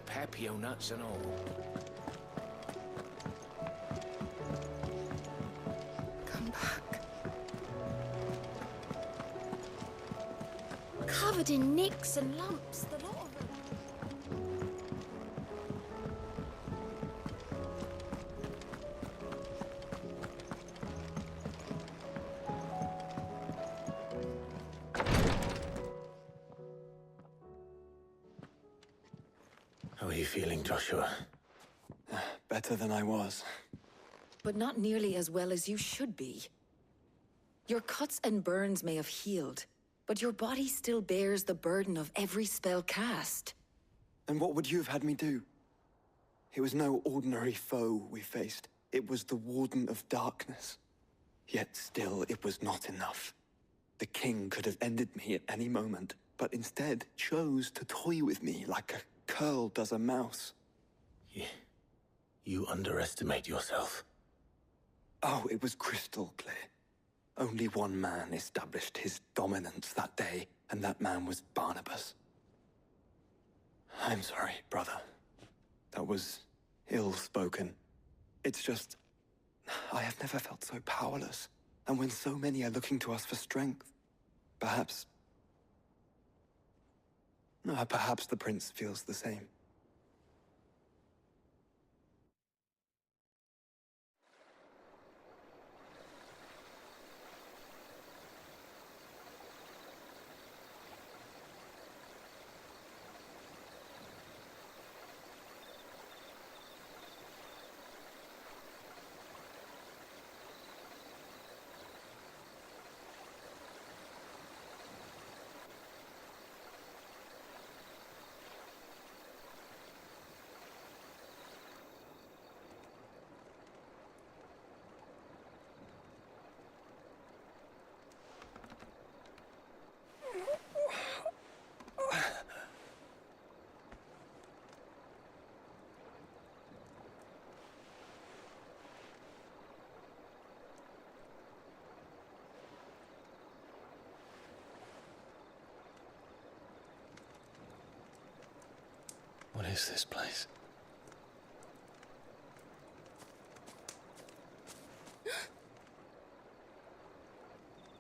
the papio nuts and all. Come back. Covered in nicks and lumps, the lot of them. How are you feeling, Joshua? Better than I was. But not nearly as well as you should be. Your cuts and burns may have healed, but your body still bears the burden of every spell cast. And what would you have had me do? It was no ordinary foe we faced. It was the Warden of Darkness. Yet still, it was not enough. The king could have ended me at any moment, but instead chose to toy with me like a curl does a mouse. You underestimate yourself. Oh, it was crystal clear. Only one man established his dominance that day, and that man was Barnabas. I'm sorry, brother. That was ill-spoken. It's just, I have never felt so powerless. And when so many are looking to us for strength, perhaps the prince feels the same. What is this place?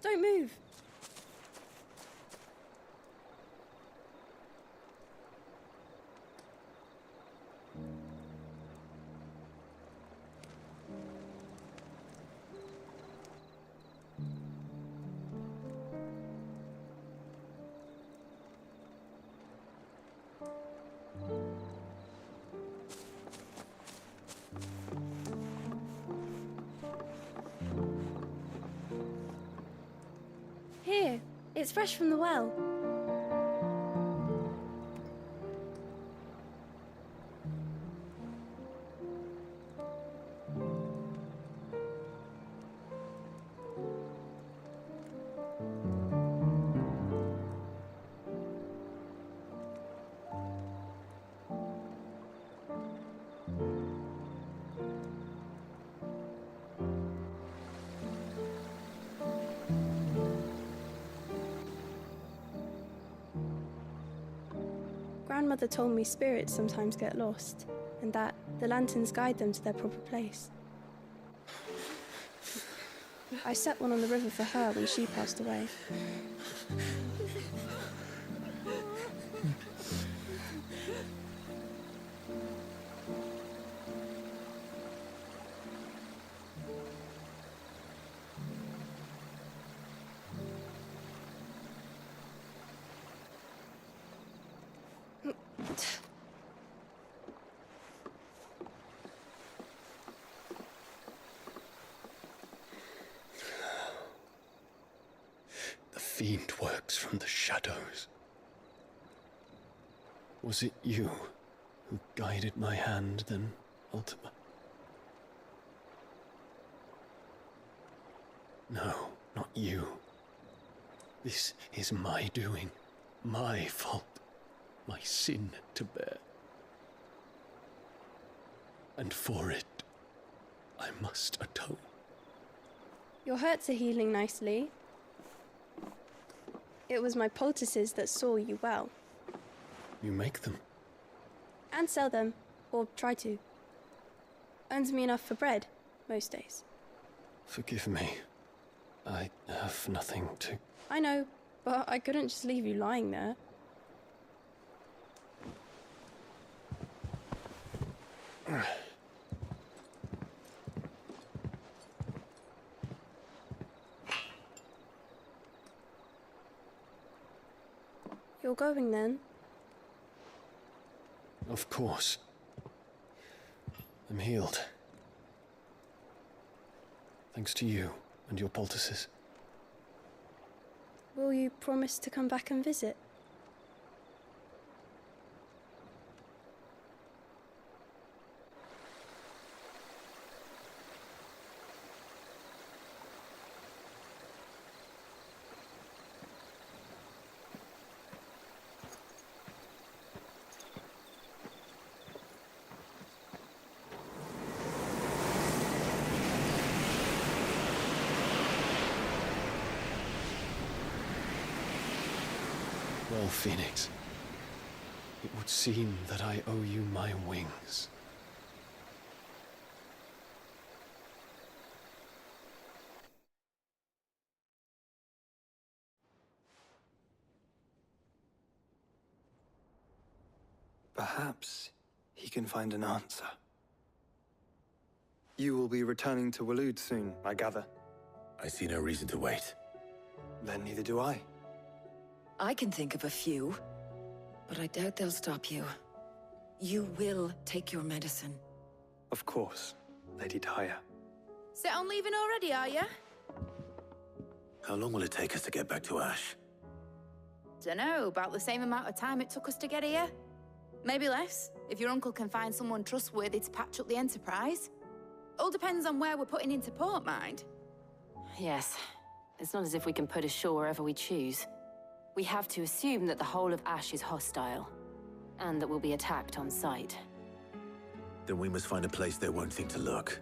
Don't move. Here, it's fresh from the well. Grandmother told me spirits sometimes get lost, and that the lanterns guide them to their proper place. I set one on the river for her when she passed away. The fiend works from the shadows. Was it you who guided my hand, then, Ultima? No, not you. This is my doing, my fault, my sin to bear. And for it, I must atone. Your hurts are healing nicely. It was my poultices that saw you well. You make them? and sell them, or try to. Earns me enough for bread, most days. Forgive me. I have nothing to... I know, but I couldn't just leave you lying there. You're going then? Of course. I'm healed. Thanks to you and your poultices. Will you promise to come back and visit? Well, Phoenix, it would seem that I owe you my wings. Perhaps he can find an answer. You will be returning to Waloed soon, I gather. I see no reason to wait. Then neither do I. I can think of a few, but I doubt they'll stop you. You will take your medicine. Of course, Lady Daya. Set on leaving already, are you? How long will it take us to get back to Ash? Dunno, about the same amount of time it took us to get here. Maybe less, if your uncle can find someone trustworthy to patch up the Enterprise. All depends on where we're putting into port, mind. Yes. It's not as if we can put ashore wherever we choose. We have to assume that the whole of Ash is hostile, and that we'll be attacked on sight. Then we must find a place they won't think to look.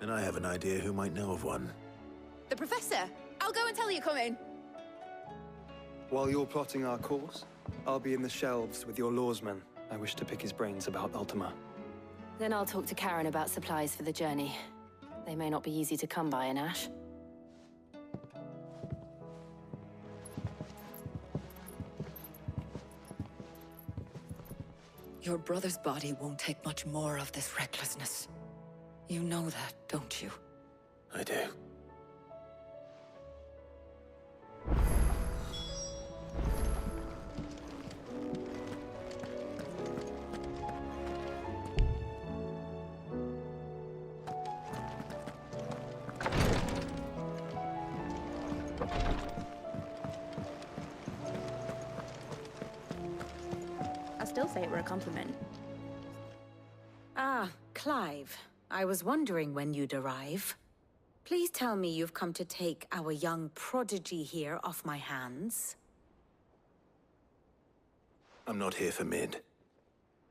And I have an idea who might know of one. The Professor! I'll go and tell you come in. While you're plotting our course, I'll be in the shelves with your lawsman. I wish to pick his brains about Ultima. Then I'll talk to Karen about supplies for the journey. They may not be easy to come by in Ash. Your brother's body won't take much more of this recklessness. You know that, don't you? I do. I still say it were a compliment. Ah, Clive. I was wondering when you'd arrive. Please tell me you've come to take our young prodigy here off my hands. I'm not here for Mid.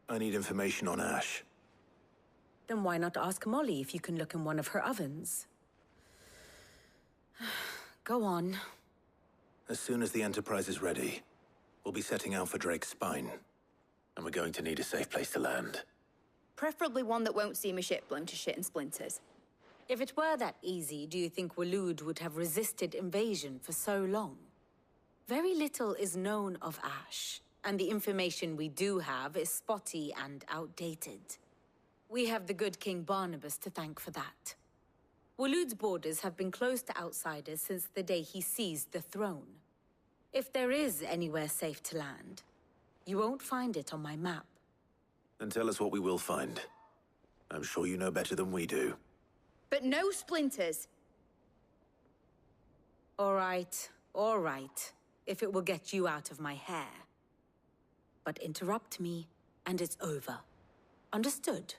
I need information on Ash. Then why not ask Molly if you can look in one of her ovens? Go on. As soon as the Enterprise is ready, we'll be setting out for Drake's Spine. And we're going to need a safe place to land. Preferably one that won't see my ship blown to shit and splinters. If it were that easy, do you think Waloed would have resisted invasion for so long? Very little is known of Ash, and the information we do have is spotty and outdated. We have the good King Barnabas to thank for that. Waloed's borders have been closed to outsiders since the day he seized the throne. If there is anywhere safe to land, you won't find it on my map. Then tell us what we will find. I'm sure you know better than we do. But no splinters. All right, if it will get you out of my hair. But interrupt me, and it's over. Understood?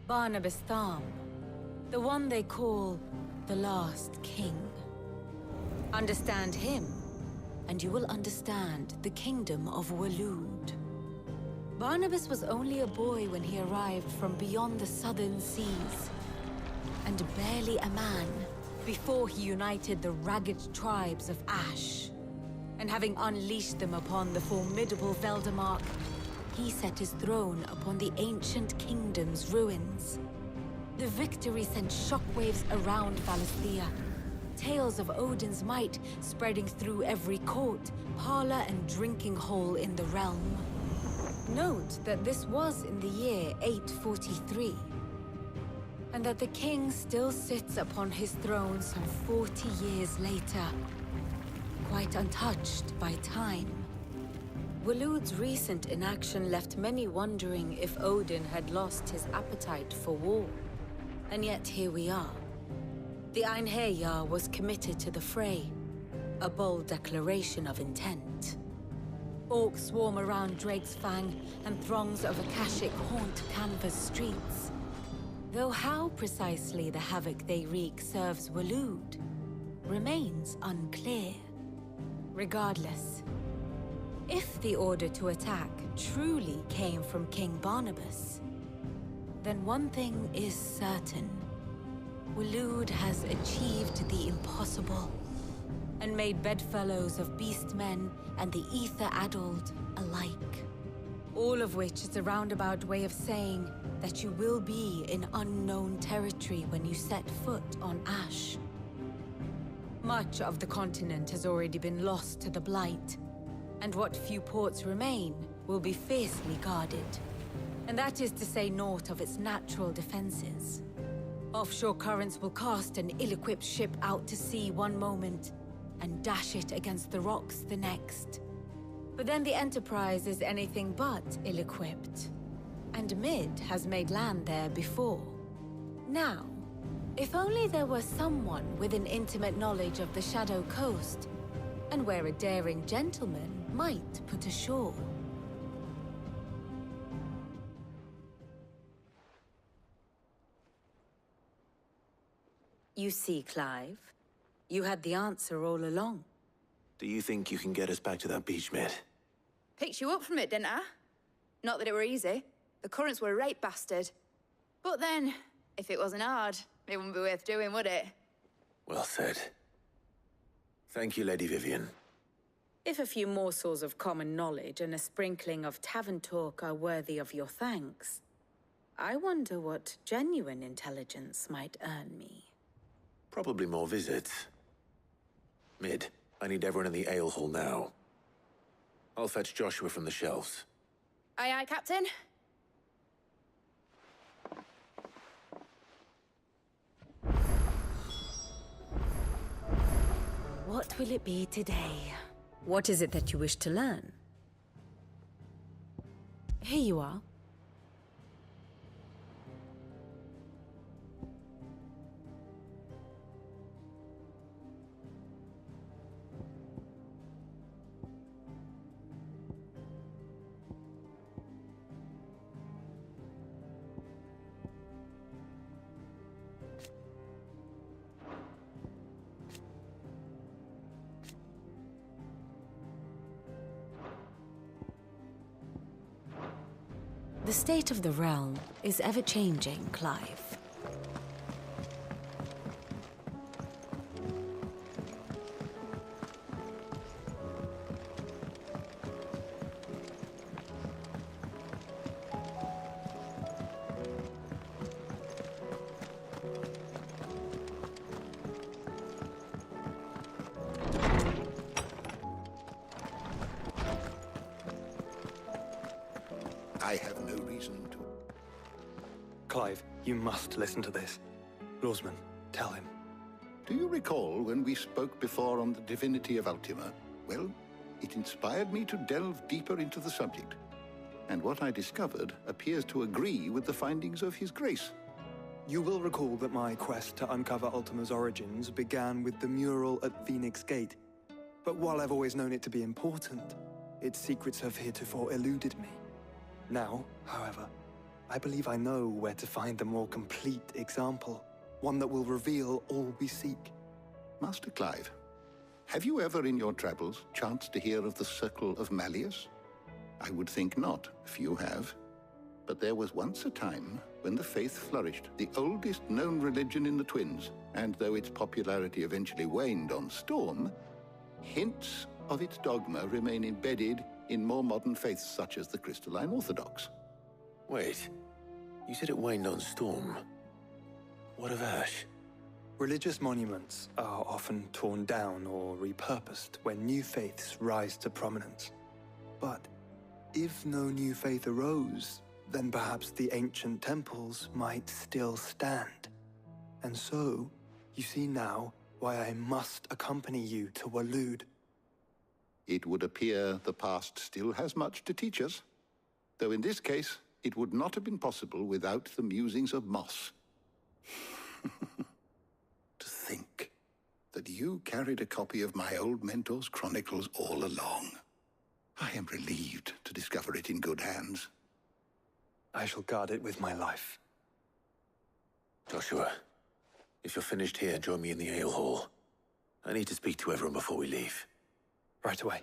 Barnabas Tham, the one they call the Last King. Understand him, and you will understand the kingdom of Waloed. Barnabas was only a boy when he arrived from beyond the southern seas, and barely a man before he united the ragged tribes of Ash. And having unleashed them upon the formidable Veldamark, he set his throne upon the ancient kingdom's ruins. The victory sent shockwaves around Valisthea, tales of Odin's might spreading through every court, parlor, and drinking hole in the realm. Note that this was in the year 843, and that the king still sits upon his throne some 40 years later, quite untouched by time. Waloed's recent inaction left many wondering if Odin had lost his appetite for war. And yet here we are. The Einherjar was committed to the fray, a bold declaration of intent. Orcs swarm around Drake's Fang, and throngs of Akashic haunt Canva's streets. Though how precisely the havoc they wreak serves Waloed remains unclear. Regardless, if the order to attack truly came from King Barnabas, then one thing is certain. Waloed has achieved the impossible, and made bedfellows of beastmen and the ether-addled alike. All of which is a roundabout way of saying that you will be in unknown territory when you set foot on Ash. Much of the continent has already been lost to the Blight, and what few ports remain will be fiercely guarded. And that is to say naught of its natural defenses. Offshore currents will cast an ill-equipped ship out to sea one moment, and dash it against the rocks the next. But then the Enterprise is anything but ill-equipped. And Mid has made land there before. Now, if only there were someone with an intimate knowledge of the Shadow Coast, and where a daring gentleman might put ashore. You see, Clive, you had the answer all along. Do you think you can get us back to that beach, Mid? Picked you up from it, didn't I? Not that it were easy. The currents were a right bastard. But then, if it wasn't hard, it wouldn't be worth doing, would it? Well said. Thank you, Lady Vivian. If a few morsels of common knowledge and a sprinkling of tavern talk are worthy of your thanks, I wonder what genuine intelligence might earn me. Probably more visits. Mid, I need everyone in the ale hall now. I'll fetch Joshua from the shelves. Aye, aye, Captain. What will it be today? What is it that you wish to learn? Here you are. The state of the realm is ever-changing, Clive. I have no reason to... Clive, you must listen to this. Lawsman, tell him. Do you recall when we spoke before on the divinity of Ultima? Well, it inspired me to delve deeper into the subject. And what I discovered appears to agree with the findings of His Grace. You will recall that my quest to uncover Ultima's origins began with the mural at Phoenix Gate. But while I've always known it to be important, its secrets have heretofore eluded me. Now, however, I believe I know where to find the more complete example, one that will reveal all we seek. Master Clive, have you ever in your travels chanced to hear of the Circle of Malleus? I would think not, if you have. But there was once a time when the faith flourished, the oldest known religion in the Twins, and though its popularity eventually waned on Storm, hints of its dogma remain embedded in more modern faiths such as the Crystalline Orthodox. Wait, you said it waned on Storm. What of Ash? Religious monuments are often torn down or repurposed when new faiths rise to prominence. But if no new faith arose, then perhaps the ancient temples might still stand. And so, you see now why I must accompany you to Waloed. It would appear the past still has much to teach us, though in this case, it would not have been possible without the musings of Moss. To think that you carried a copy of my old mentor's chronicles all along. I am relieved to discover it in good hands. I shall guard it with my life. Joshua, if you're finished here, join me in the ale hall. I need to speak to everyone before we leave. Right away.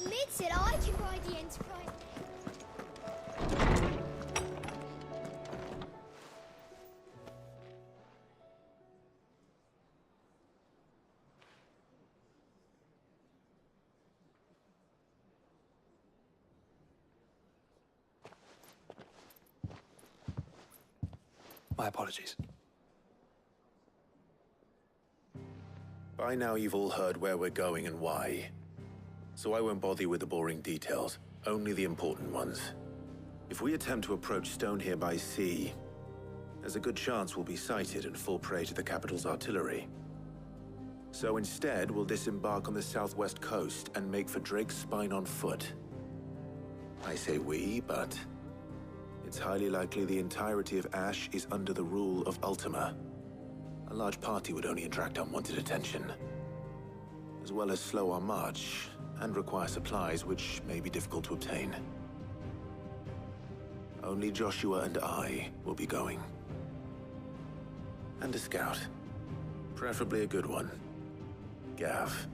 Mid said I can ride the Enterprise. My apologies. By now you've all heard where we're going and why. So I won't bother you with the boring details, only the important ones. If we attempt to approach Stone here by sea, there's a good chance we'll be sighted and fall prey to the capital's artillery. So instead, we'll disembark on the southwest coast and make for Drake's Spine on foot. I say we, but it's highly likely the entirety of Ash is under the rule of Ultima. A large party would only attract unwanted attention, as well as slow our march and require supplies which may be difficult to obtain. Only Joshua and I will be going. And a scout. Preferably a good one. Gav,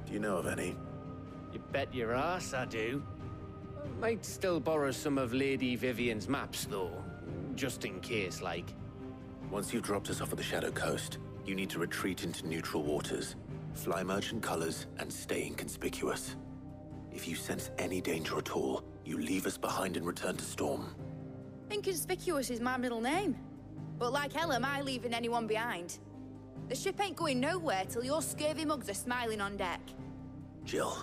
do you know of any? You bet your ass I do. Might still borrow some of Lady Vivian's maps, though. Just in case, like. Once you've dropped us off at the Shadow Coast, you need to retreat into neutral waters, fly merchant colors, and stay inconspicuous. If you sense any danger at all, you leave us behind and return to Storm. Inconspicuous is my middle name. But like hell am I leaving anyone behind. The ship ain't going nowhere till your scurvy mugs are smiling on deck. Jill,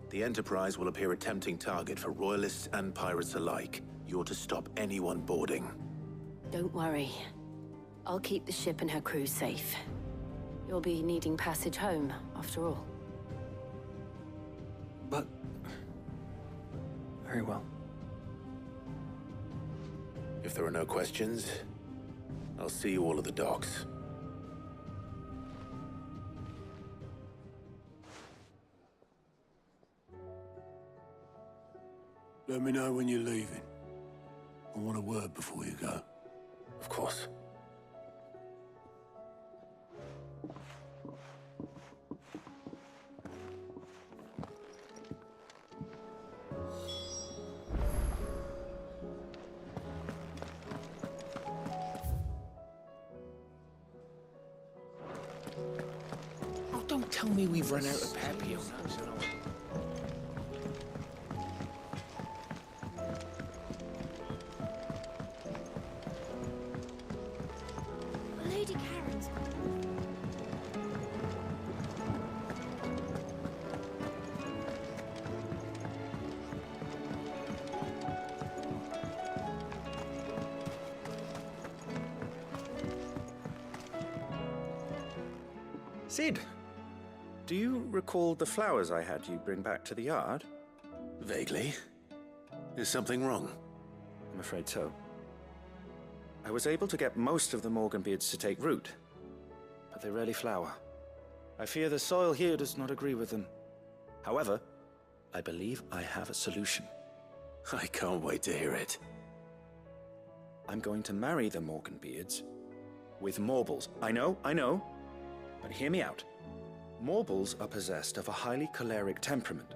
the Enterprise will appear a tempting target for royalists and pirates alike. You're to stop anyone boarding. Don't worry. I'll keep the ship and her crew safe. You'll be needing passage home, after all. But... very well. If there are no questions, I'll see you all at the docks. Let me know when you're leaving. I want a word before you go. Of course. Oh, don't tell me we've run out of Papillon. Lady Karen's. Sid, do you recall the flowers I had you bring back to the yard? Vaguely. Is something wrong? I'm afraid so. I was able to get most of the Morganbeards to take root, but they rarely flower. I fear the soil here does not agree with them. However, I believe I have a solution. I can't wait to hear it. I'm going to marry the Morganbeards with Morbles. I know, but hear me out. Morbles are possessed of a highly choleric temperament,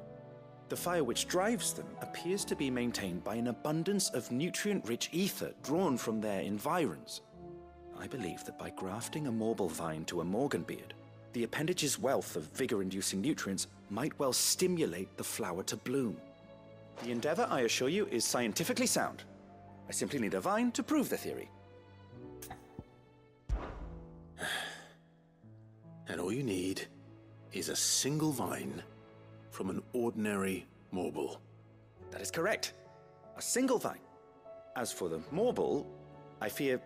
The fire which drives them appears to be maintained by an abundance of nutrient-rich ether drawn from their environs. I believe that by grafting a marble vine to a morganbeard, the appendage's wealth of vigor-inducing nutrients might well stimulate the flower to bloom. The endeavor, I assure you, is scientifically sound. I simply need a vine to prove the theory. And all you need is a single vine from an ordinary marble. That is correct. A single vine. As for the marble, I fear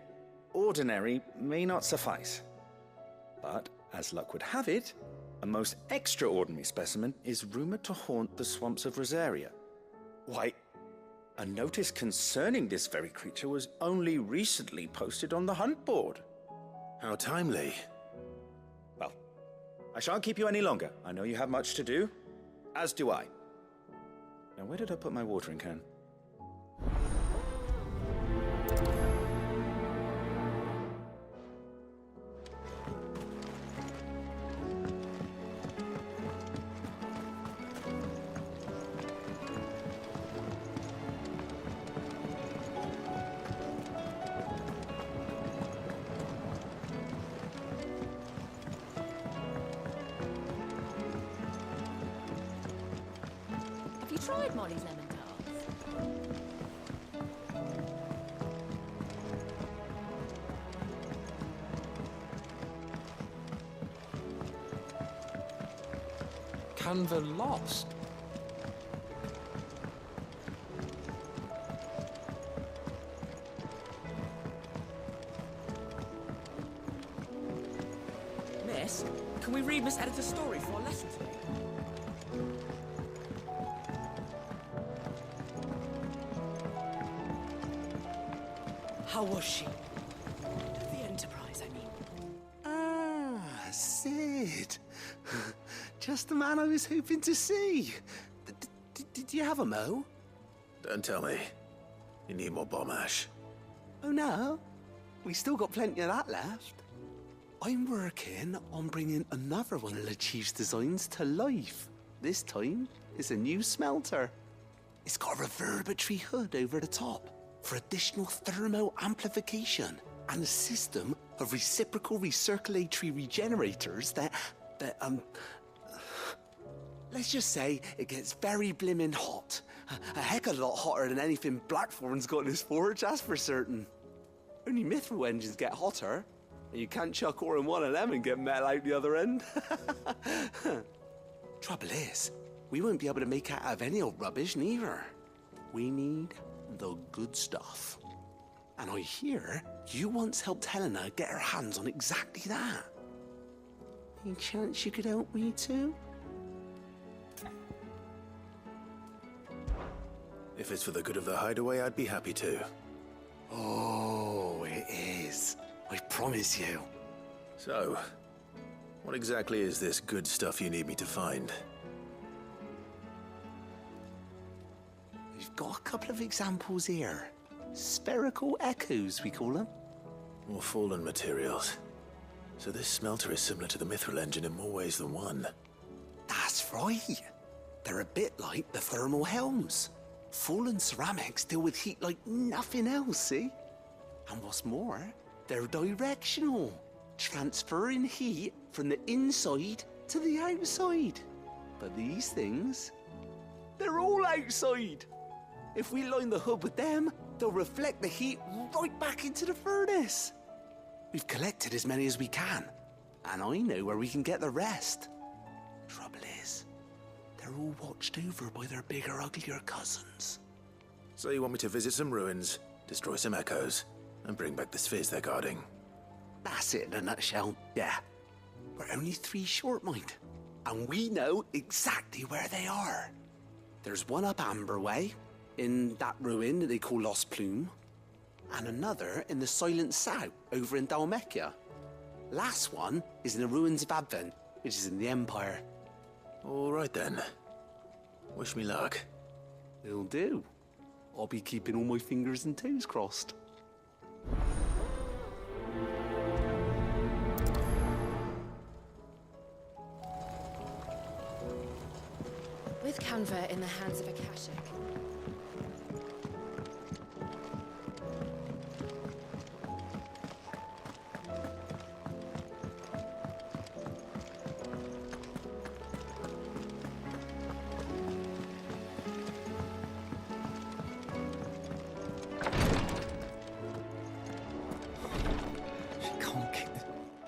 ordinary may not suffice. But, as luck would have it, a most extraordinary specimen is rumored to haunt the swamps of Rosaria. Why, a notice concerning this very creature was only recently posted on the hunt board. How timely. Well, I shan't keep you any longer. I know you have much to do, as do I. Now, where did I put my watering can? Tried Molly's lemon tarts? Canva lost. Miss, can we read Miss Editor's story for a lesson today? How was she? The Enterprise, I mean. Ah, Sid. Just the man I was hoping to see. Did you have a mo? Don't tell me. You need more bomb ash. Oh no, we still got plenty of that left. I'm working on bringing another one of the Chief's designs to life. This time, it's a new smelter. It's got a reverberatory hood over the top for additional thermo amplification and a system of reciprocal recirculatory regenerators that let's just say it gets very blimmin' hot. A heck of a lot hotter than anything Blackthorn's got in his forge, that's for certain. Only mithril engines get hotter, and you can't chuck ore in one of them and get metal out the other end. Trouble is, we won't be able to make out of any old rubbish neither. We need the good stuff. And I hear you once helped Helena get her hands on exactly that. Any chance you could help me too? If it's for the good of the hideaway, I'd be happy to. Oh, it is. I promise you. So, what exactly is this good stuff you need me to find? We've got a couple of examples here. Spherical echoes, we call them. More fallen materials. So this smelter is similar to the mithril engine in more ways than one. That's right. They're a bit like the thermal helms. Fallen ceramics deal with heat like nothing else, see? And what's more, they're directional, transferring heat from the inside to the outside. But these things, they're all outside. If we line the hood with them, they'll reflect the heat right back into the furnace. We've collected as many as we can, and I know where we can get the rest. Trouble is, they're all watched over by their bigger, uglier cousins. So you want me to visit some ruins, destroy some echoes, and bring back the spheres they're guarding? That's it in a nutshell, yeah. We're only 3 short, mind, and we know exactly where they are. There's one up Amber Way, in that ruin that they call Lost Plume, and another in the Silent South, over in Dalmekia. Last one is in the ruins of Advent, which is in the Empire. All right then. Wish me luck. It'll do. I'll be keeping all my fingers and toes crossed. with Canva in the hands of Akashic.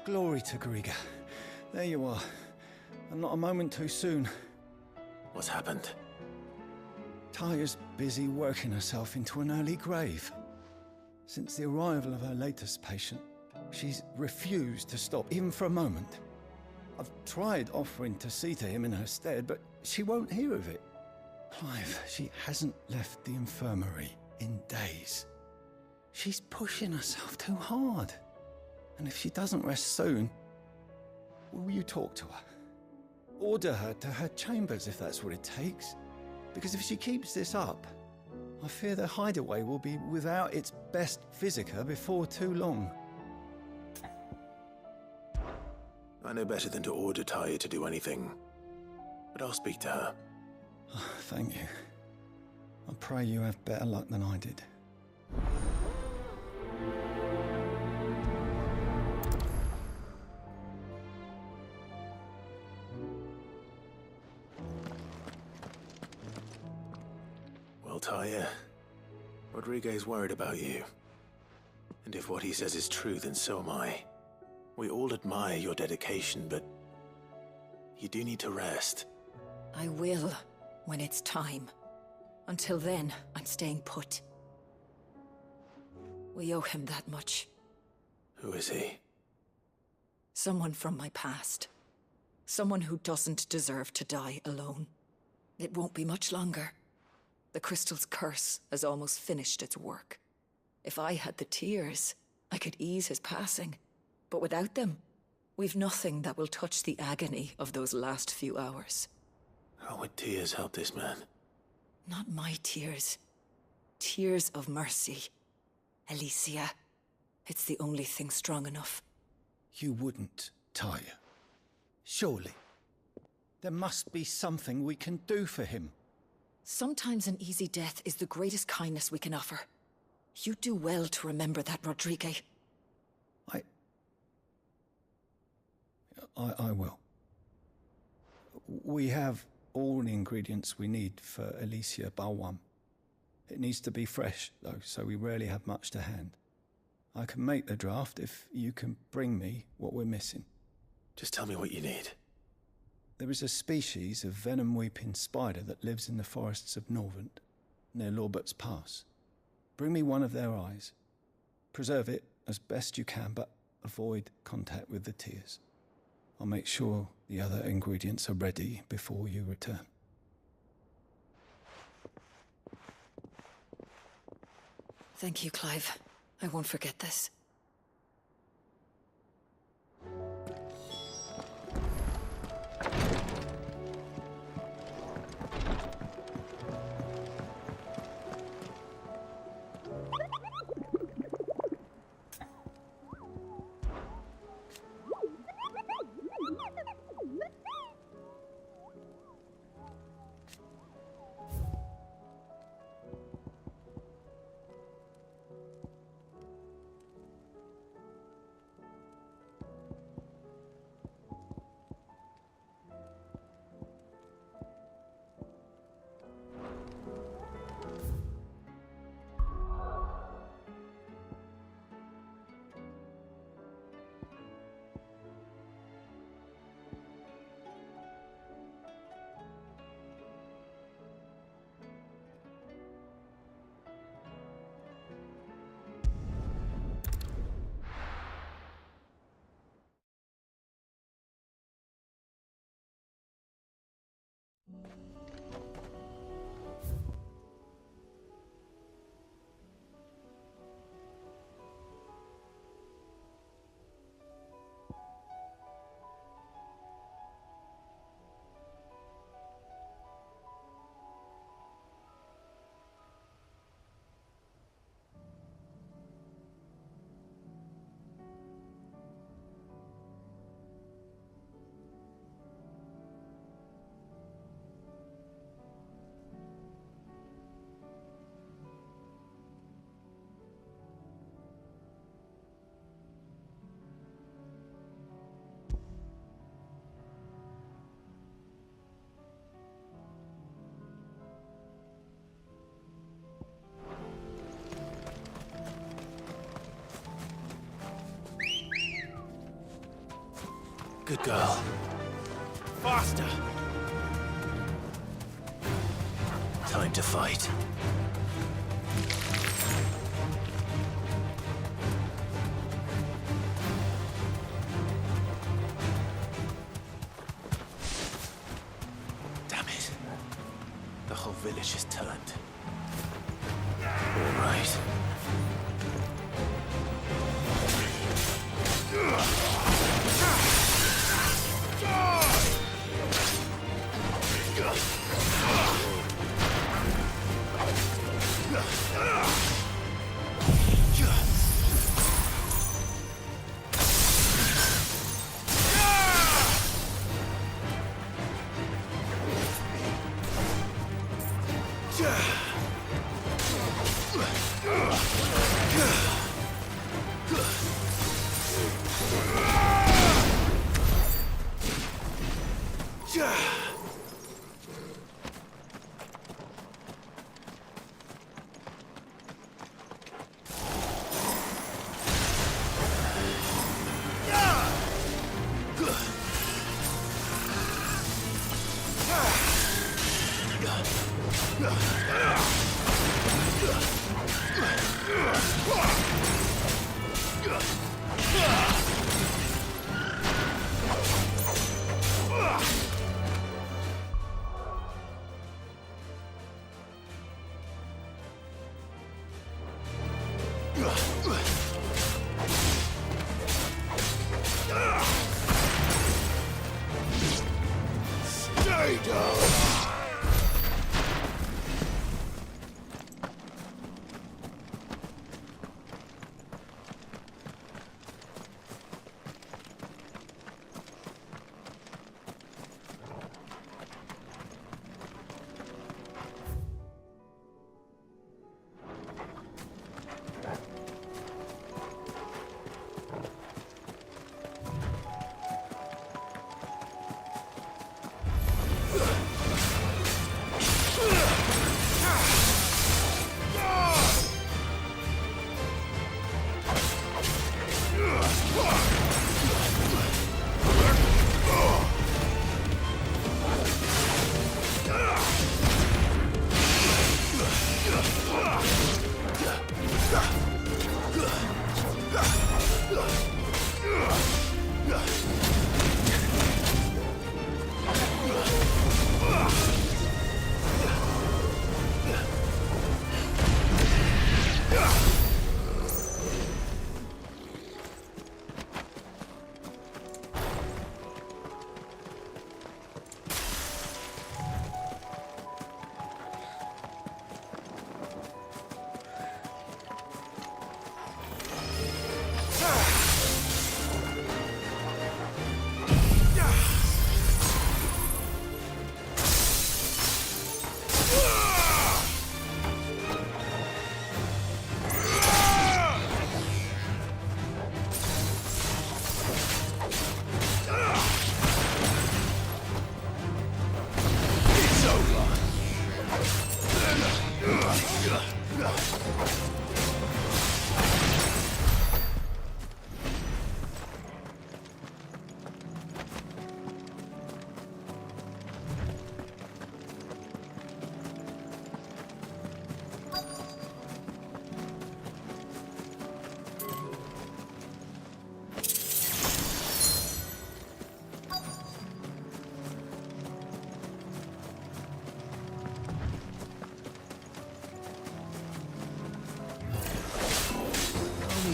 Glory to Griga. There you are. And not a moment too soon. What's happened? Taya's busy working herself into an early grave. Since the arrival of her latest patient, she's refused to stop, even for a moment. I've tried offering to see to him in her stead, but she won't hear of it. Clive, she hasn't left the infirmary in days. She's pushing herself too hard. And if she doesn't rest soon, will you talk to her? Order her to her chambers if that's what it takes. Because if she keeps this up, I fear the hideaway will be without its best visitor before too long. I know better than to order Taya to do anything. But I'll speak to her. Oh, thank you. I pray you have better luck than I did. Well, Taya, Rodriguez worried about you. And if what he says is true, then so am I. We all admire your dedication, but you do need to rest. I will, when it's time. Until then, I'm staying put. We owe him that much. Who is he? Someone from my past. Someone who doesn't deserve to die alone. It won't be much longer. The crystal's curse has almost finished its work. If I had the tears, I could ease his passing. But without them, we've nothing that will touch the agony of those last few hours. How would tears help this man? Not my tears. Tears of mercy. Alicia, it's the only thing strong enough. You wouldn't, Taya. Surely. There must be something we can do for him. Sometimes an easy death is the greatest kindness we can offer. You do well to remember that, Rodriguez. I will. We have all the ingredients we need for Alicia Balwam. It needs to be fresh, though, so we rarely have much to hand. I can make the draft if you can bring me what we're missing. Just tell me what you need. There is a species of venom-weeping spider that lives in the forests of Norvent, near Lorbert's Pass. Bring me one of their eyes. Preserve it as best you can, but avoid contact with the tears. I'll make sure the other ingredients are ready before you return. Thank you, Clive. I won't forget this. Good girl. Faster! Time to fight. Damn it. The whole village has turned. All right. Stay down!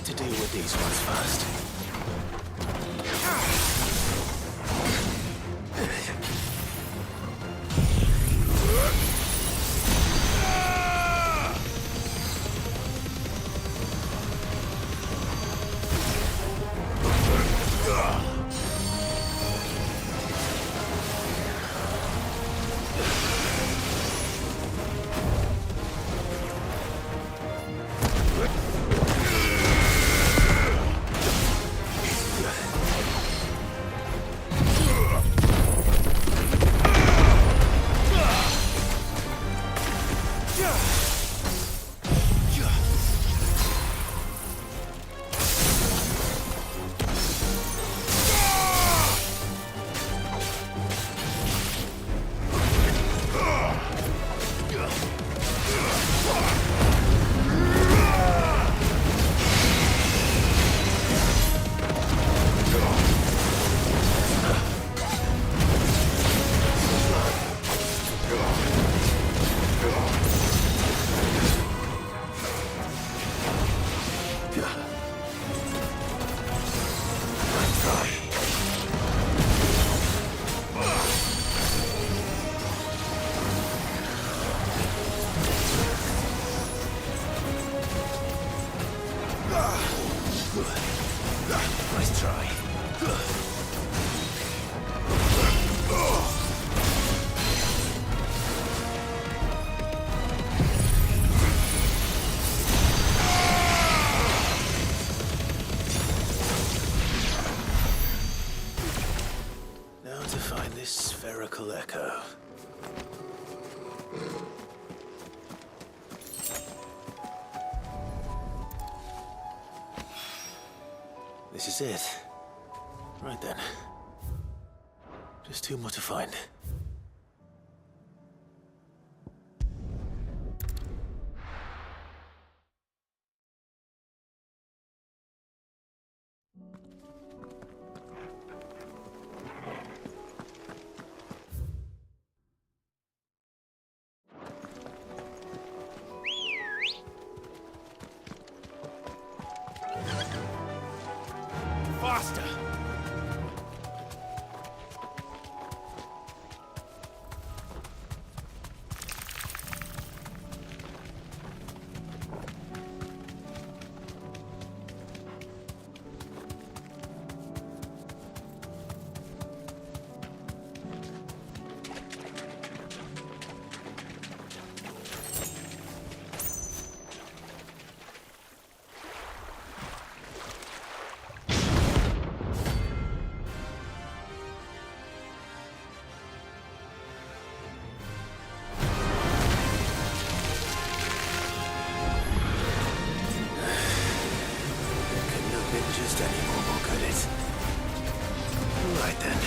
To deal with these ones first. Nice try. Now to find this spherical echo. This is it. Right then. Just two more to find. Faster! Just any more will good it. Right then.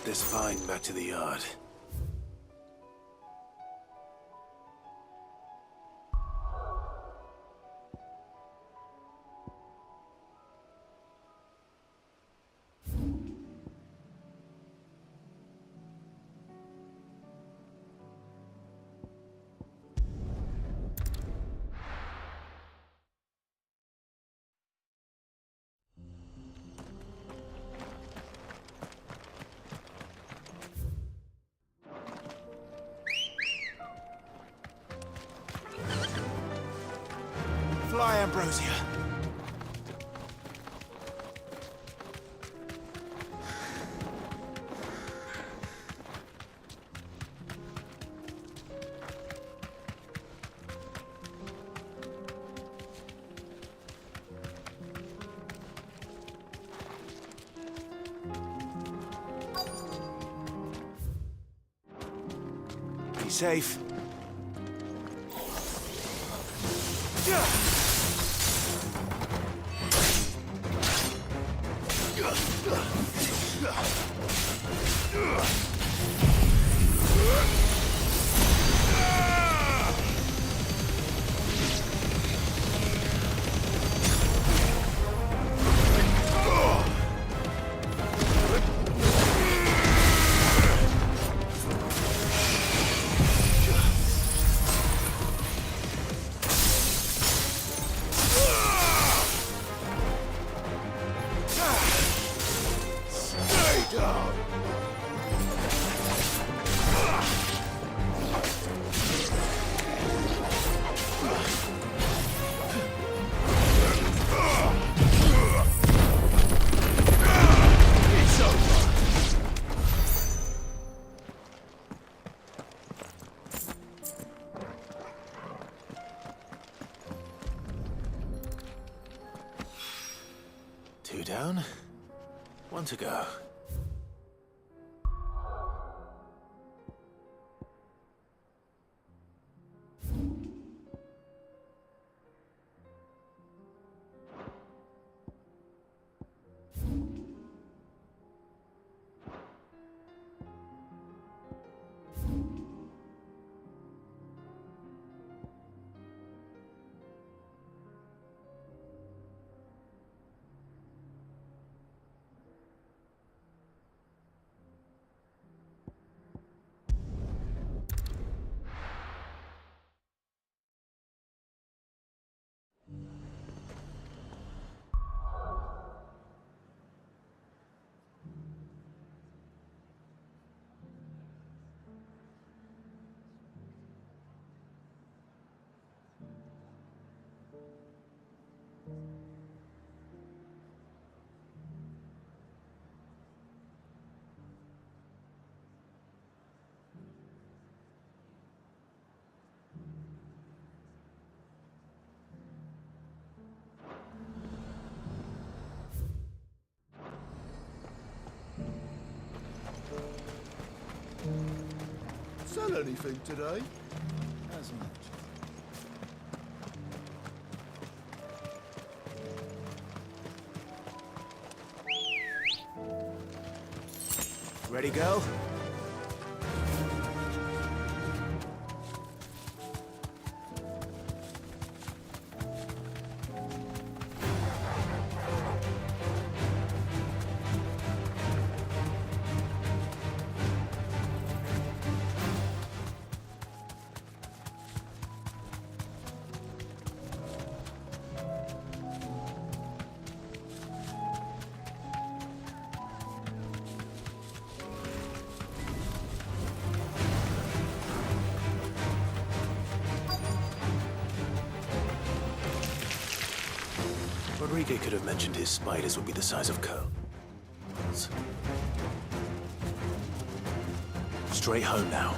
this vine back to the yard. Fly, Ambrosia. Be safe. Two down, one to go. Sell anything today? As much. Ready, go? Rodriguez could have mentioned his spiders would be the size of curls. Straight home now.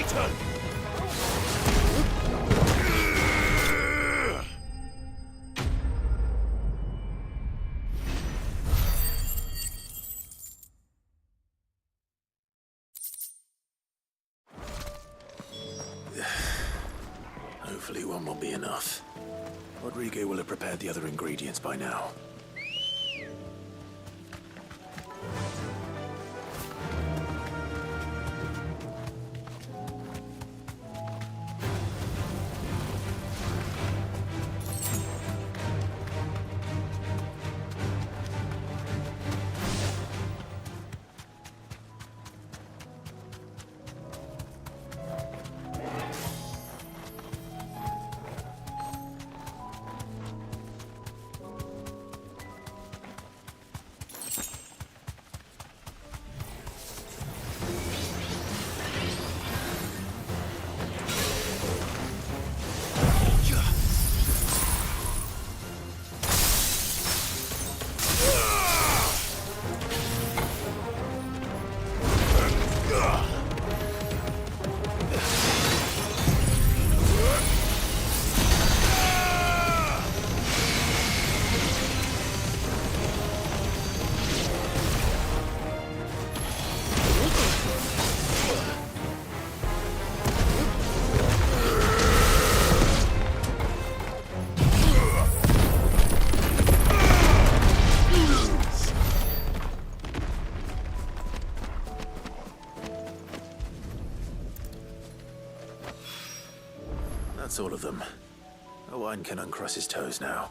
turn! Hopefully one will be enough. Rodrigo will have prepared the other ingredients by now. That's all of them. Owen can uncross his toes now.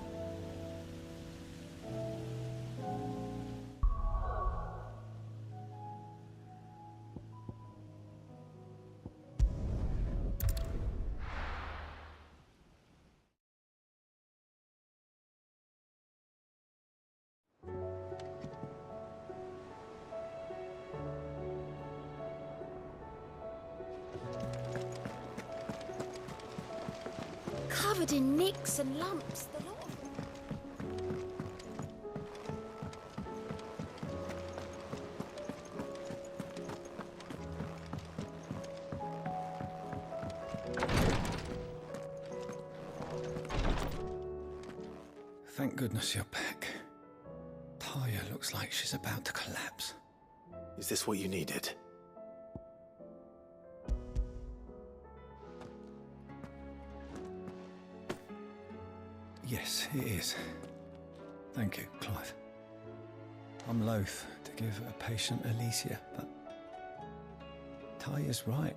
Covered in nicks and lumps, the lot of Thank goodness you're back. Talia looks like she's about to collapse. Is this what you needed? Yes, it is. Thank you, Clive. I'm loath to give a patient Alicia, but Talia's right.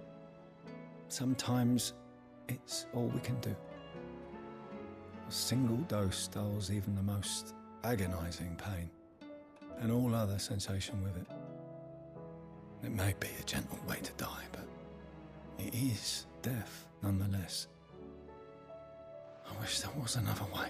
Sometimes it's all we can do. A single dose dulls even the most agonizing pain, and all other sensation with it. It may be a gentle way to die, but it is death nonetheless. I wish there was another way.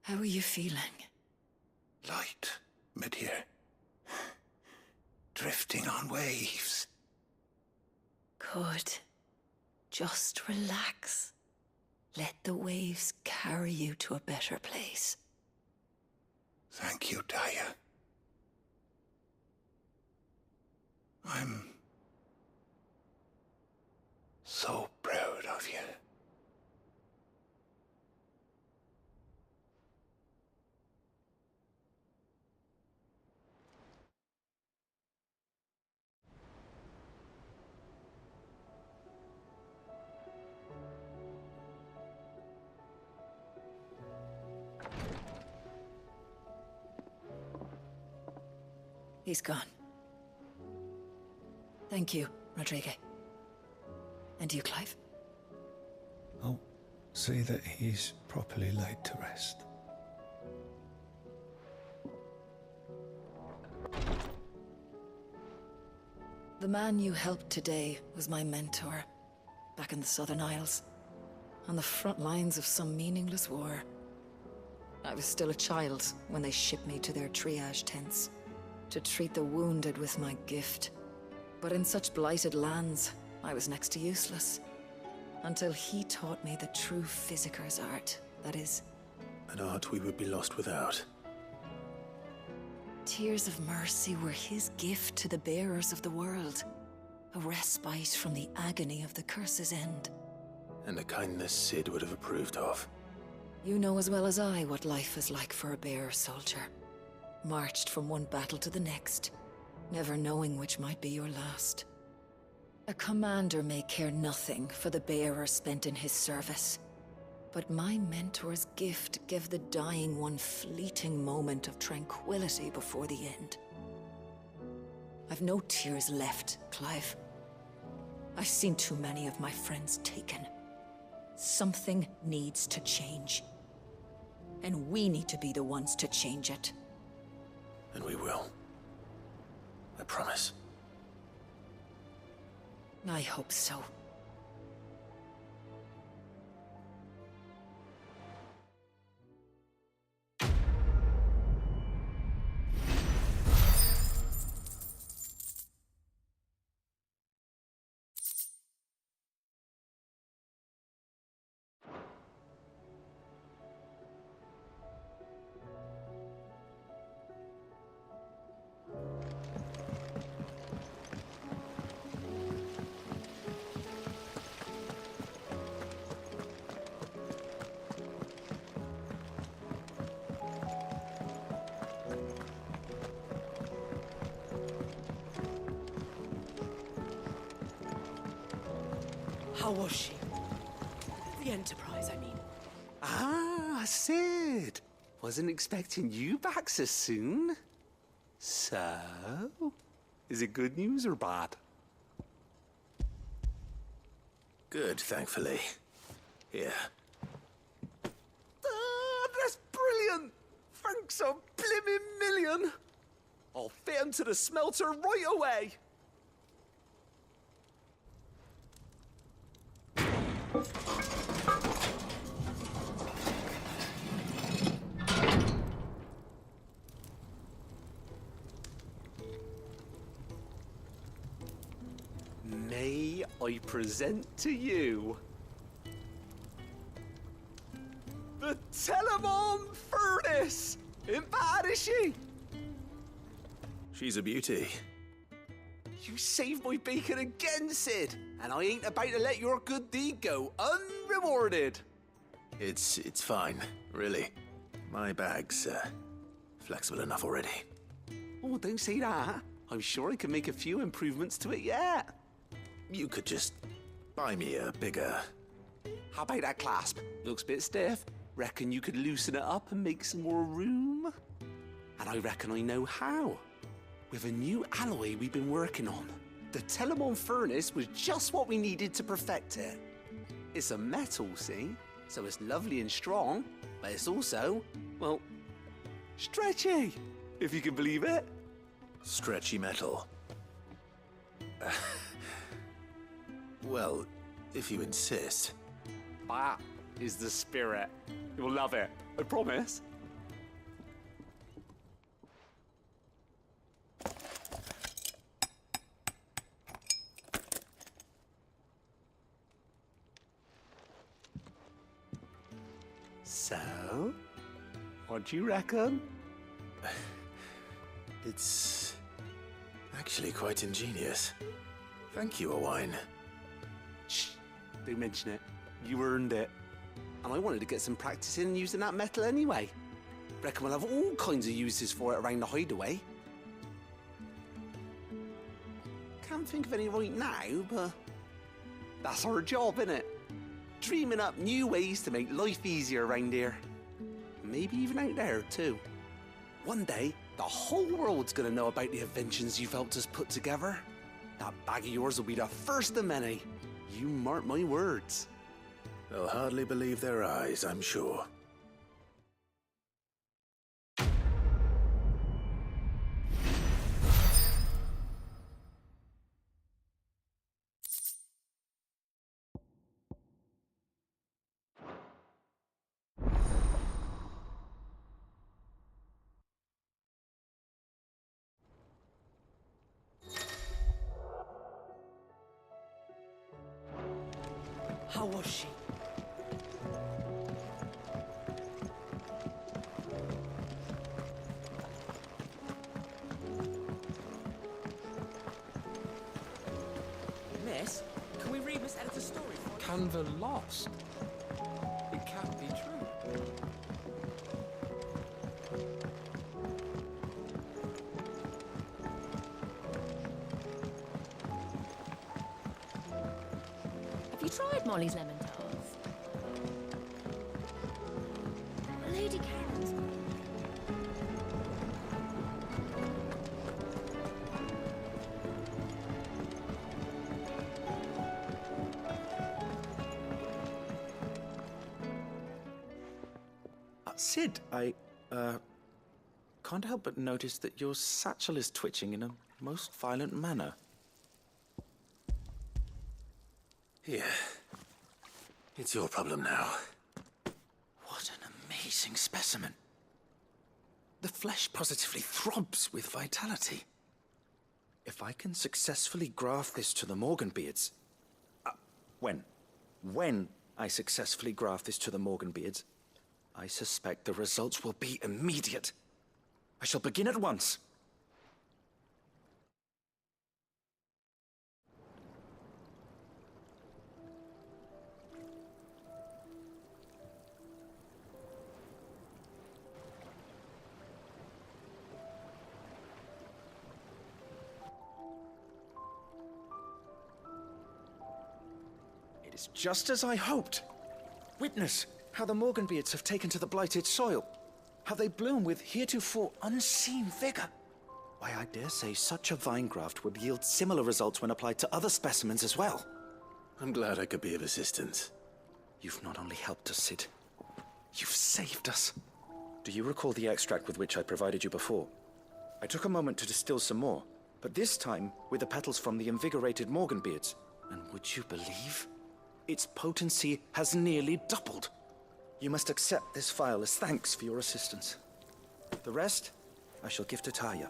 How are you feeling? Light, mid-here. Drifting on waves. Good. Just relax. Let the waves carry you to a better place. Thank you, Talia. I'm so proud of you. He's gone. Thank you, Rodrigo. And you, Clive? I'll see that he's properly laid to rest. The man you helped today was my mentor, back in the Southern Isles, on the front lines of some meaningless war. I was still a child when they shipped me to their triage tents, to treat the wounded with my gift. But in such blighted lands, I was next to useless. Until he taught me the true physicker's art, that is. An art we would be lost without. Tears of mercy were his gift to the bearers of the world. A respite from the agony of the curse's end. And a kindness Sid would have approved of. You know as well as I what life is like for a bearer soldier. Marched from one battle to the next, never knowing which might be your last. A commander may care nothing for the bearer spent in his service. But my mentor's gift gave the dying one fleeting moment of tranquility before the end. I've no tears left, Clive. I've seen too many of my friends taken. Something needs to change. And we need to be the ones to change it. And we will. I promise. I hope so. How was she? The Enterprise, I mean. Ah, Sid. Wasn't expecting you back so soon. So, is it good news or bad? Good, thankfully. Here. Ah, that's brilliant! Thanks a blimmin' million! I'll fit 'em to the smelter right away! May I present to you the Telemon Furnace! Ain't bad, is she? She's a beauty. You saved my bacon again, Sid, and I ain't about to let your good deed go unrewarded. It's fine, really. My bag's flexible enough already. Oh, don't say that. I'm sure I can make a few improvements to it yet. You could just buy me a bigger... How about that clasp? Looks a bit stiff. Reckon you could loosen it up and make some more room? And I reckon I know how. With a new alloy we've been working on. The Telemon Furnace was just what we needed to perfect it. It's a metal, see? So it's lovely and strong, but it's also, well, stretchy, if you can believe it. Stretchy metal. Well, if you insist. That is the spirit. You'll love it, I promise. So, what do you reckon? It's actually quite ingenious. Thank you, Owain. Shh, don't mention it. You earned it. And I wanted to get some practice in using that metal anyway. Reckon we'll have all kinds of uses for it around the hideaway. Can't think of any right now, but that's our job, innit? Dreaming up new ways to make life easier around here. Maybe even out there, too. One day, the whole world's gonna know about the inventions you've helped us put together. That bag of yours will be the first of many. You mark my words. They'll hardly believe their eyes, I'm sure. How How was she? Miss, can we read Miss Editor's story for you? Canva lost? It can't be true. Have you tried Molly's lemon tarts? Lady Karen's. Sid, I can't help but notice that your satchel is twitching in a most violent manner. Here. It's your problem now. What an amazing specimen. The flesh positively throbs with vitality. If I can successfully graft this to the Morganbeards... When I successfully graft this to the Morganbeards, I suspect the results will be immediate. I shall begin at once. It is just as I hoped. Witness how the Morganbeards have taken to the blighted soil. How they bloom with heretofore unseen vigor. Why, I dare say such a vine graft would yield similar results when applied to other specimens as well. I'm glad I could be of assistance. You've not only helped us, Sid, you've saved us. Do you recall the extract with which I provided you before? I took a moment to distill some more, but this time with the petals from the invigorated Morganbeards. And would you believe? Its potency has nearly doubled. You must accept this file as thanks for your assistance. The rest, I shall give to Taya.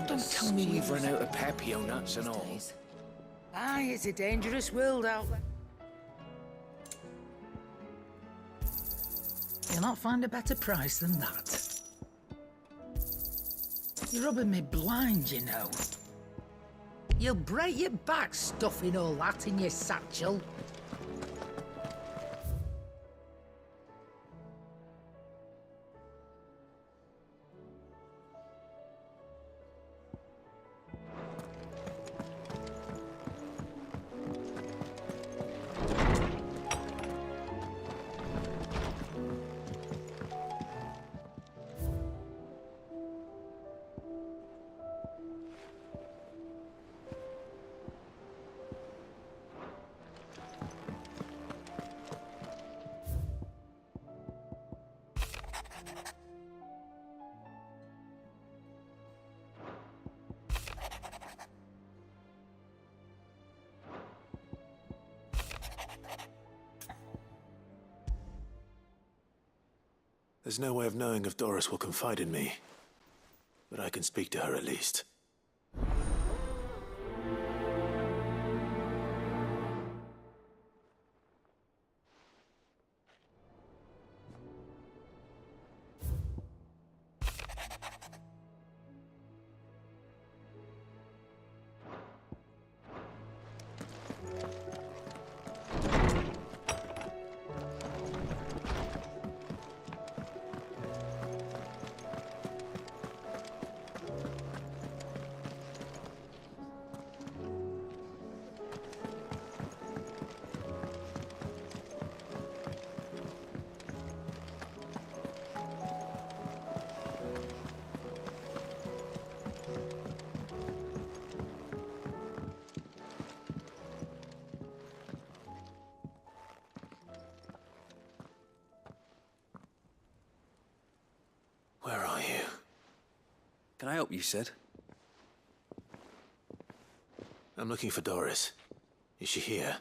Don't tell me we've run out of papio nuts and all. Aye, it's a dangerous world out there. You'll not find a better price than that. You're rubbing me blind, you know. You'll break your back stuffing all that in your satchel. There's no way of knowing if Doris will confide in me, but I can speak to her at least. Can I help you, Sid? I'm looking for Doris. Is she here?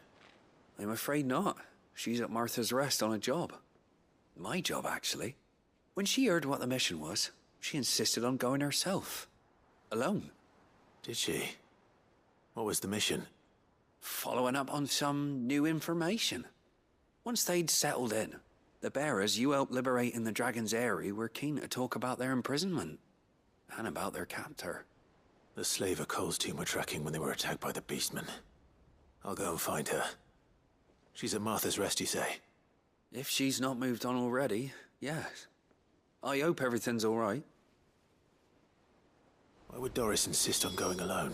I'm afraid not. She's at Martha's Rest on a job. My job, actually. When she heard what the mission was, she insisted on going herself. Alone. Did she? What was the mission? Following up on some new information. Once they'd settled in, the bearers you helped liberate in the Dragon's Eyrie were keen to talk about their imprisonment. And about their captor. The slaver Cole's team were tracking when they were attacked by the Beastmen. I'll go and find her. She's at Martha's Rest, you say? If she's not moved on already, yes. I hope everything's all right. Why would Doris insist on going alone?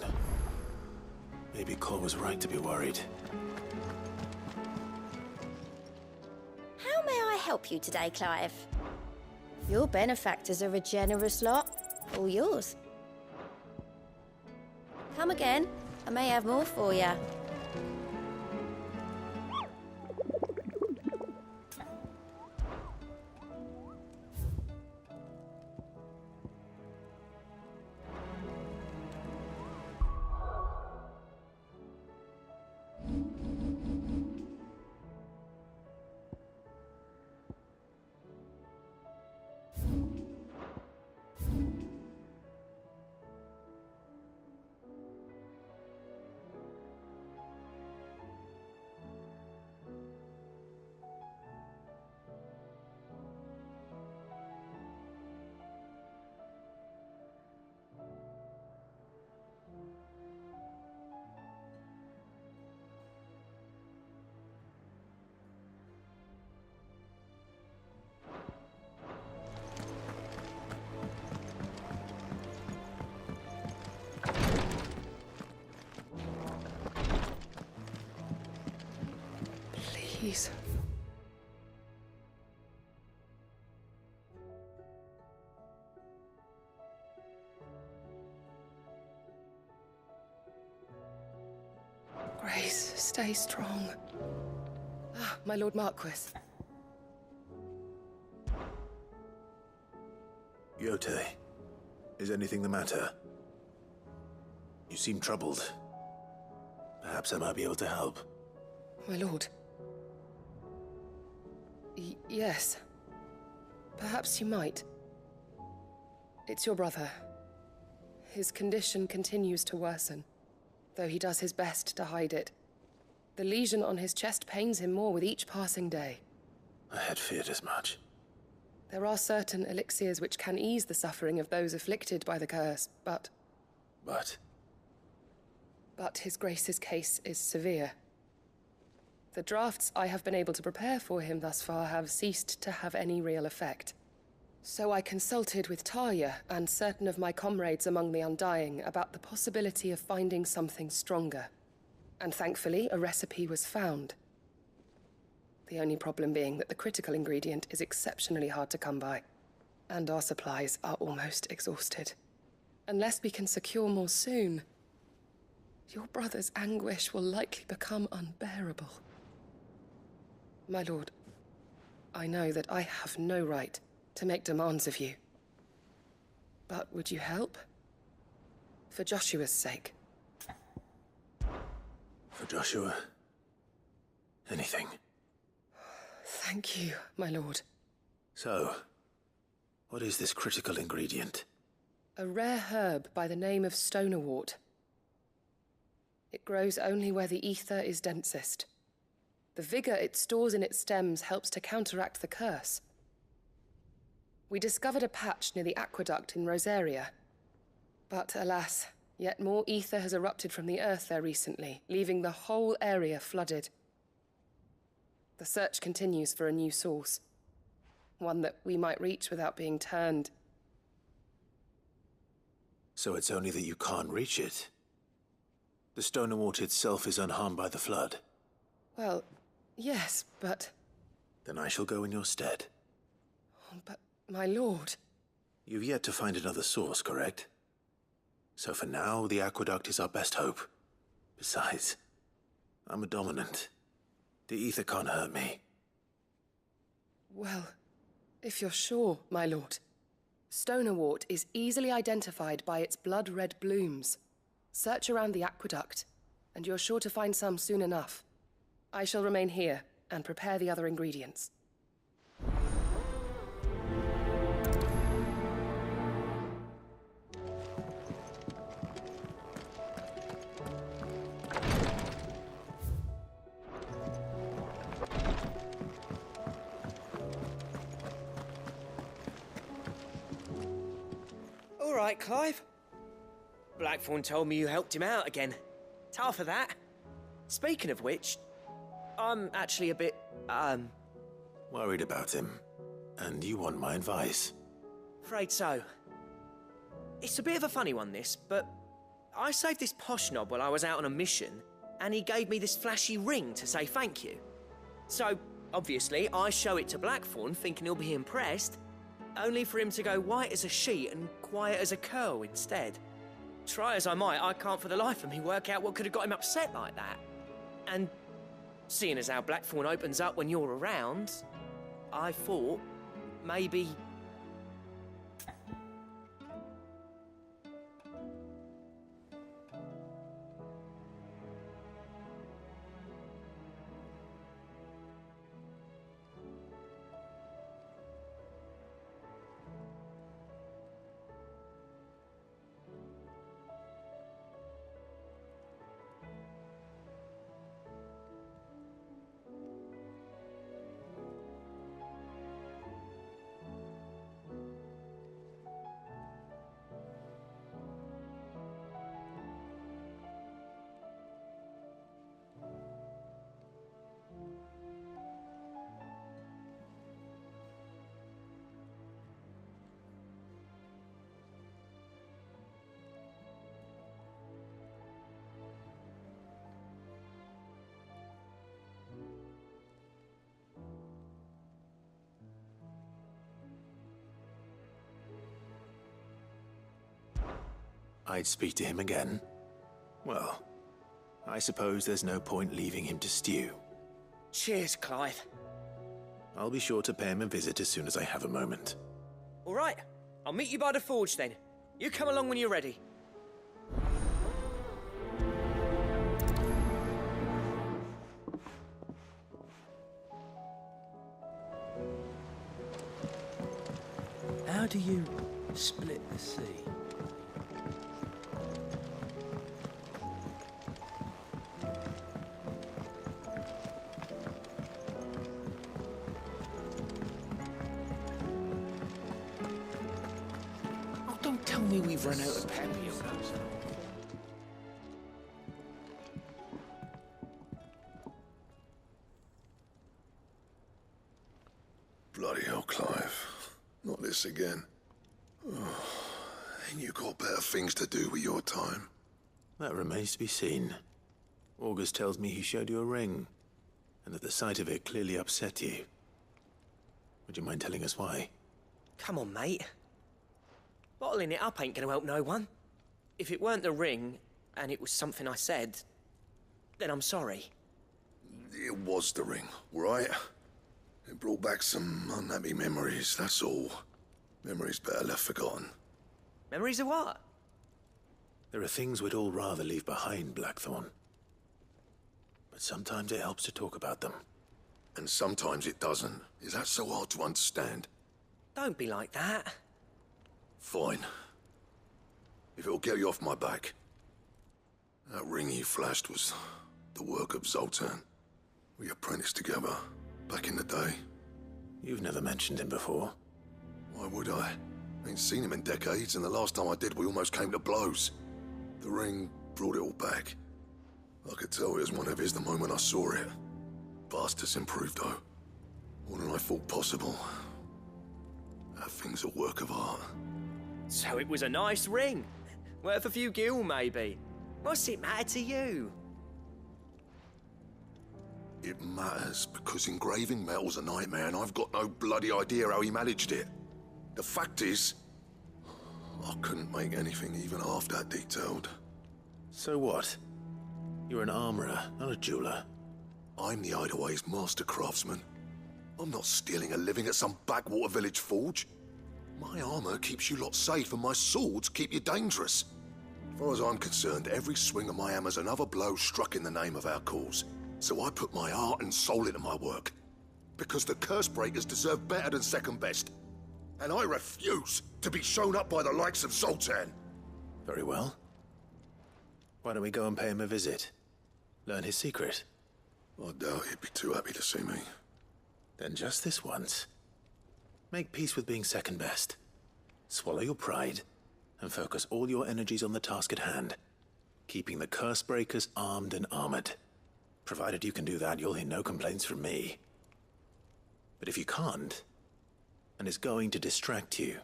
Maybe Cole was right to be worried. How may I help you today, Clive? Your benefactors are a generous lot. All yours. Come again. I may have more for you. Please. Grace, stay strong. Ah, my Lord Marquis. Yote, is anything the matter? You seem troubled. Perhaps I might be able to help. My lord. Yes. Perhaps you might. It's your brother. His condition continues to worsen, though he does his best to hide it. The lesion on his chest pains him more with each passing day. I had feared as much. There are certain elixirs which can ease the suffering of those afflicted by the curse, but... But His Grace's case is severe. The drafts I have been able to prepare for him thus far have ceased to have any real effect. So I consulted with Talia and certain of my comrades among the Undying about the possibility of finding something stronger. And thankfully, a recipe was found. The only problem being that the critical ingredient is exceptionally hard to come by, and our supplies are almost exhausted. Unless we can secure more soon, your brother's anguish will likely become unbearable. My lord, I know that I have no right to make demands of you. But would you help? For Joshua's sake. For Joshua? Anything. Thank you, my lord. So, what is this critical ingredient? A rare herb by the name of stonerwort. It grows only where the ether is densest. The vigor it stores in its stems helps to counteract the curse. We discovered a patch near the aqueduct in Rosaria. But alas, yet more ether has erupted from the earth there recently, leaving the whole area flooded. The search continues for a new source. One that we might reach without being turned. So it's only that you can't reach it? The Stonerwort itself is unharmed by the flood? Well, yes, but... Then I shall go in your stead. But, my lord... You've yet to find another source, correct? So for now, the aqueduct is our best hope. Besides, I'm a dominant. The ether can't hurt me. Well, if you're sure, my lord. Stonerwort is easily identified by its blood-red blooms. Search around the aqueduct, and you're sure to find some soon enough. I shall remain here and prepare the other ingredients. All right, Clive. Blackthorn told me you helped him out again. Tough for that. Speaking of which, I'm actually a bit, Worried about him. And you want my advice? afraid so. It's a bit of a funny one, this, but I saved this posh knob while I was out on a mission, and he gave me this flashy ring to say thank you. So, obviously, I show it to Blackthorn, thinking he'll be impressed, only for him to go white as a sheet and quiet as a curl instead. Try as I might, I can't for the life of me work out what could have got him upset like that. And seeing as how Blackthorn opens up when you're around, I thought maybe... I'd speak to him again. Well, I suppose there's no point leaving him to stew. Cheers, Clive. I'll be sure to pay him a visit as soon as I have a moment. All right, I'll meet you by the forge then. You come along when you're ready. How do you split the sea? Oh, don't tell me we've run out of papillons. Bloody hell, Clive. Not this again. Oh, ain't you got better things to do with your time? That remains to be seen. August tells me he showed you a ring, and that the sight of it clearly upset you. Would you mind telling us why? Come on, mate. Bottling it up ain't gonna help no one. If it weren't the ring, and it was something I said, then I'm sorry. It was the ring, right? It brought back some unhappy memories, that's all. Memories better left forgotten. Memories of what? There are things we'd all rather leave behind, Blackthorn. But sometimes it helps to talk about them. And sometimes it doesn't. Is that so hard to understand? Don't be like that. Fine. If it'll get you off my back. That ring you flashed was the work of Zoltan. We apprenticed together, back in the day. You've never mentioned him before. Why would I? Ain't seen him in decades, and the last time I did, we almost came to blows. The ring brought it all back. I could tell it was one of his the moment I saw it. Bastard's improved, though. More than I thought possible. That thing's a work of art. So it was a nice ring. Worth a few gil, maybe. What's it matter to you? It matters because engraving metal's a nightmare, and I've got no bloody idea how he managed it. The fact is, I couldn't make anything even half that detailed. So what? You're an armorer, not a jeweler. I'm the Hideaway's master craftsman. I'm not stealing a living at some backwater village forge. My armor keeps you lot safe and my swords keep you dangerous. As far as I'm concerned, every swing of my hammer's another blow struck in the name of our cause. So I put my heart and soul into my work. Because the curse breakers deserve better than second best. And I refuse to be shown up by the likes of Zoltan. Very well. Why don't we go and pay him a visit? Learn his secret. I doubt he'd be too happy to see me. Then just this once. Make peace with being second best. Swallow your pride, and focus all your energies on the task at hand. Keeping the curse breakers armed and armored. Provided you can do that, you'll hear no complaints from me. But if you can't, and it's going to distract you,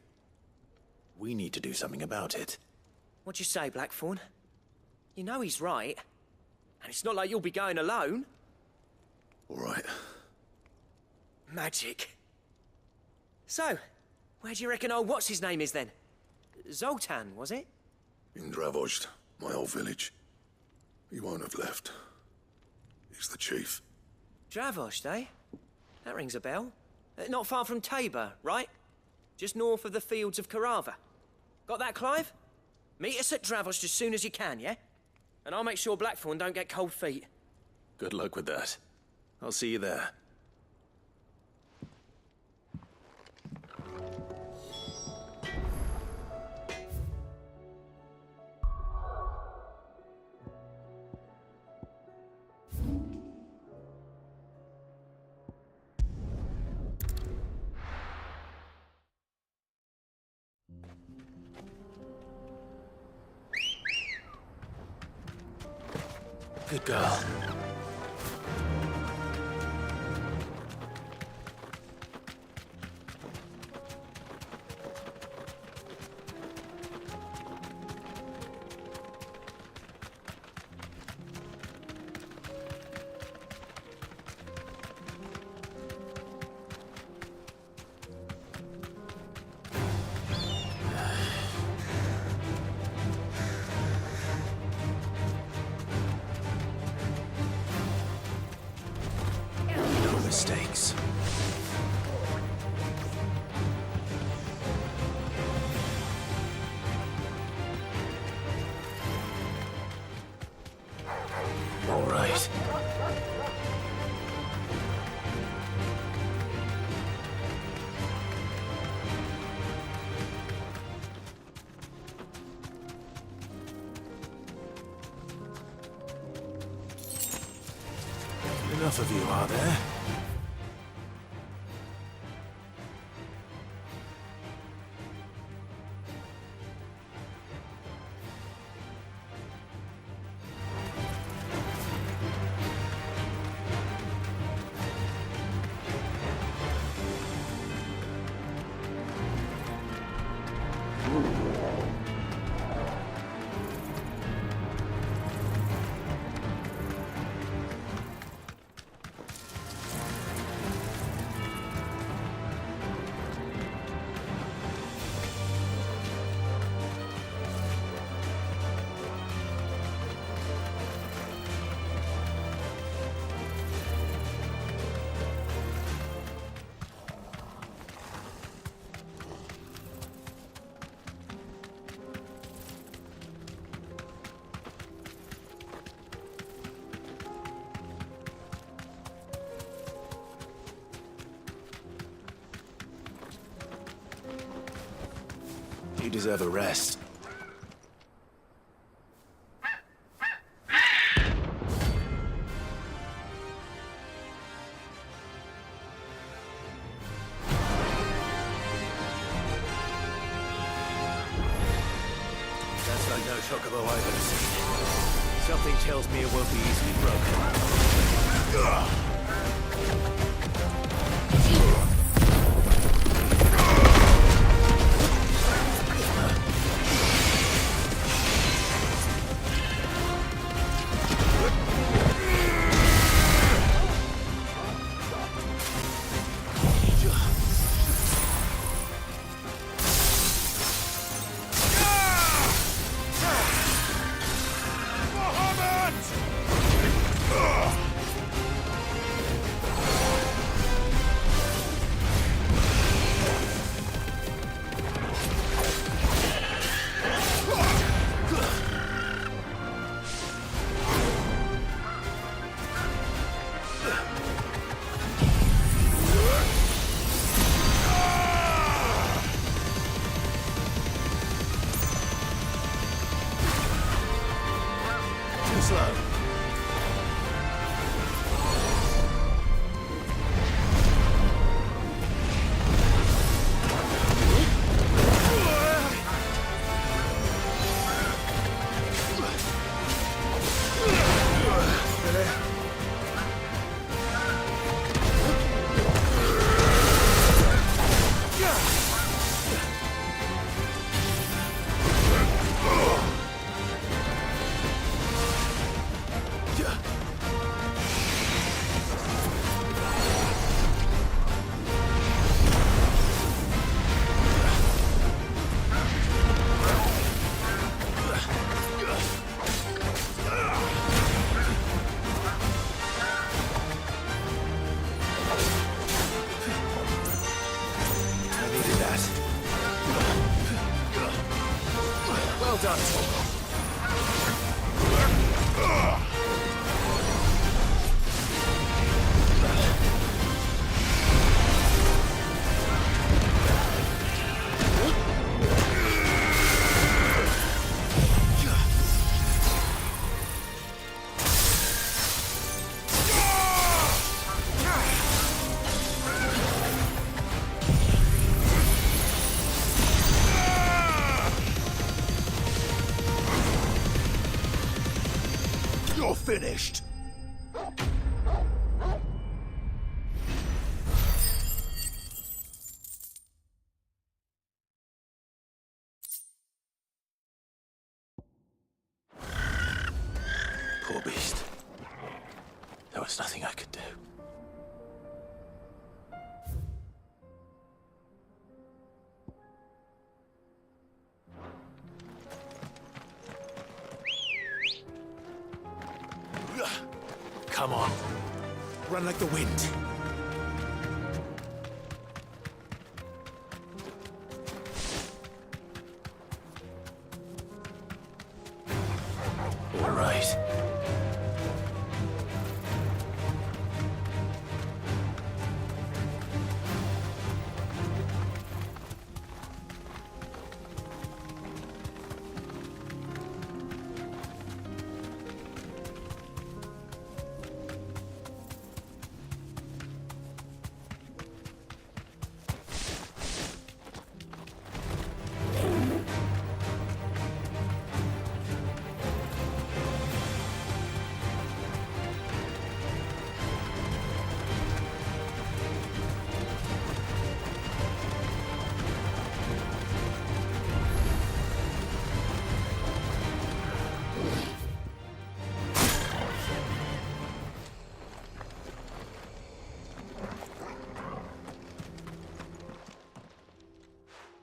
we need to do something about it. What'd you say, Blackthorn? You know he's right. And it's not like you'll be going alone. All right. Magic. So, where do you reckon old what's-his-name is then? Zoltan, was it? In Dravozd, my old village. He won't have left. He's the chief. Dravozd, eh? That rings a bell. Not far from Tabor, right? Just north of the fields of Carava. Got that, Clive? Meet us at Dravozd as soon as you can, yeah? And I'll make sure Blackthorn don't get cold feet. Good luck with that. I'll see you there. Good girl. Mistakes. All right. Enough of you, are there? You deserve a rest. That's like no chocobo I've ever seen. Something tells me it won't be easily broken. You're finished! Poor beast. There was nothing I could do. Come on. Run like the wind. All right.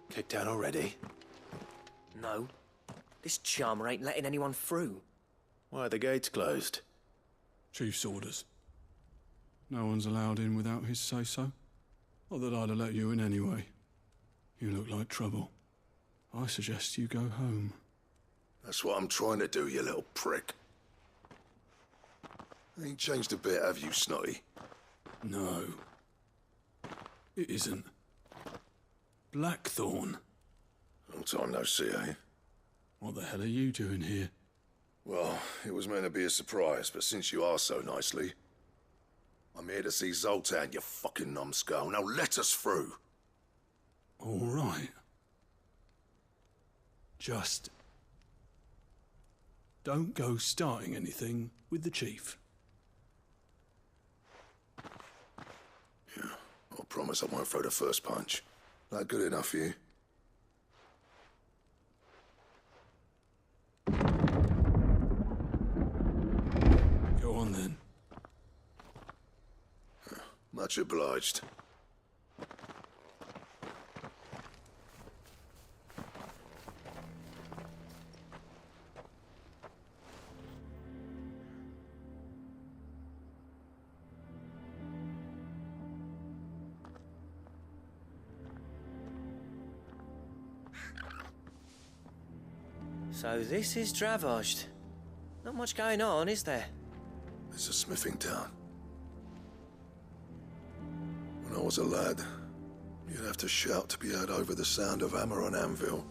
Kicked down already? No. This charmer ain't letting anyone through. Why are the gates closed? Chief's orders. No one's allowed in without his say-so. Not that I'd have let you in anyway. You look like trouble. I suggest you go home. That's what I'm trying to do, you little prick. Ain't changed a bit, have you, Snotty? No. It isn't. Blackthorn. Long time no see, eh? What the hell are you doing here? Well, it was meant to be a surprise, but since you asked so nicely, I'm here to see Zoltan, you fucking numbskull. Now let us through. All right. Just don't go starting anything with the chief. Yeah, I promise I won't throw the first punch. That good enough for you? Go on then. Much obliged. So this is Dravoged. Not much going on, is there? It's a smithing town. When I was a lad, you'd have to shout to be heard over the sound of hammer on anvil.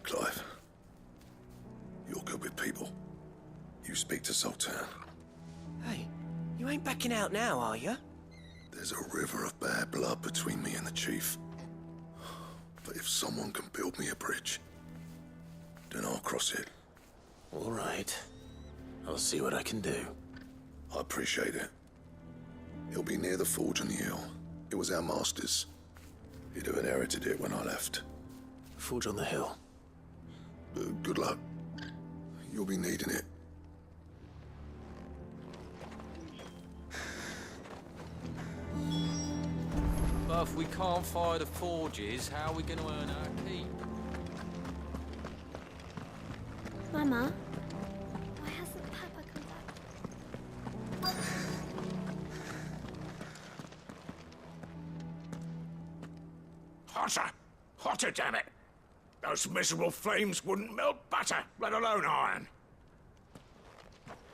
Clive, you're good with people. You speak to Zoltan. Hey, you ain't backing out now, are you? There's a river of bad blood between me and the chief. But if someone can build me a bridge, then I'll cross it. All right. I'll see what I can do. I appreciate it. It'll be near the forge on the hill. It was our master's. He'd have inherited it when I left. Forge on the hill. Good luck. You'll be needing it. But if we can't fire the forges, how are we going to earn our keep? Mama, why hasn't Papa come back? hotter! Hotter, damn it! Those miserable flames wouldn't melt butter, let alone iron.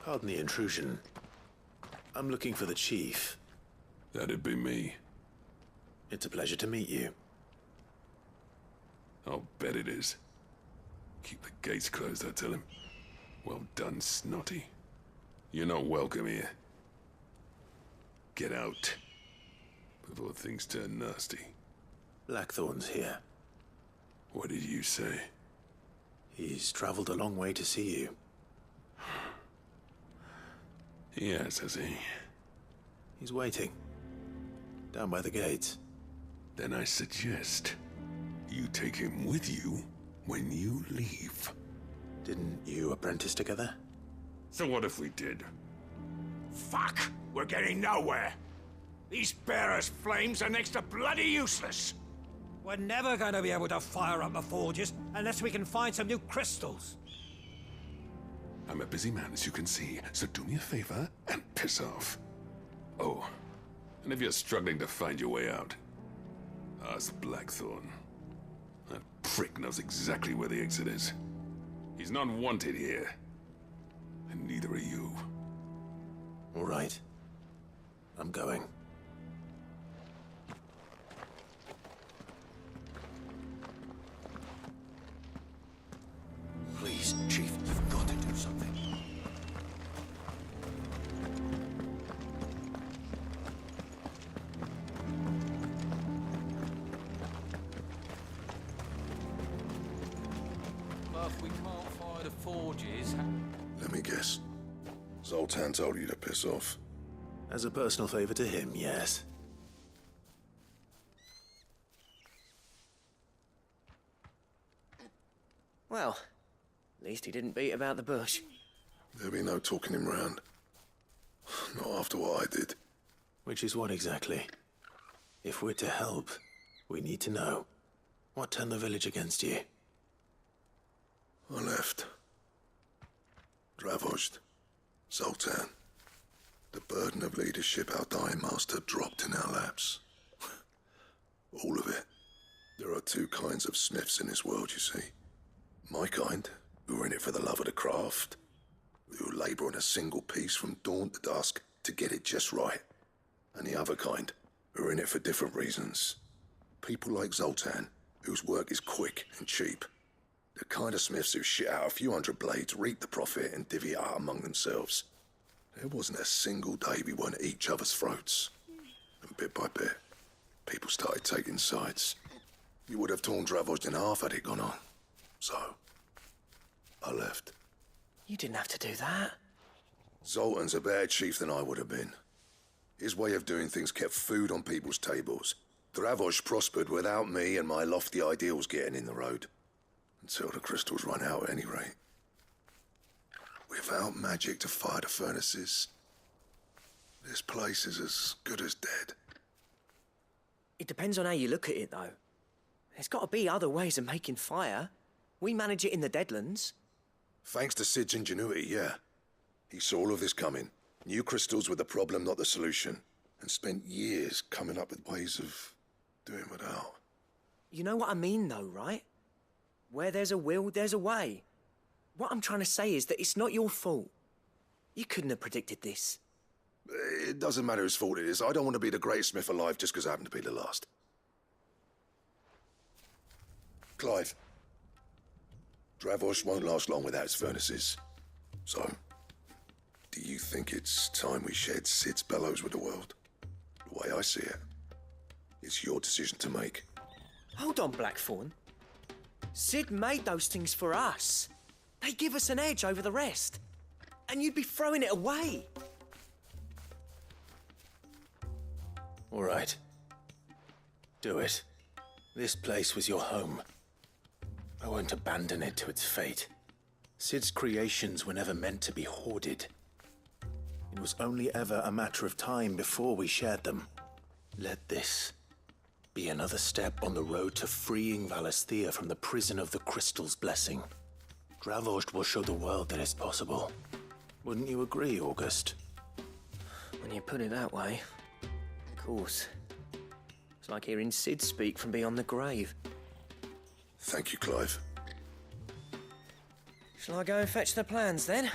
Pardon the intrusion. I'm looking for the chief. That'd be me. It's a pleasure to meet you. I'll bet it is. Keep the gates closed, I tell him. Well done, Snotty. You're not welcome here. Get out. Before things turn nasty. Blackthorn's here. What did you say? He's traveled a long way to see you. Yes, has he? He's waiting. Down by the gates. Then I suggest you take him with you when you leave. Didn't you apprentice together? So what if we did? Fuck! We're getting nowhere! These bearers' flames are next to bloody useless! We're never going to be able to fire up the forges unless we can find some new crystals. I'm a busy man, as you can see, so do me a favor and piss off. Oh, and if you're struggling to find your way out, ask Blackthorn. That prick knows exactly where the exit is. He's not wanted here. And neither are you. All right. I'm going. Please, Chief, you've got to do something. But if we can't fire the forges... Let me guess. Zoltan told you to piss off. As a personal favor to him, yes. Well, at least he didn't beat about the bush. There'll be no talking him round. Not after what I did. Which is what exactly? If we're to help, we need to know. What turned the village against you? I left. Dravozd. Zoltan. The burden of leadership our dying master dropped in our laps. All of it. There are two kinds of smiths in this world, you see. My kind, who are in it for the love of the craft, who labour on a single piece from dawn to dusk to get it just right. And the other kind, who are in it for different reasons. People like Zoltan, whose work is quick and cheap. The kind of smiths who shit out a few hundred blades, reap the profit, and divvy it out among themselves. There wasn't a single day we weren't at each other's throats. And bit by bit, people started taking sides. You would have torn Dravozd in half had it gone on. So, I left. You didn't have to do that. Zoltan's a better chief than I would have been. His way of doing things kept food on people's tables. Dravozd prospered without me and my lofty ideals getting in the road. Until the crystals run out at any rate. Without magic to fire the furnaces, this place is as good as dead. It depends on how you look at it, though. There's got to be other ways of making fire. We manage it in the Deadlands. Thanks to Sid's ingenuity, yeah. He saw all of this coming. Knew crystals were the problem, not the solution. And spent years coming up with ways of doing without. You know what I mean, though, right? Where there's a will, there's a way. What I'm trying to say is that it's not your fault. You couldn't have predicted this. It doesn't matter whose fault it is. I don't want to be the greatest smith alive just because I happen to be the last. Clive. Dravozd won't last long without its furnaces. So, do you think it's time we shared Sid's bellows with the world? The way I see it, it's your decision to make. Hold on, Blackthorn. Sid made those things for us. They give us an edge over the rest. And you'd be throwing it away. All right. Do it. This place was your home. I won't abandon it to its fate. Sid's creations were never meant to be hoarded. It was only ever a matter of time before we shared them. Let this be another step on the road to freeing Valisthea from the prison of the Crystal's blessing. Dravozd will show the world that it's possible. Wouldn't you agree, August? When you put it that way, of course. As like hearing Sid speak from beyond the grave. Thank you, Clive. Shall I go and fetch the plans, then?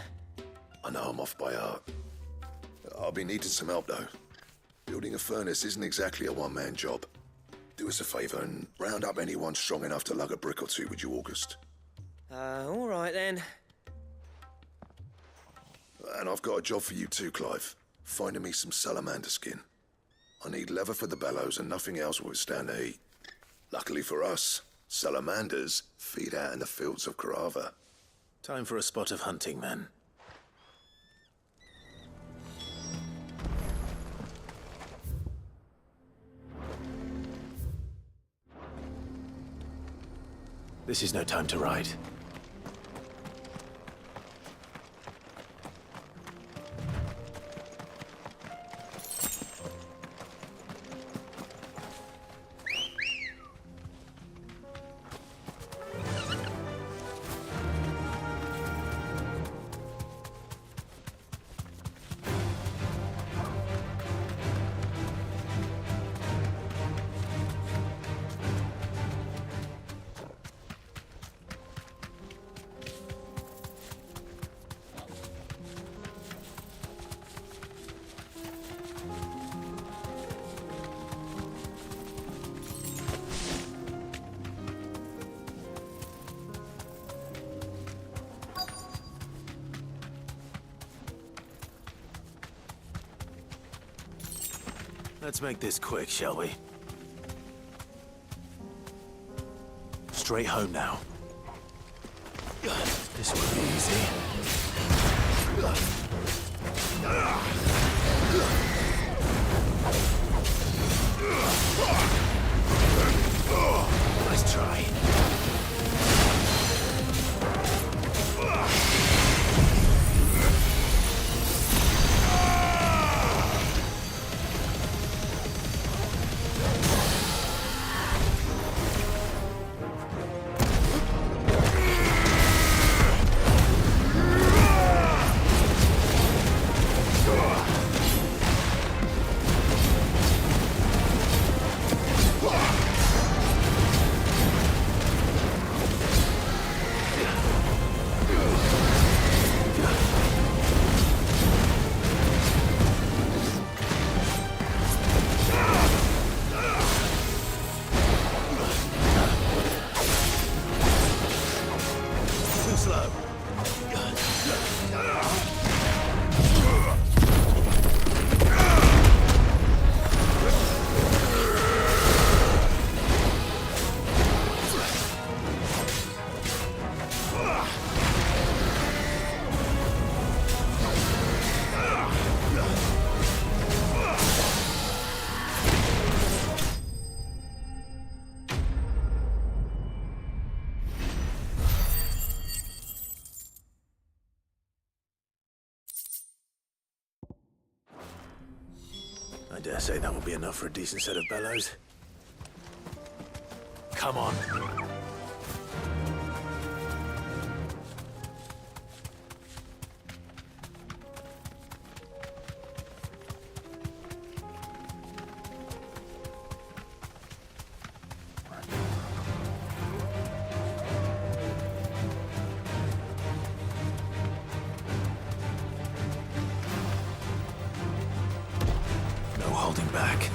I know I'm off by heart. I'll be needing some help, though. Building a furnace isn't exactly a one-man job. Do us a favour and round up anyone strong enough to lug a brick or two, would you, August? All right, then. And I've got a job for you too, Clive. Finding me some salamander skin. I need leather for the bellows and nothing else will withstand the heat. Luckily for us, salamanders feed out in the fields of Carava. Time for a spot of hunting, man. This is no time to ride. Let's make this quick, shall we? Straight home now. This won't be easy. Nice try. I dare say that will be enough for a decent set of bellows. Come on. Holding back.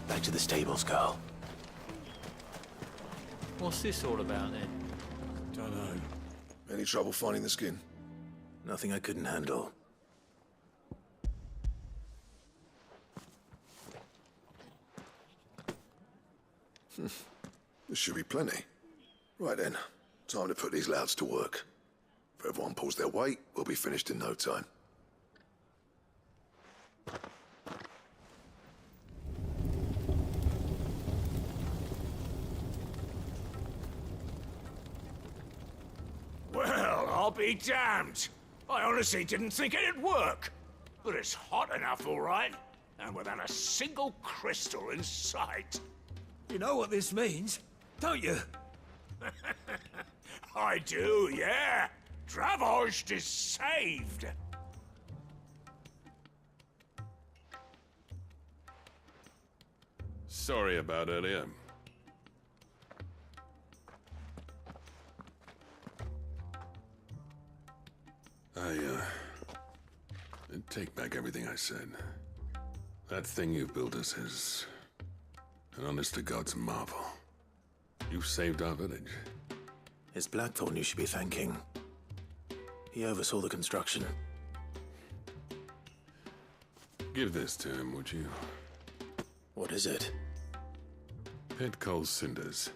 Back to the stables, girl. What's this all about, then? Don't know. Any trouble finding the skin? Nothing I couldn't handle. There should be plenty. Right then, time to put these louds to work. If everyone pulls their weight, we'll be finished in no time. Well, I'll be damned. I honestly didn't think it'd work. But it's hot enough, all right. And without a single crystal in sight. You know what this means, don't you? I do, yeah. Dravost is saved. Sorry about earlier. I take back everything I said. That thing you built us is an honest-to-God's marvel. You saved our village. It's Blackthorn you should be thanking. He oversaw the construction. Give this to him, would you? What is it? Pit coal cinders.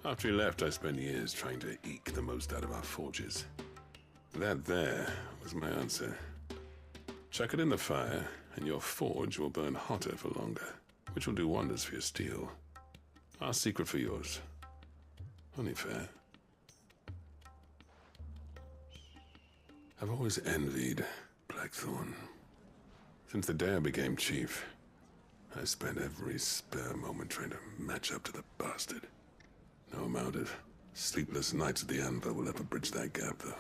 After he left, I spent years trying to eke the most out of our forges. That there was my answer. Chuck it in the fire, and your forge will burn hotter for longer, which will do wonders for your steel. Our secret for yours. Only fair. I've always envied Blackthorn. Since the day I became chief, I spent every spare moment trying to match up to the bastard. No amount of sleepless nights at the anvil will ever bridge that gap, though.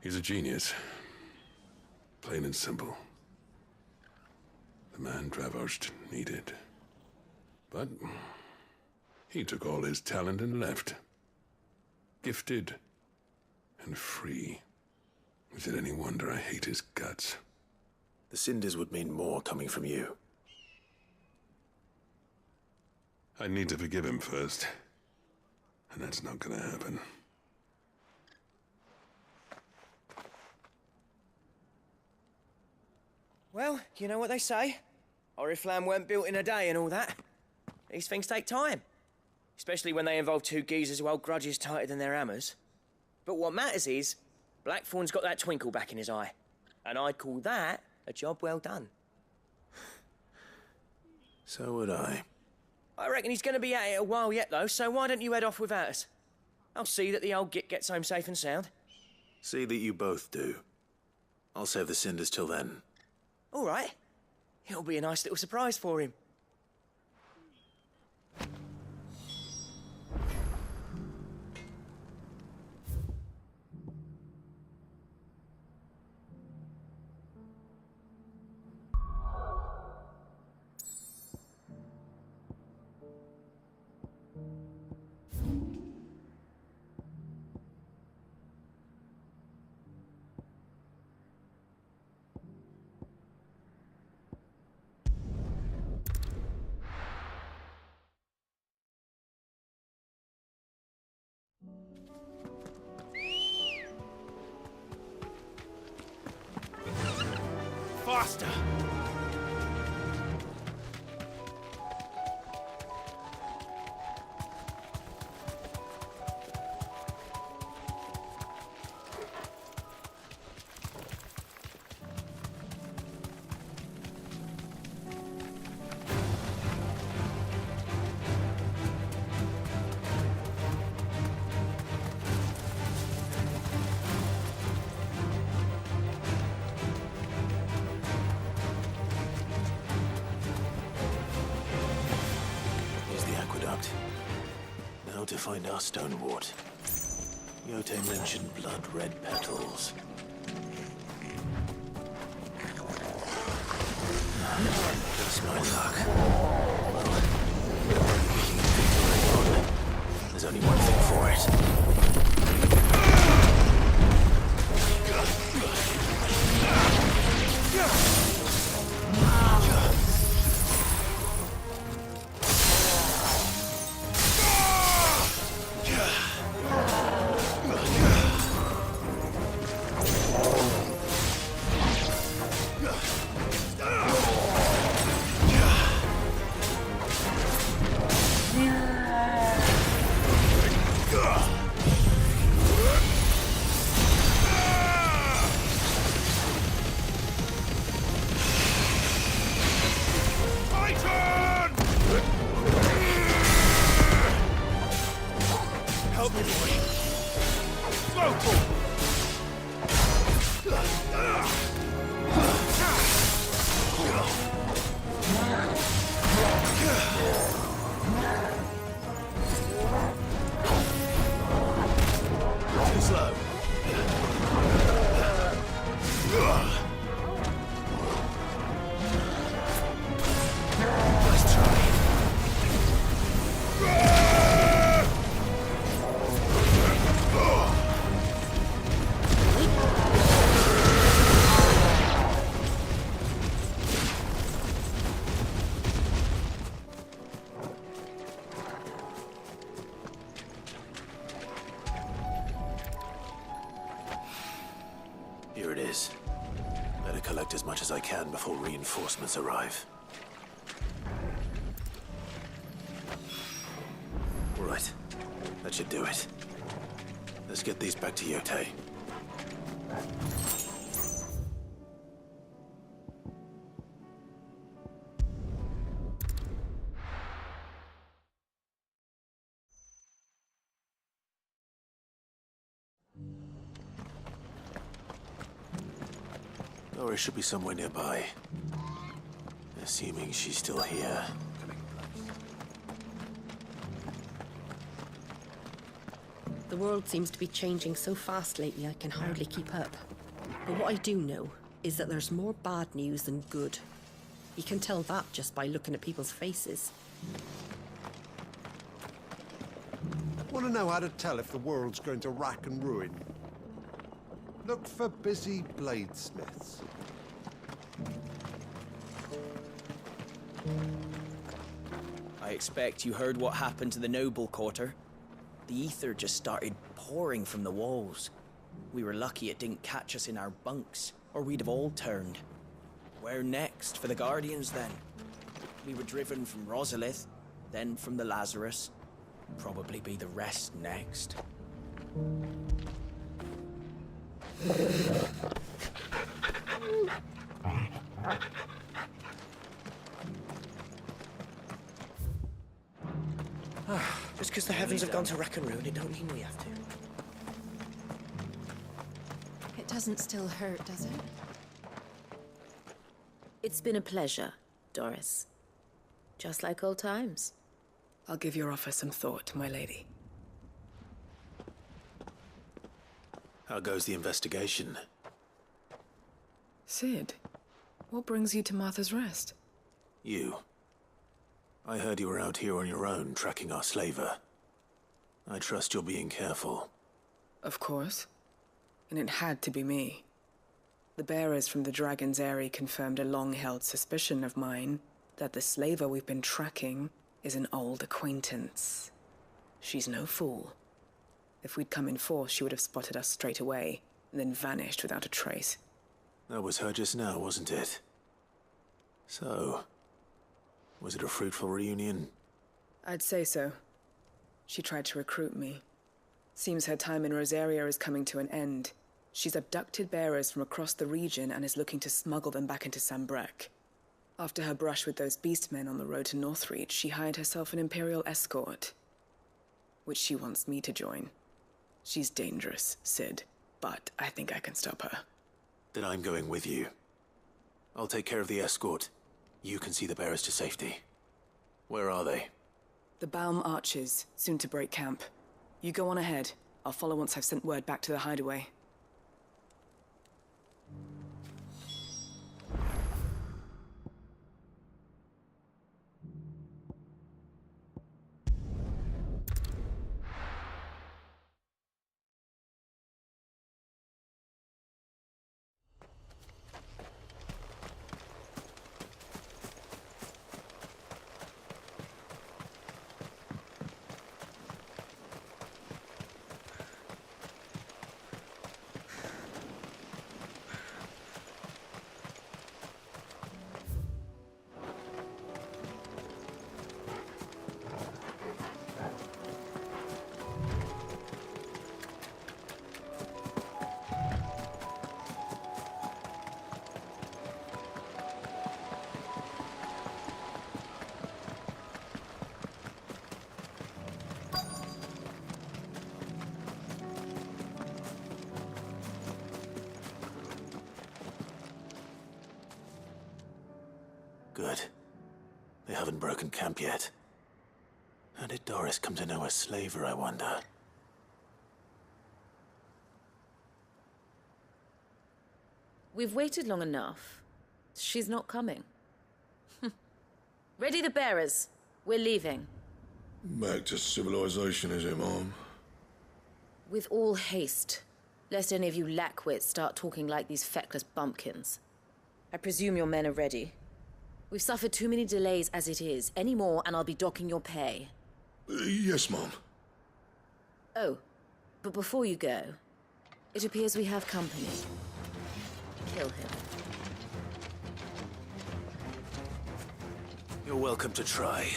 He's a genius. Plain and simple. The man Dravost needed. But he took all his talent and left. Gifted and free. Is it any wonder I hate his guts? The cinders would mean more coming from you. I need to forgive him first. And that's not gonna happen. Well, you know what they say. Oriflamme weren't built in a day and all that. These things take time. Especially when they involve two geezers who hold grudges tighter than their hammers. But what matters is, Blackthorn's got that twinkle back in his eye. And I'd call that a job well done. So would I. I reckon he's going to be at it a while yet, though, so why don't you head off without us? I'll see that the old git gets home safe and sound. See that you both do. I'll save the cinders till then. All right. It'll be a nice little surprise for him. Faster! Now to find our stonewort. Yote mentioned blood-red petals. That's my luck. Well, there's only one thing for it. as I can before reinforcements arrive. Right. That should do it. Let's get these back to Yote. Doris should be somewhere nearby. Assuming she's still here. The world seems to be changing so fast lately I can hardly keep up. But what I do know is that there's more bad news than good. You can tell that just by looking at people's faces. Want to know how to tell if the world's going to rack and ruin? Look for busy bladesmiths. I expect you heard what happened to the noble quarter. The ether just started pouring from the walls. We were lucky it didn't catch us in our bunks, or we'd have all turned. Where next for the Guardians, then? We were driven from Rosalith, then from the Lazarus. Probably be the rest next. Just because the heavens have gone to wreck and ruin, it don't mean we have to. It doesn't still hurt, does it? It's been a pleasure, Doris. Just like old times. I'll give your offer some thought, my lady. How goes the investigation? Sid, what brings you to Martha's Rest? You. I heard you were out here on your own, tracking our slaver. I trust you're being careful. Of course. And it had to be me. The bearers from the Dragon's Eyrie confirmed a long-held suspicion of mine that the slaver we've been tracking is an old acquaintance. She's no fool. If we'd come in force, she would have spotted us straight away, and then vanished without a trace. That was her just now, wasn't it? So, was it a fruitful reunion? I'd say so. She tried to recruit me. Seems her time in Rosaria is coming to an end. She's abducted bearers from across the region and is looking to smuggle them back into Sambrek. After her brush with those beastmen on the road to Northreach, she hired herself an Imperial escort, which she wants me to join. She's dangerous, Sid, but I think I can stop her. Then I'm going with you. I'll take care of the escort. You can see the bearers to safety. Where are they? The Baum Archers, soon to break camp. You go on ahead. I'll follow once I've sent word back to the hideaway. Good. They haven't broken camp yet. How did Doris come to know a slaver, I wonder? We've waited long enough. She's not coming. Ready the bearers. We're leaving. Back to civilization, is it, Mom? With all haste, lest any of you lackwits start talking like these feckless bumpkins. I presume your men are ready. We've suffered too many delays as it is. Any more and I'll be docking your pay. Yes, Mom. Oh, but before you go, it appears we have company. Kill him. You're welcome to try.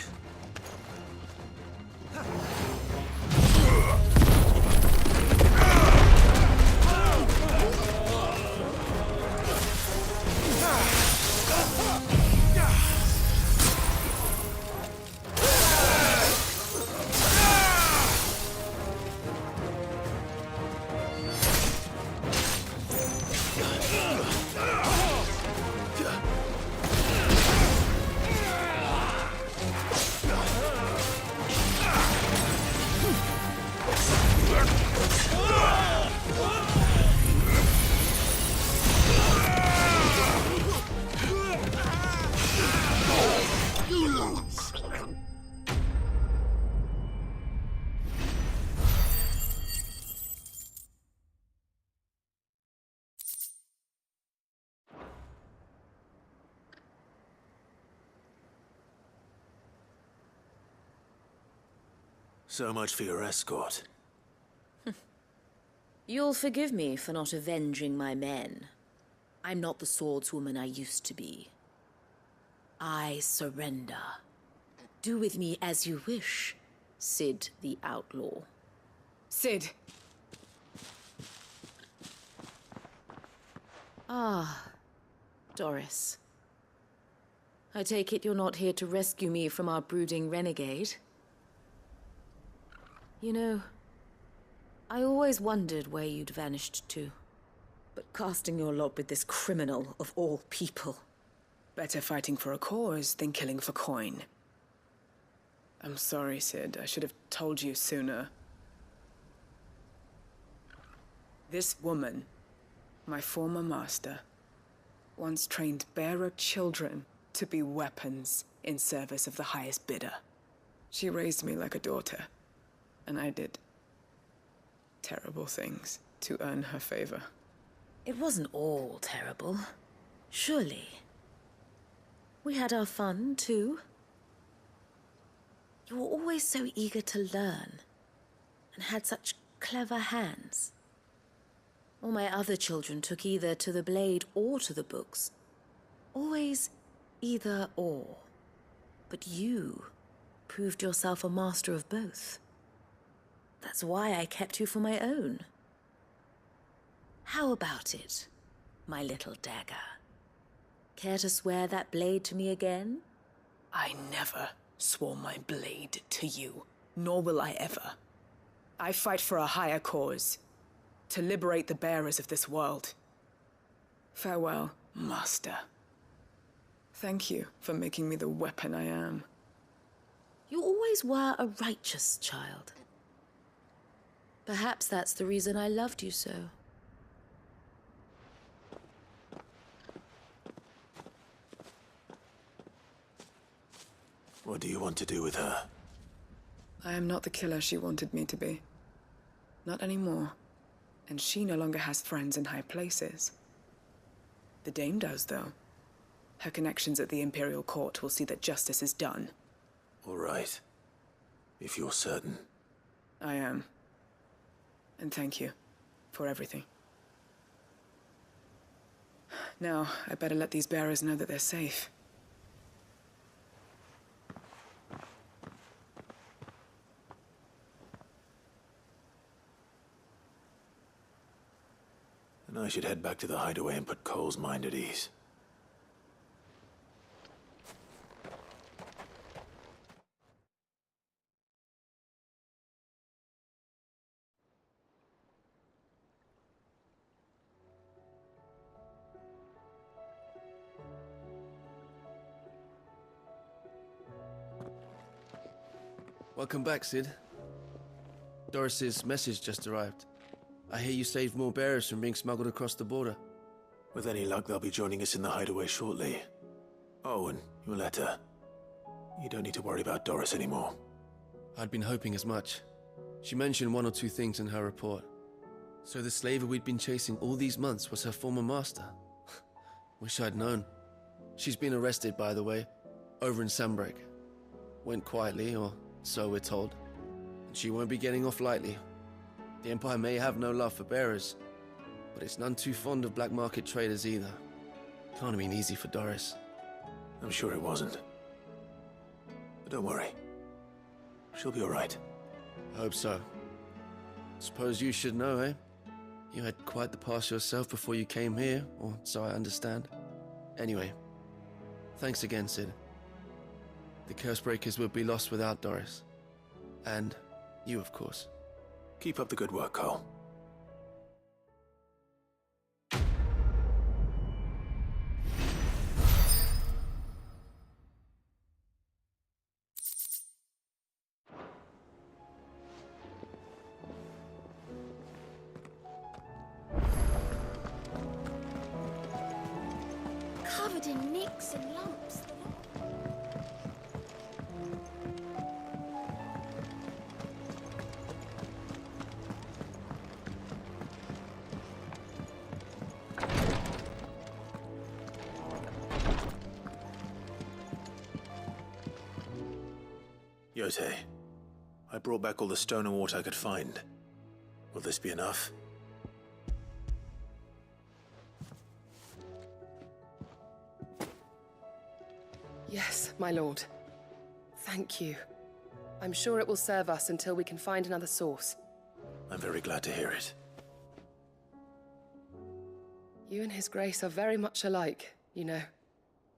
So much for your escort. You'll forgive me for not avenging my men. I'm not the swordswoman I used to be. I surrender. Do with me as you wish, Sid the Outlaw. Sid. Ah, Doris. I take it you're not here to rescue me from our brooding renegade? You know, I always wondered where you'd vanished to. But casting your lot with this criminal of all people. Better fighting for a cause than killing for coin. I'm sorry, Sid. I should have told you sooner. This woman, my former master, once trained bearer children to be weapons in service of the highest bidder. She raised me like a daughter. And I did terrible things to earn her favor. It wasn't all terrible, surely. We had our fun, too. You were always so eager to learn, and had such clever hands. All my other children took either to the blade or to the books. Always either or. But you proved yourself a master of both. That's why I kept you for my own. How about it, my little dagger? Care to swear that blade to me again? I never swore my blade to you, nor will I ever. I fight for a higher cause, to liberate the bearers of this world. Farewell, Master. Thank you for making me the weapon I am. You always were a righteous child. Perhaps that's the reason I loved you so. What do you want to do with her? I am not the killer she wanted me to be. Not anymore. And she no longer has friends in high places. The Dame does, though. Her connections at the Imperial Court will see that justice is done. All right. If you're certain. I am. And thank you for everything. Now, I better let these bearers know that they're safe. And I should head back to the hideaway and put Cole's mind at ease. Welcome back, Sid. Doris's message just arrived. I hear you saved more bearers from being smuggled across the border. With any luck, they'll be joining us in the hideaway shortly. Oh, and your letter. You don't need to worry about Doris anymore. I'd been hoping as much. She mentioned one or two things in her report. So the slaver we'd been chasing all these months was her former master. Wish I'd known. She's been arrested, by the way, over in Sandbreak. Went quietly, or so we're told. And she won't be getting off lightly. The Empire may have no love for bearers, but it's none too fond of black market traders either. Can't have been easy for Doris. I'm sure it wasn't. But don't worry. She'll be all right. Hope so. Suppose you should know, eh? You had quite the past yourself before you came here, or so I understand. Anyway, thanks again, Sid. The Cursebreakers would be lost without Doris. And you, of course. Keep up the good work, Cole. Covered in nicks and lumps. Yote, I brought back all the stone and water I could find. Will this be enough? Yes, my lord. Thank you. I'm sure it will serve us until we can find another source. I'm very glad to hear it. You and His Grace are very much alike, you know.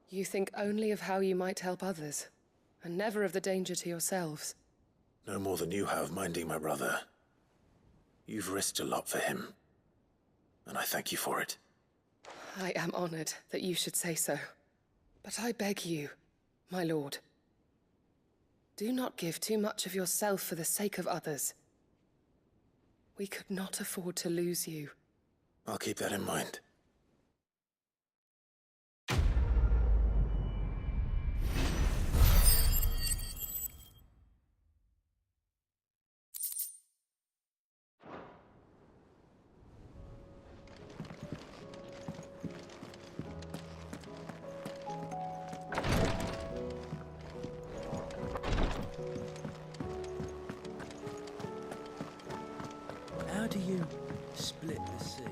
You think only of how you might help others, and never of the danger to yourselves. No more than you have minding my brother. You've risked a lot for him, and I thank you for it. I am honored that you should say so. But I beg you, my lord, do not give too much of yourself for the sake of others. We could not afford to lose you. I'll keep that in mind. How do you split the sea?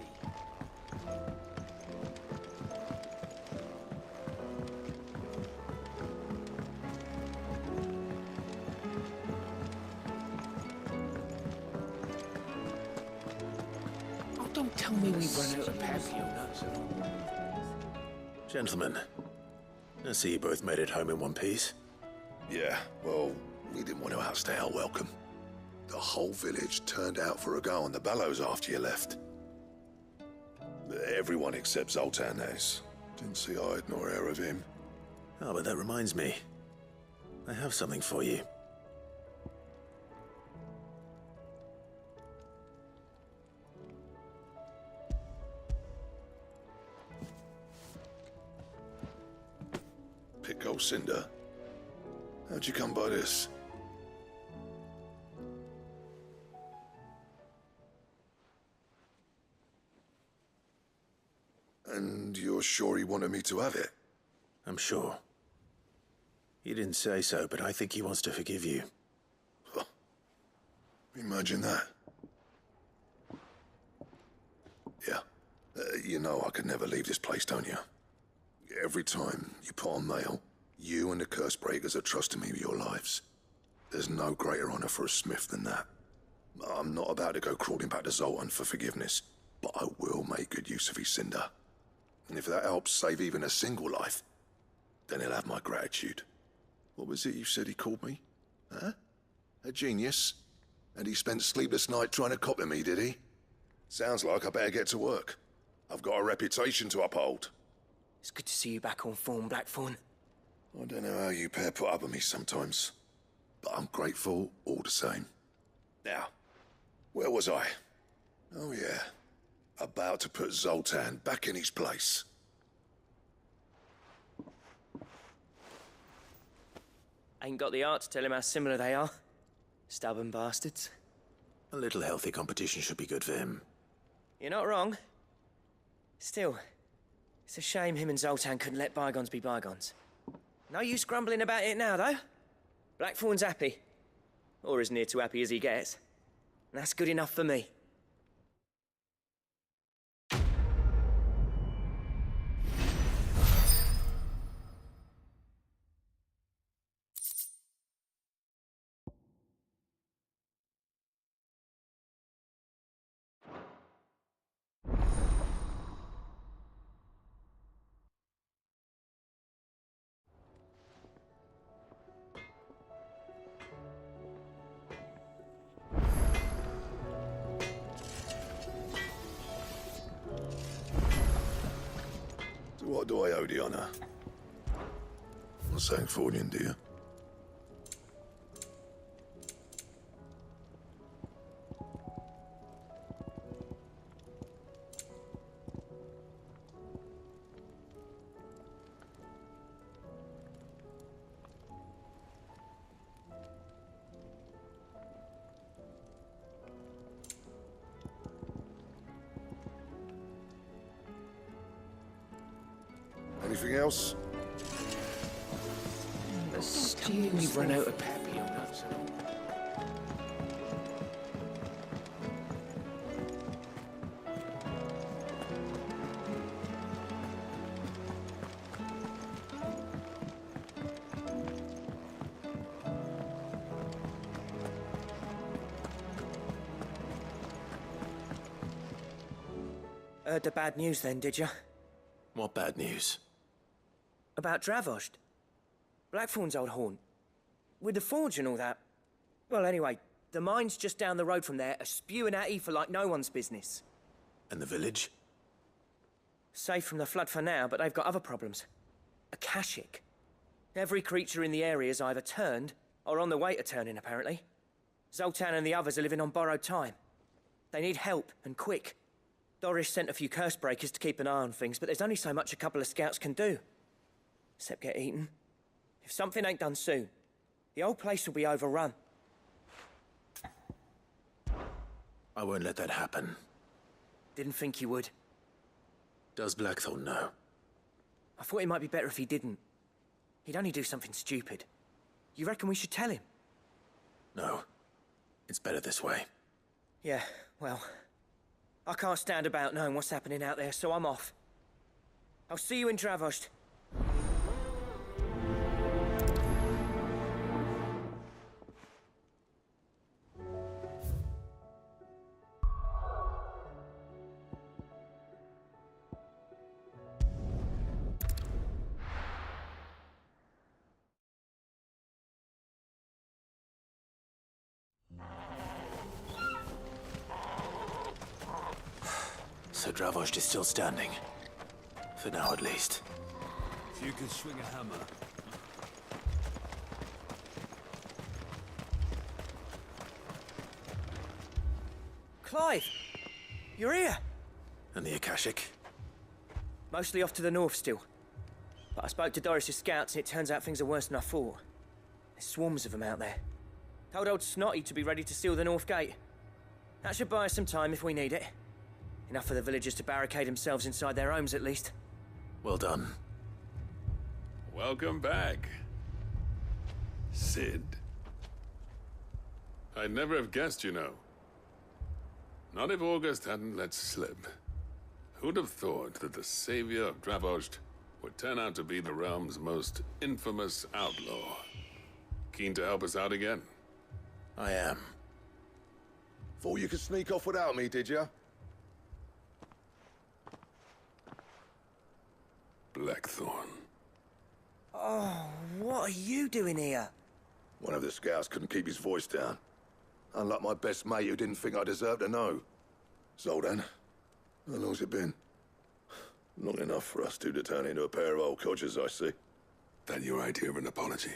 Oh, don't tell me we've run out of papio nuts and all. Gentlemen, I see you both made it home in one piece. Yeah, well, we didn't want to outstay our welcome. The whole village turned out for a go on the bellows after you left. Everyone except Zoltan has. Didn't see hide nor hair of him. Oh, but that reminds me. I have something for you. Pico Cinder. How'd you come by this? And you're sure he wanted me to have it? I'm sure. He didn't say so, but I think he wants to forgive you. Huh. Imagine that. Yeah. You know I could never leave this place, don't you? Every time you put on mail, you and the Cursebreakers are trusting me with your lives. There's no greater honor for a smith than that. I'm not about to go crawling back to Zoltan for forgiveness, but I will make good use of his cinder. And if that helps save even a single life, then he'll have my gratitude. What was it you said he called me? Huh? A genius? And he spent sleepless night trying to copy me, did he? Sounds like I better get to work. I've got a reputation to uphold. It's good to see you back on form, Blackthorn. I don't know how you pair put up with me sometimes, but I'm grateful all the same. Now, where was I? Oh yeah, about to put Zoltan back in his place. Ain't got the art to tell him how similar they are. Stubborn bastards. A little healthy competition should be good for him. You're not wrong. Still, it's a shame him and Zoltan couldn't let bygones be bygones. No use grumbling about it now, though. Blackthorn's happy. Or as near to happy as he gets. And that's good enough for me. What do I owe the honor? Not saying fortune, do you? Anything else? We've run out of peppy on that. Heard the bad news then, did you? What bad news? About Dravost. Blackthorn's old haunt. With the forge and all that. Well, anyway, the mines just down the road from there are spewing at ether like no one's business. And the village? Safe from the flood for now, but they've got other problems. Akashic. Every creature in the area's either turned, or on the way to turning, apparently. Zoltan and the others are living on borrowed time. They need help, and quick. Doris sent a few curse breakers to keep an eye on things, but there's only so much a couple of scouts can do. Except get eaten. If something ain't done soon, the whole place will be overrun. I won't let that happen. Didn't think you would. Does Blackthorn know? I thought it might be better if he didn't. He'd only do something stupid. You reckon we should tell him? No. It's better this way. Yeah, well... I can't stand about knowing what's happening out there, so I'm off. I'll see you in Dravost. So Dravost is still standing. For now, at least. If you could swing a hammer. Clive! You're here! And the Akashic? Mostly off to the north still. But I spoke to Doris's scouts and it turns out things are worse than I thought. There's swarms of them out there. Told old Snotty to be ready to seal the north gate. That should buy us some time if we need it. Enough for the villagers to barricade themselves inside their homes, at least. Well done. Welcome back, Sid. I'd never have guessed, you know. Not if August hadn't let slip. Who'd have thought that the savior of Dravost would turn out to be the realm's most infamous outlaw? Keen to help us out again? I am. Thought you could sneak off without me, did you? Blackthorn. Oh, what are you doing here? One of the scouts couldn't keep his voice down. Unlike my best mate who didn't think I deserved to know. Zoltan, how long's it been? Long enough for us two to turn into a pair of old codgers, I see. That your idea of an apology?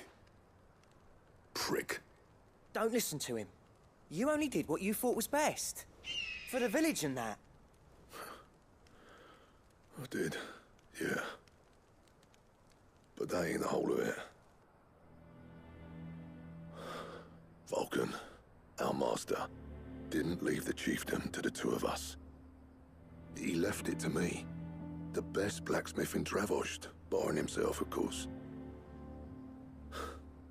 Prick. Don't listen to him. You only did what you thought was best. For the village and that. I did, yeah. But that ain't the whole of it. Vulcan, our master, didn't leave the chiefdom to the two of us. He left it to me, the best blacksmith in Dravost, barring himself, of course.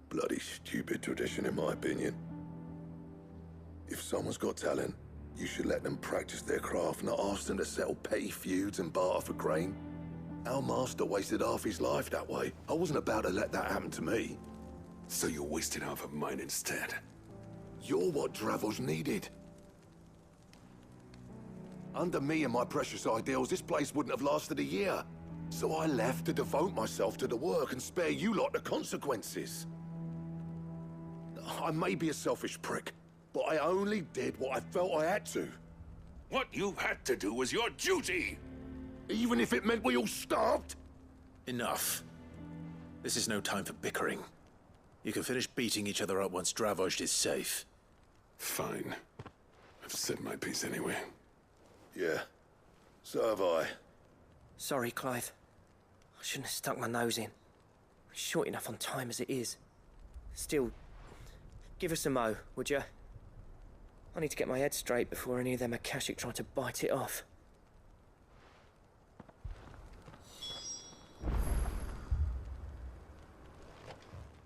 Bloody stupid tradition, in my opinion. If someone's got talent, you should let them practice their craft, not ask them to settle petty feuds and barter for grain. Our master wasted half his life that way. I wasn't about to let that happen to me. So you wasted half of mine instead? You're what Dravost needed. Under me and my precious ideals, this place wouldn't have lasted a year. So I left to devote myself to the work and spare you lot the consequences. I may be a selfish prick, but I only did what I felt I had to. What you had to do was your duty! Even if it meant we all starved? Enough. This is no time for bickering. You can finish beating each other up once Dravoj is safe. Fine. I've said my piece anyway. Yeah. So have I. Sorry, Clive. I shouldn't have stuck my nose in. We're short enough on time as it is. Still, give us a mo, would you? I need to get my head straight before any of them Akashic try to bite it off.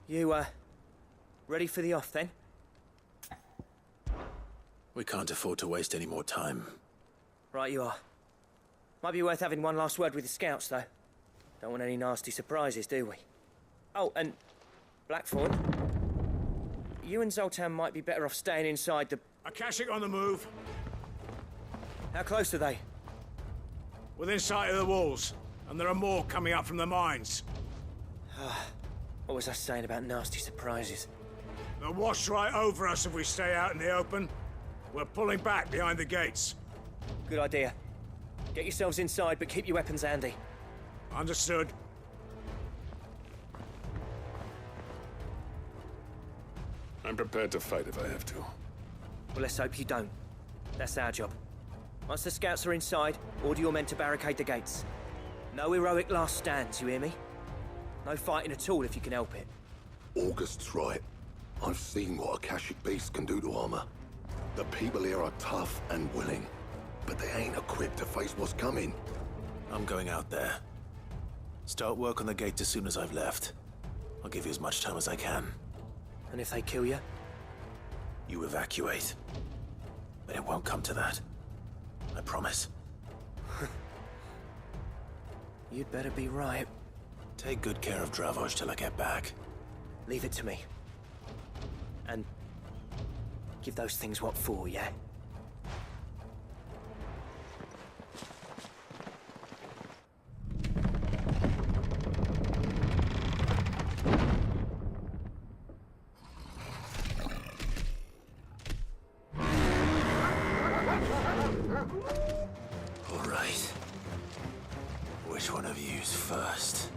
You, ready for the off, then? We can't afford to waste any more time. Right you are. Might be worth having one last word with the scouts, though. Don't want any nasty surprises, do we? Oh, and Blackthorn, you and Zoltan might be better off staying inside the... Akashic on the move. How close are they? Within sight of the walls, and there are more coming up from the mines. What was I saying about nasty surprises? They'll wash right over us if we stay out in the open. We're pulling back behind the gates. Good idea. Get yourselves inside, but keep your weapons handy. Understood. I'm prepared to fight if I have to. Well, let's hope you don't. That's our job. Once the scouts are inside, order your men to barricade the gates. No heroic last stands, you hear me? No fighting at all if you can help it. August's right. I've seen what Akashic beasts can do to armor. The people here are tough and willing, but they ain't equipped to face what's coming. I'm going out there. Start work on the gate as soon as I've left. I'll give you as much time as I can. And if they kill you? You evacuate. But it won't come to that. I promise. You'd better be right. Take good care of Dravoj till I get back. Leave it to me. And give those things what for, yeah? All right. Which one of you's first?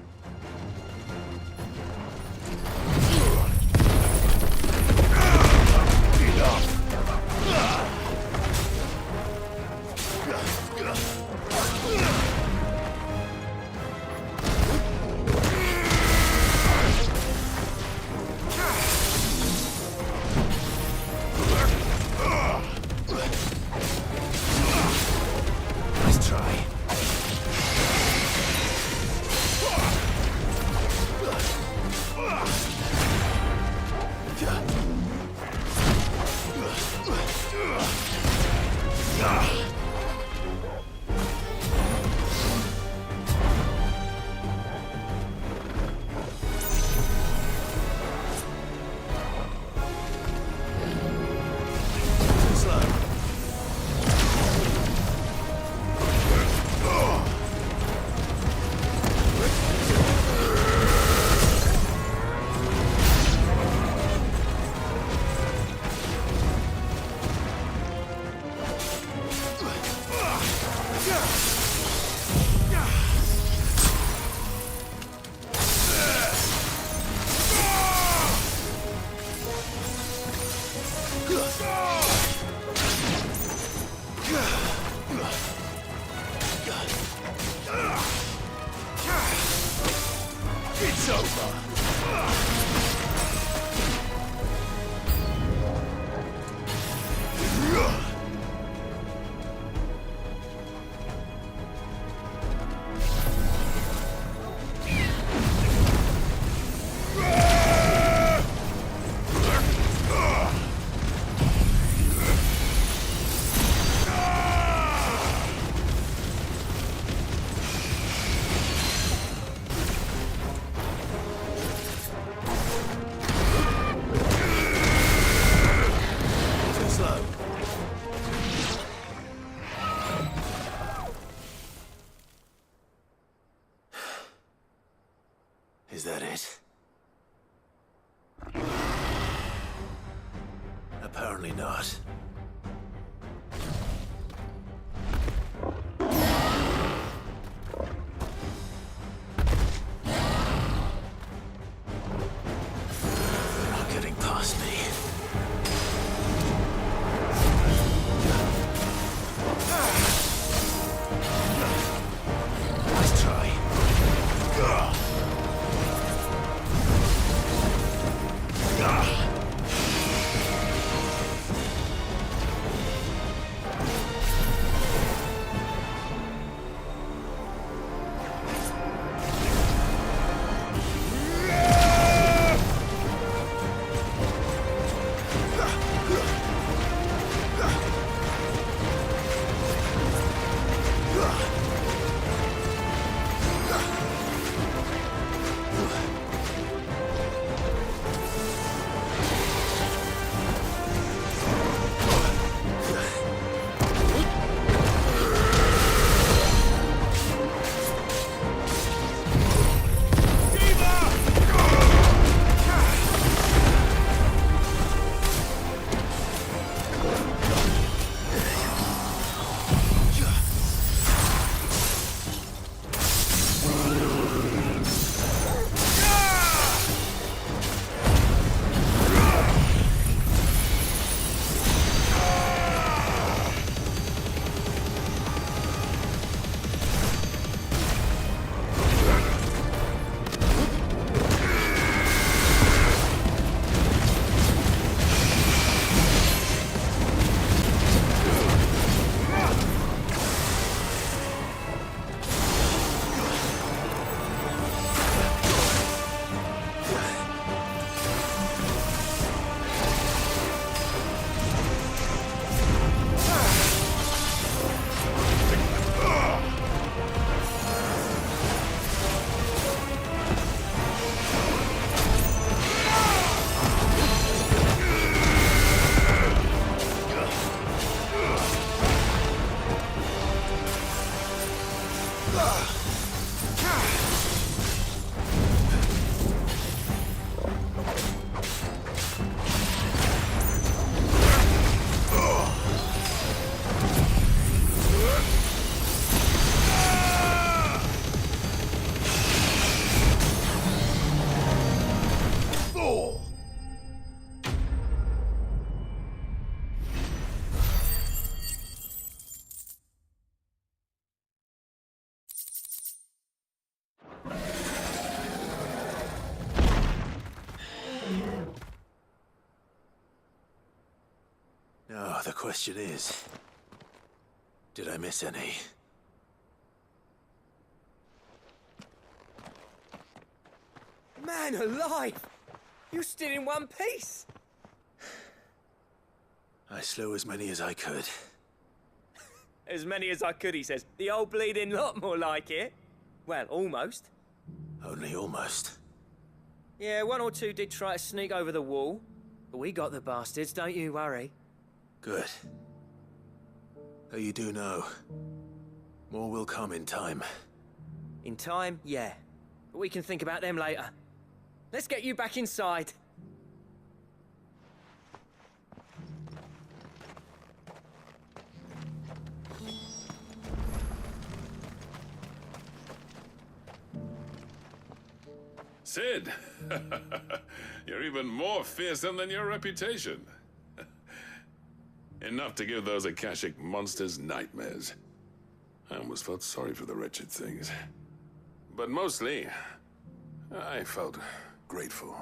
Nice try. It's over. Is that it? Apparently not. question is, did I miss any? Man alive! You're still in one piece! I slew as many as I could. As many as I could, he says. The old bleeding lot, more like it. Well, almost. Only almost. Yeah, one or two did try to sneak over the wall. But we got the bastards, don't you worry. Good. Though you do know, more will come in time. In time, yeah. But we can think about them later. Let's get you back inside. Sid! You're even more fearsome than your reputation. Enough to give those Akashic monsters nightmares. I almost felt sorry for the wretched things. But mostly, I felt grateful.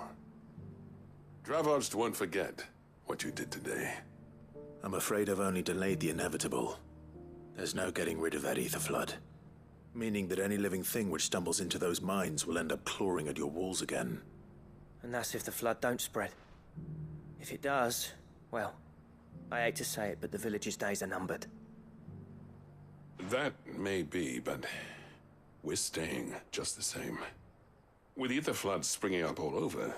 Dravoged won't forget what you did today. I'm afraid I've only delayed the inevitable. There's no getting rid of that ether flood. Meaning that any living thing which stumbles into those mines will end up clawing at your walls again. And that's if the flood don't spread. If it does, well, I hate to say it, but the village's days are numbered. That may be, but we're staying just the same. With ether floods springing up all over,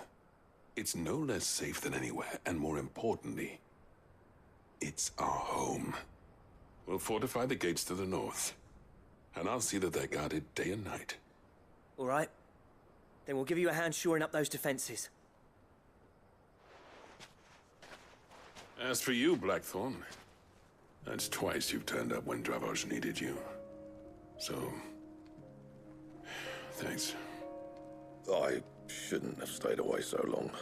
it's no less safe than anywhere, and more importantly, it's our home. We'll fortify the gates to the north, and I'll see that they're guarded day and night. All right. Then we'll give you a hand shoring up those defenses. As for you, Blackthorn, that's twice you've turned up when Dravos needed you. So, thanks. I shouldn't have stayed away so long.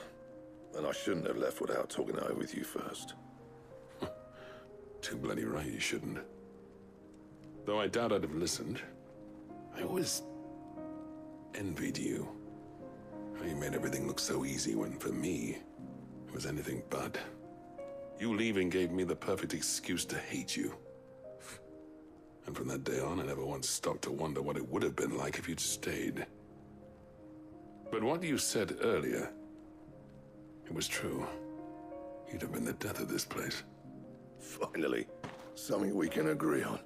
And I shouldn't have left without talking it over with you first. Too bloody right you shouldn't. Though I doubt I'd have listened. I always envied you. How you made everything look so easy when, for me, it was anything but. You leaving gave me the perfect excuse to hate you. And from that day on, I never once stopped to wonder what it would have been like if you'd stayed. But what you said earlier, it was true. You'd have been the death of this place. Finally, something we can agree on.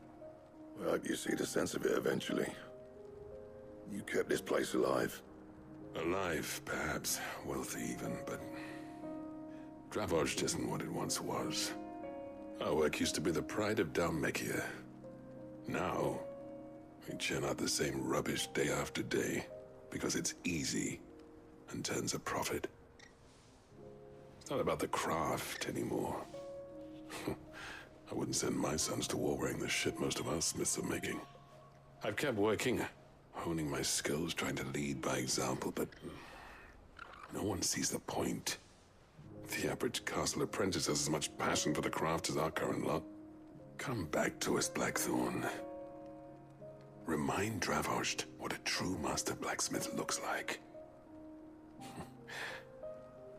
I hope you see the sense of it eventually. You kept this place alive. Alive, perhaps. Wealthy even, but Dravoged isn't what it once was. Our work used to be the pride of Dalmekia. Now, we churn out the same rubbish day after day because it's easy and turns a profit. It's not about the craft anymore. I wouldn't send my sons to war wearing the shit most of our smiths are making. I've kept working, honing my skills, trying to lead by example, but no one sees the point. The average castle apprentice has as much passion for the craft as our current lot. Come back to us, Blackthorn. Remind Dravoged what a true master blacksmith looks like.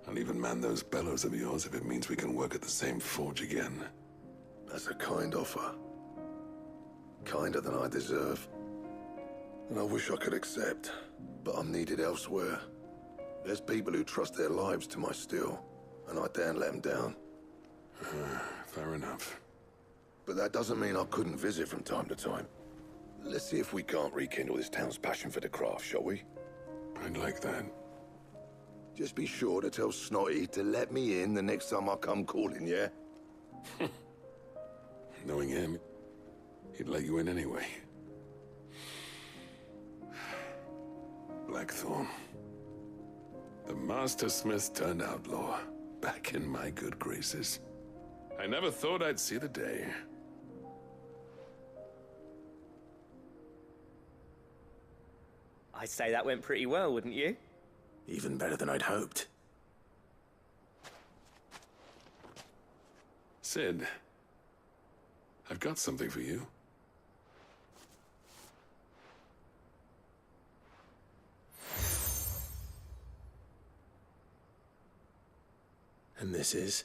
I'll even man those bellows of yours if it means we can work at the same forge again. That's a kind offer. Kinder than I deserve. And I wish I could accept, but I'm needed elsewhere. There's people who trust their lives to my steel, and I daren't let them down. Fair enough. But that doesn't mean I couldn't visit from time to time. Let's see if we can't rekindle this town's passion for the craft, shall we? I'd like that. Just be sure to tell Snotty to let me in the next time I come calling, yeah? Knowing him, he'd let you in anyway. Blackthorn. The Master Smith turned outlaw, back in my good graces. I never thought I'd see the day. I'd say that went pretty well, wouldn't you? Even better than I'd hoped. Sid, I've got something for you. And this is?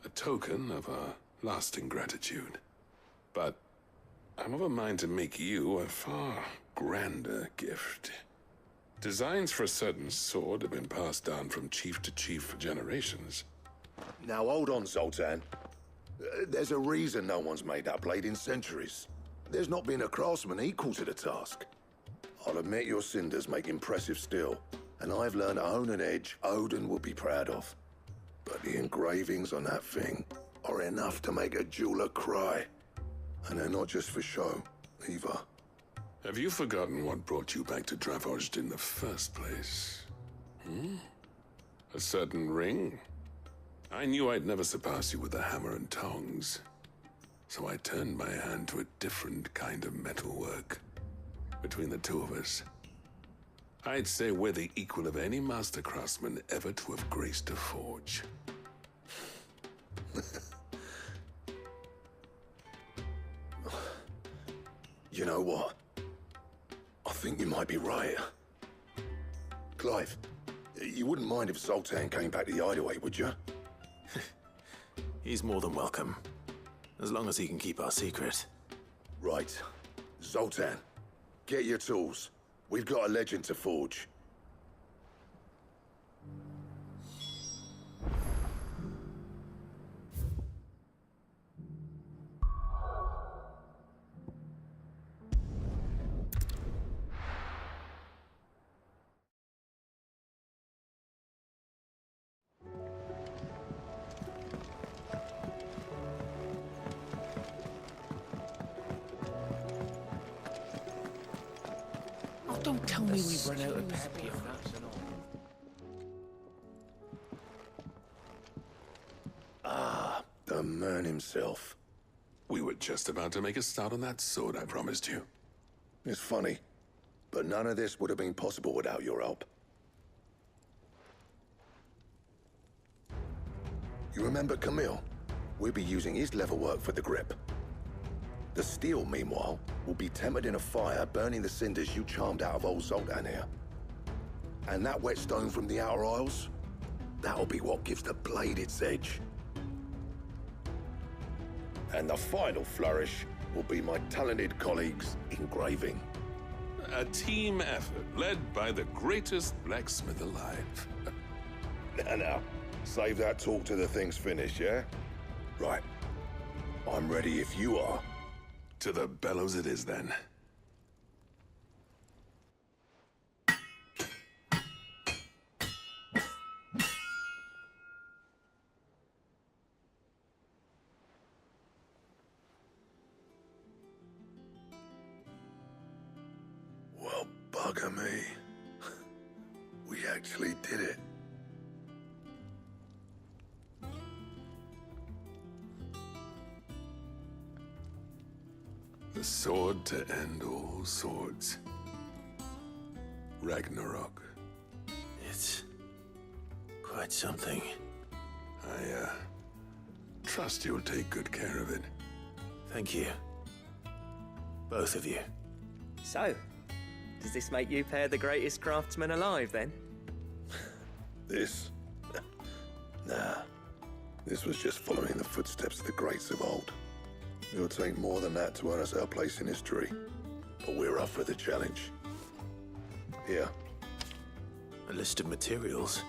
a token of our lasting gratitude. But I'm of a mind to make you a far grander gift. Designs for a certain sword have been passed down from chief to chief for generations. Now hold on, Zoltan. There's a reason no one's made that blade in centuries. There's not been a craftsman equal to the task. I'll admit your cinders make impressive steel, and I've learned to hone an edge Odin would be proud of. But the engravings on that thing are enough to make a jeweler cry. And they're not just for show, either. Have you forgotten what brought you back to Dravozd in the first place? A certain ring? I knew I'd never surpass you with the hammer and tongs. So I turned my hand to a different kind of metalwork. Between the two of us, I'd say we're the equal of any master craftsman ever to have graced a forge. You know what? I think you might be right. Clive, you wouldn't mind if Zoltan came back to the hideaway, would you? He's more than welcome. As long as he can keep our secret. Right. Zoltan, get your tools. We've got a legend to forge. Don't tell me we've run out of peppy nuts and all. Ah, the man himself. We were just about to make a start on that sword I promised you. It's funny, but none of this would have been possible without your help. You remember Camille? We'll be using his leatherwork for the grip. The steel, meanwhile, will be tempered in a fire, burning the cinders you charmed out of old Zoltan here. And that whetstone from the Outer Isles, that'll be what gives the blade its edge. And the final flourish will be my talented colleagues' engraving. A team effort led by the greatest blacksmith alive. Now, save that talk till the thing's finished, yeah? Right. I'm ready if you are. To the bellows it is, then. Well, bugger me. We actually did it. The sword to end all swords. Ragnarok. It's quite something. I, trust you'll take good care of it. Thank you. Both of you. So, does this make you pair the greatest craftsman alive, then? This? Nah. This was just following the footsteps of the greats of old. It'll take more than that to earn us our place in history. But we're up for the challenge. Here. A list of materials.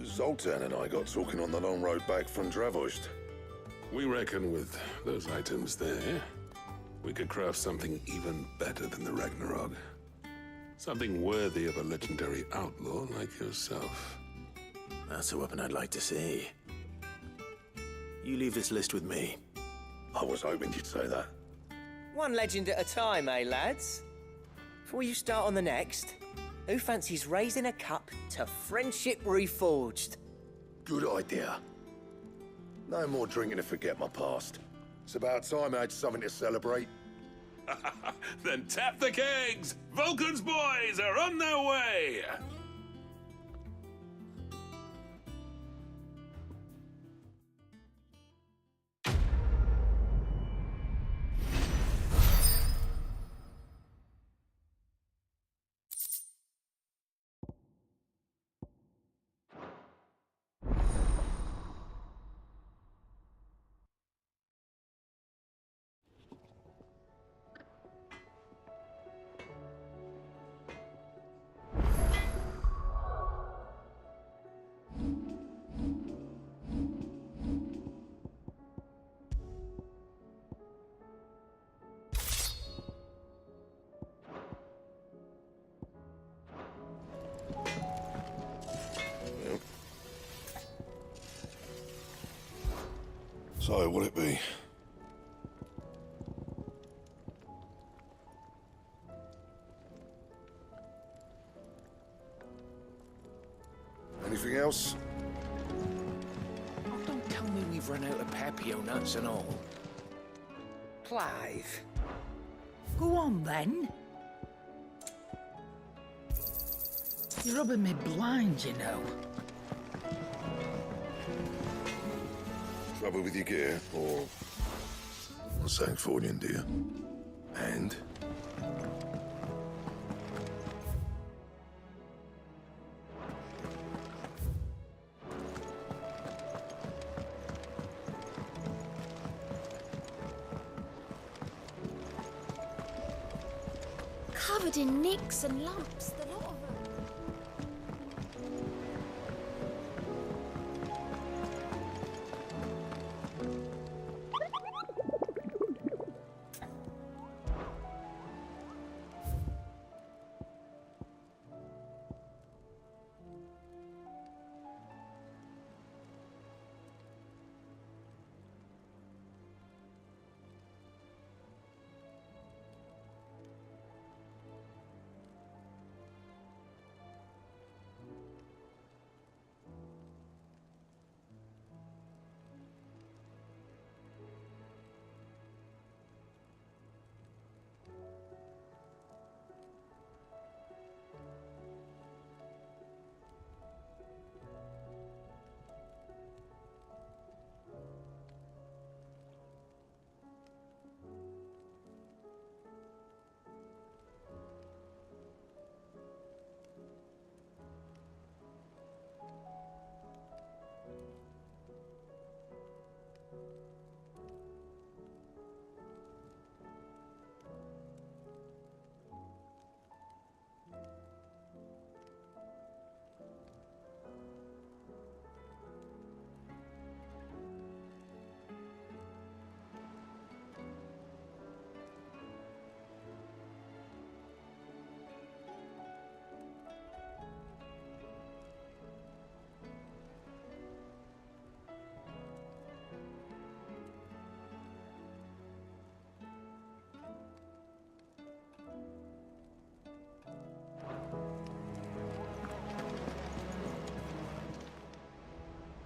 Zoltan and I got talking on the long road back from Dravozd. We reckon with those items there, we could craft something even better than the Ragnarok. Something worthy of a legendary outlaw like yourself. That's a weapon I'd like to see. You leave this list with me. I was hoping you'd say that. One legend at a time, eh, lads? Before you start on the next, who fancies raising a cup to friendship reforged? Good idea. No more drinking to forget my past. It's about time I had something to celebrate. Then tap the kegs! Vulcan's boys are on their way! So, will it be? Anything else? Oh, don't tell me we've run out of papio nuts and all. Clive. Go on then. You're rubbing me blind, you know. Trouble with your gear, or something for you, dear? And? Covered in nicks and lumps, the lot of them.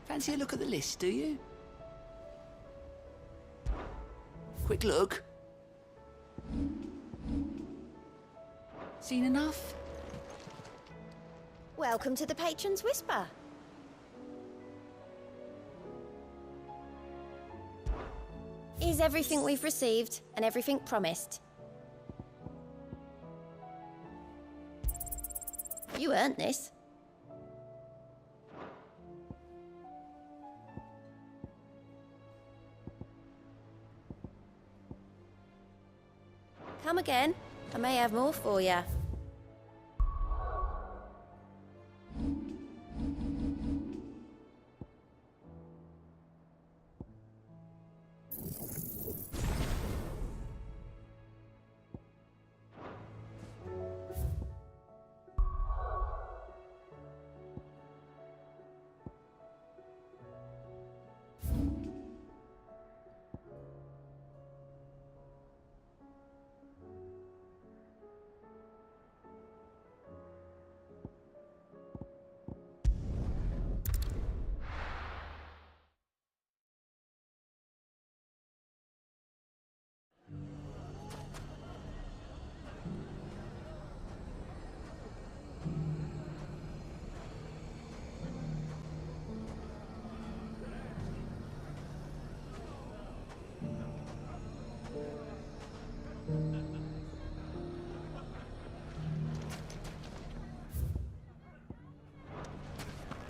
Fancy a look at the list, do you? Quick look. Seen enough? Welcome to the Patron's Whisper. Is everything we've received and everything promised? You earned this. Come again. I may have more for you.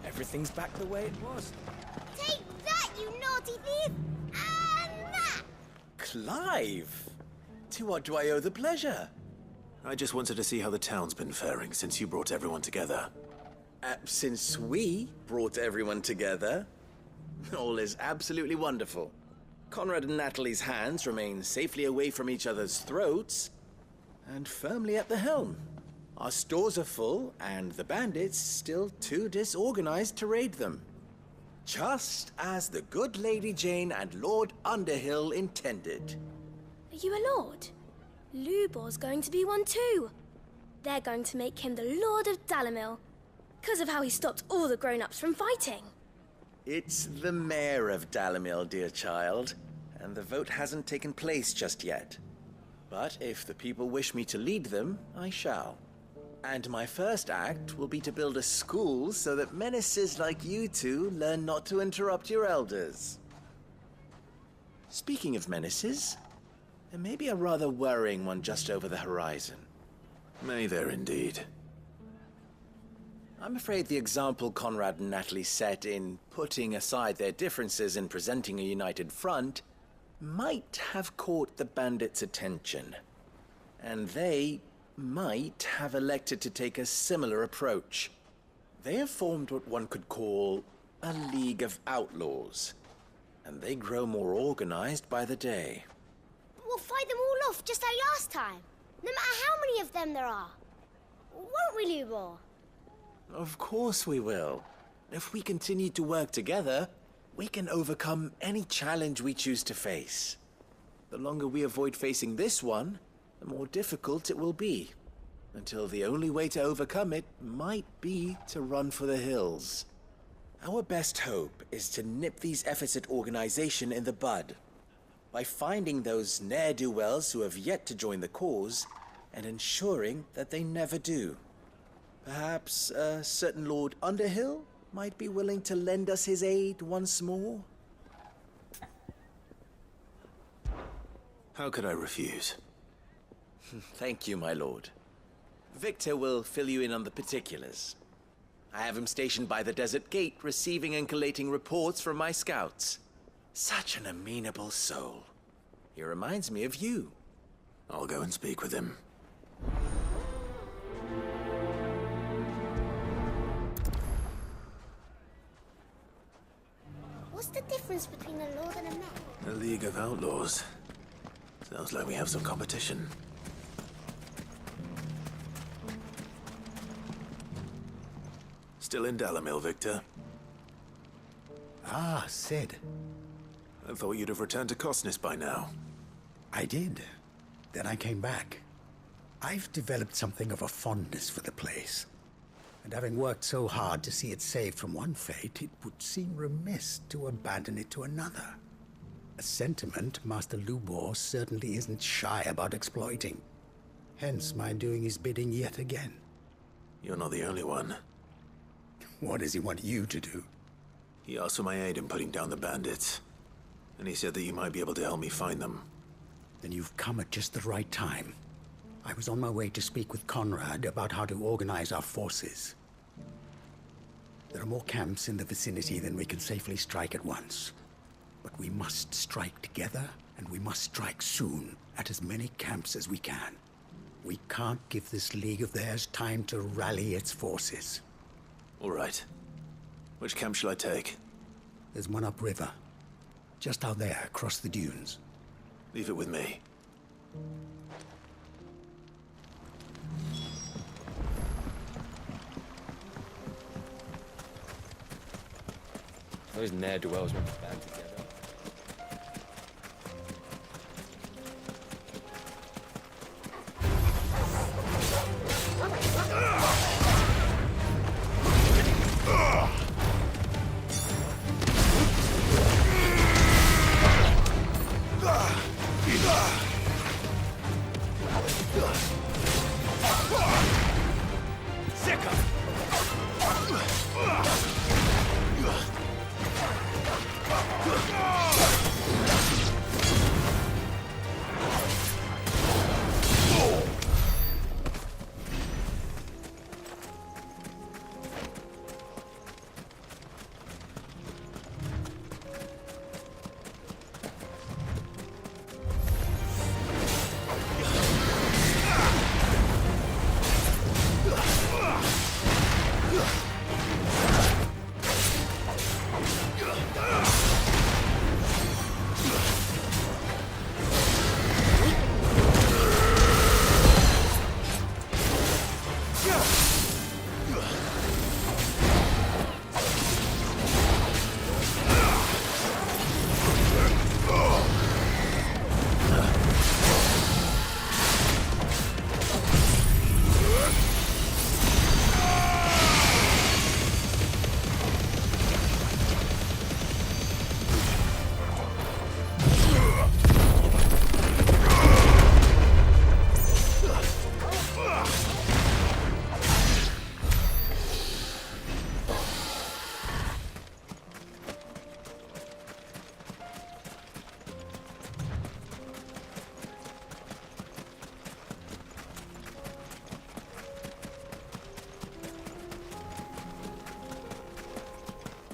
Everything's back the way it was. Take that, you naughty thief! And that! Clive! To what do I owe the pleasure? I just wanted to see how the town's been faring since you brought everyone together. Since we brought everyone together, all is absolutely wonderful. Conrad and Natalie's hands remain safely away from each other's throats, and firmly at the helm. Our stores are full, and the bandits still too disorganized to raid them. Just as the good Lady Jane and Lord Underhill intended. Are you a lord? Lubor's going to be one too. They're going to make him the Lord of Dalamil, because of how he stopped all the grown-ups from fighting. It's the mayor of Dalamil, dear child, and the vote hasn't taken place just yet. But if the people wish me to lead them, I shall. And my first act will be to build a school so that menaces like you two learn not to interrupt your elders. Speaking of menaces, there may be a rather worrying one just over the horizon. May there indeed. I'm afraid the example Conrad and Natalie set in putting aside their differences and presenting a united front might have caught the bandits' attention. And they might have elected to take a similar approach. They have formed what one could call a League of Outlaws, and they grow more organized by the day. We'll fight them all off just like last time, no matter how many of them there are. Won't we, Lubor? Of course we will. If we continue to work together, we can overcome any challenge we choose to face. The longer we avoid facing this one, the more difficult it will be, until the only way to overcome it might be to run for the hills. Our best hope is to nip these efforts at organization in the bud, by finding those ne'er-do-wells who have yet to join the cause, and ensuring that they never do. Perhaps a certain Lord Underhill might be willing to lend us his aid once more? How could I refuse? Thank you, my lord. Victor will fill you in on the particulars. I have him stationed by the desert gate, receiving and collating reports from my scouts. Such an amenable soul. He reminds me of you. I'll go and speak with him. What's the difference between a lord and a man? A League of Outlaws. Sounds like we have some competition. Still in Dalamil, Victor? Ah, Sid. I thought you'd have returned to Cosnis by now. I did. Then I came back. I've developed something of a fondness for the place. And having worked so hard to see it saved from one fate, it would seem remiss to abandon it to another. A sentiment Master Lubor certainly isn't shy about exploiting. Hence my doing his bidding yet again. You're not the only one. What does he want you to do? He asked for my aid in putting down the bandits. And he said that you might be able to help me find them. Then you've come at just the right time. I was on my way to speak with Conrad about how to organize our forces. There are more camps in the vicinity than we can safely strike at once. But we must strike together, and we must strike soon at as many camps as we can. We can't give this league of theirs time to rally its forces. All right. Which camp shall I take? There's one upriver. Just out there, across the dunes. Leave it with me. Those ne'er-do-wells were back together.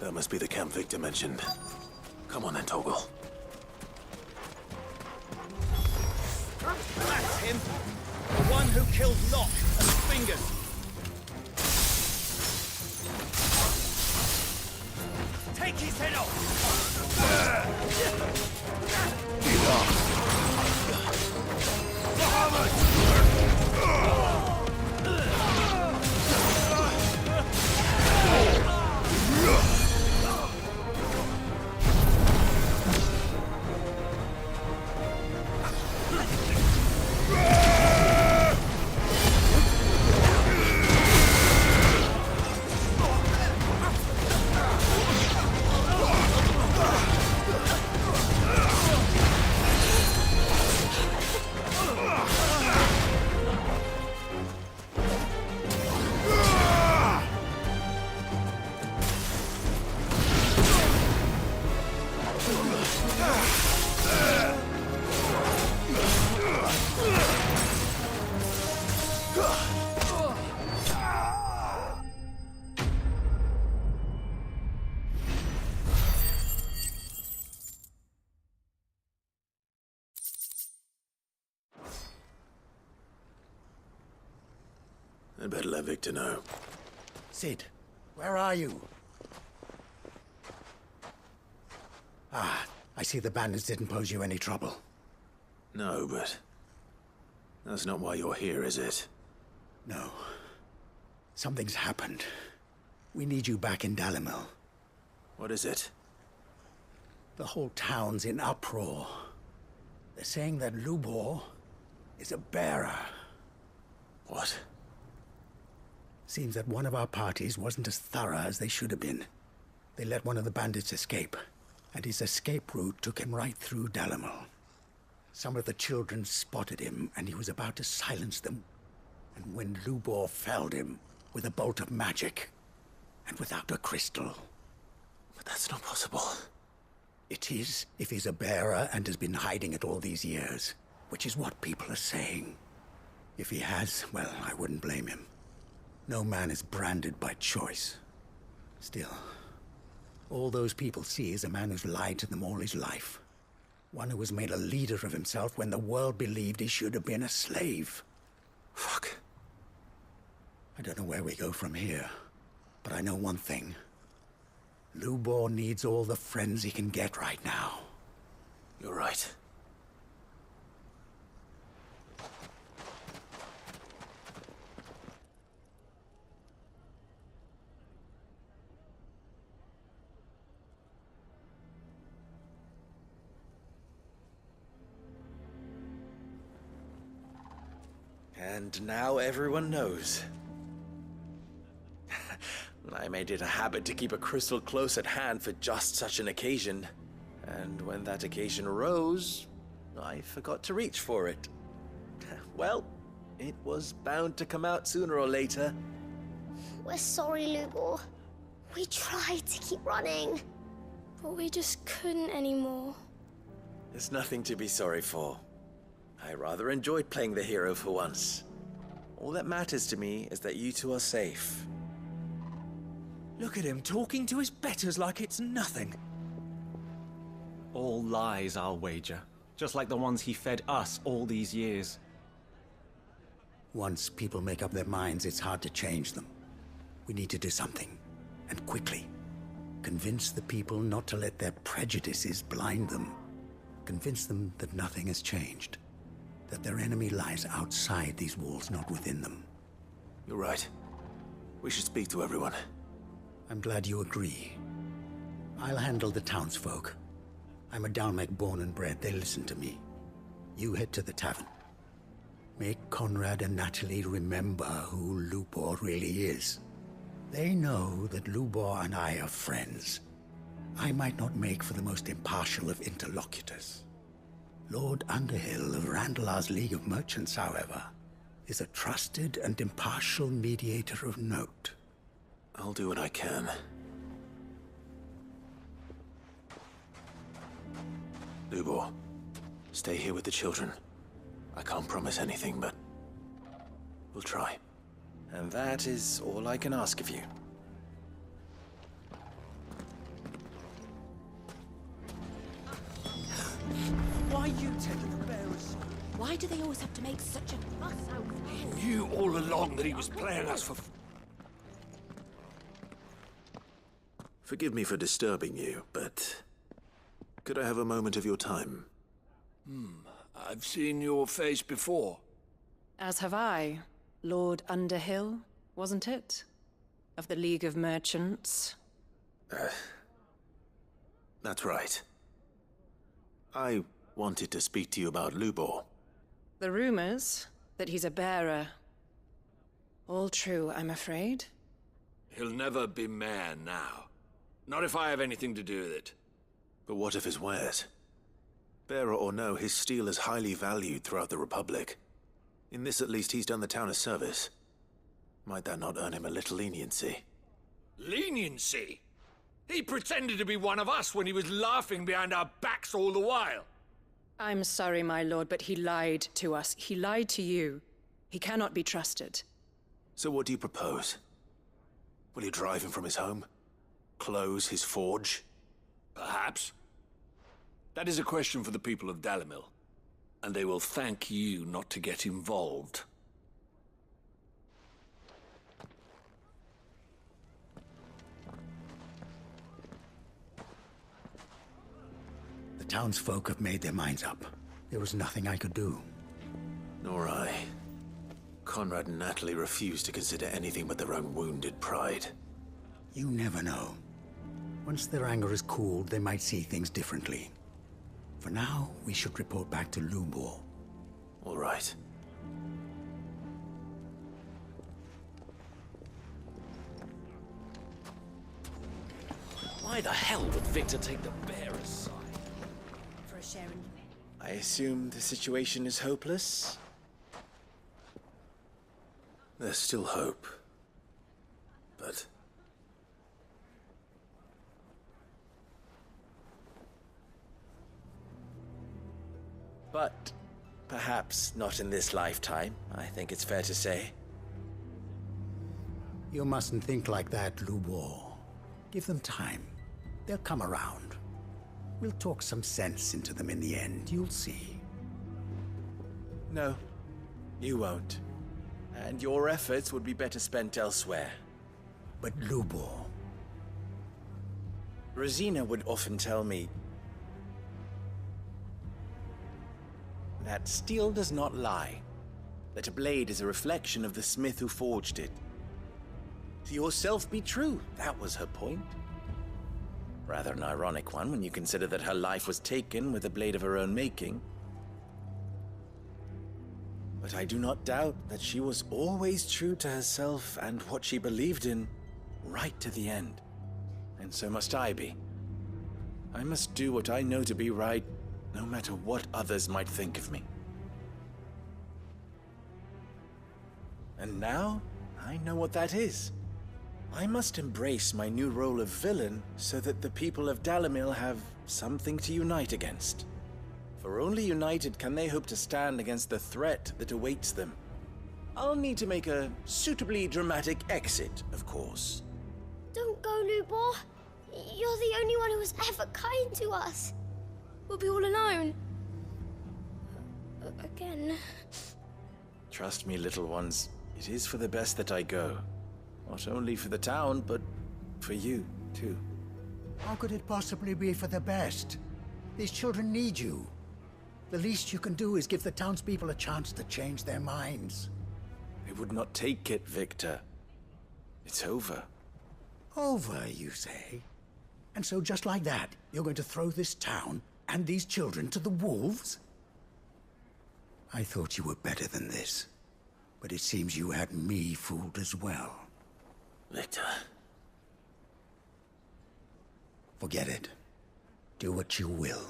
That must be the camp Victor mentioned. Come on then, Toggle. That's him! The one who killed Locke and Fingers! Take his head off! I'd better let Victor know. Sid, where are you? Ah, I see the bandits didn't pose you any trouble. No, but that's not why you're here, is it? No. Something's happened. We need you back in Dalimil. What is it? The whole town's in uproar. They're saying that Lubor is a bearer. What? Seems that one of our parties wasn't as thorough as they should have been. They let one of the bandits escape, and his escape route took him right through Dalimil. Some of the children spotted him, and he was about to silence them. And when Lubor felled him with a bolt of magic, and without a crystal. But that's not possible. It is, if he's a bearer and has been hiding it all these years, which is what people are saying. If he has, well, I wouldn't blame him. No man is branded by choice. Still, all those people see is a man who's lied to them all his life. One who was made a leader of himself when the world believed he should have been a slave. Fuck. I don't know where we go from here, but I know one thing. Lubor needs all the friends he can get right now. You're right. And now everyone knows. I made it a habit to keep a crystal close at hand for just such an occasion. And when that occasion arose, I forgot to reach for it. Well, it was bound to come out sooner or later. We're sorry, Lubor. We tried to keep running. But we just couldn't anymore. There's nothing to be sorry for. I rather enjoyed playing the hero for once. All that matters to me is that you two are safe. Look at him talking to his betters like it's nothing. All lies, I'll wager. Just like the ones he fed us all these years. Once people make up their minds, it's hard to change them. We need to do something, and quickly. Convince the people not to let their prejudices blind them. Convince them that nothing has changed. That their enemy lies outside these walls, not within them. You're right. We should speak to everyone. I'm glad you agree. I'll handle the townsfolk. I'm a Dalmec born and bred. They listen to me. You head to the tavern. Make Conrad and Natalie remember who Lubor really is. They know that Lubor and I are friends. I might not make for the most impartial of interlocutors. Lord Underhill of Randalar's League of Merchants, however, is a trusted and impartial mediator of note. I'll do what I can. Lubor, stay here with the children. I can't promise anything, but we'll try. And that is all I can ask of you. Why you taking the bearers? Why do they always have to make such a fuss out? He knew all along that he was playing us for... Forgive me for disturbing you, but could I have a moment of your time? I've seen your face before. As have I. Lord Underhill, wasn't it? Of the League of Merchants. That's right. I wanted to speak to you about Lubor. The rumors that he's a bearer. All true, I'm afraid. He'll never be mayor now. Not if I have anything to do with it. But what of his wares? Bearer or no, his steel is highly valued throughout the Republic. In this at least he's done the town a service. Might that not earn him a little leniency? Leniency? He pretended to be one of us when he was laughing behind our backs all the while. I'm sorry, my lord, but he lied to us. He lied to you. He cannot be trusted. So what do you propose? Will you drive him from his home? Close his forge? Perhaps. That is a question for the people of Dalimil. And they will thank you not to get involved. The townsfolk have made their minds up. There was nothing I could do. Nor I. Conrad and Natalie refused to consider anything but their own wounded pride. You never know. Once their anger is cooled, they might see things differently. For now, we should report back to Lubor. All right. Why the hell would Victor take the bearer's side? For a share in... I assume the situation is hopeless? There's still hope. But... But perhaps not in this lifetime, I think it's fair to say. You mustn't think like that, Lubor. Give them time. They'll come around. We'll talk some sense into them in the end, you'll see. No, you won't. And your efforts would be better spent elsewhere. But Lubor... Rosina would often tell me that steel does not lie, that a blade is a reflection of the smith who forged it. To yourself be true, that was her point. Rather an ironic one when you consider that her life was taken with a blade of her own making. But I do not doubt that she was always true to herself and what she believed in, right to the end. And so must I be. I must do what I know to be right, no matter what others might think of me. And now, I know what that is. I must embrace my new role of villain so that the people of Dalimil have something to unite against. For only united can they hope to stand against the threat that awaits them. I'll need to make a suitably dramatic exit, of course. Don't go, Lubor. You're the only one who was ever kind to us. We'll be all alone. Again. Trust me, little ones. It is for the best that I go. Not only for the town, but for you, too. How could it possibly be for the best? These children need you. The least you can do is give the townspeople a chance to change their minds. They would not take it, Victor. It's over. Over, you say? And so just like that, you're going to throw this town and these children to the wolves? I thought you were better than this. But it seems you had me fooled as well. Victor. Forget it. Do what you will.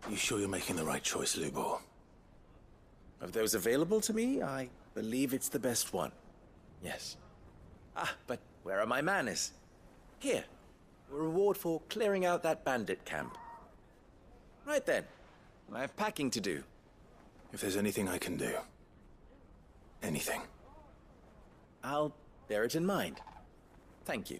You sure you're making the right choice, Lubor? Of those available to me, I believe it's the best one. Yes. Ah, but where are my manners? Here. A reward for clearing out that bandit camp. Right then. I have packing to do. If there's anything I can do. Anything. I'll bear it in mind. Thank you.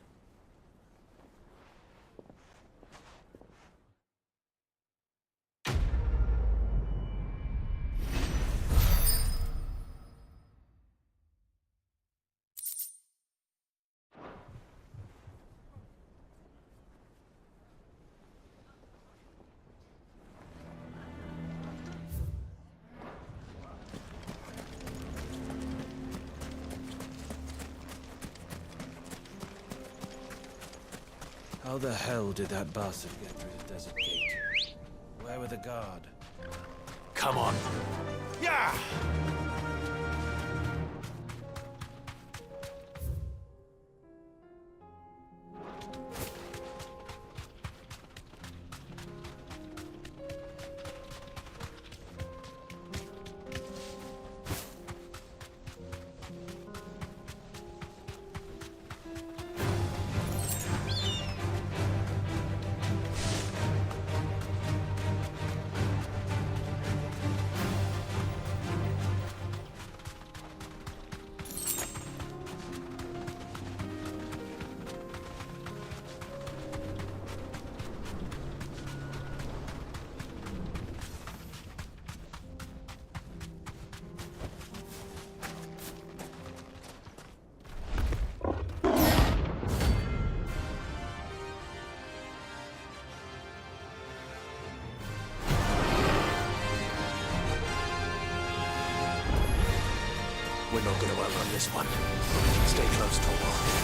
How the hell did that bastard get through the desert gate? Where were the guard? Come on! Yeah! We're not going to outrun this one. Stay close, Torwal.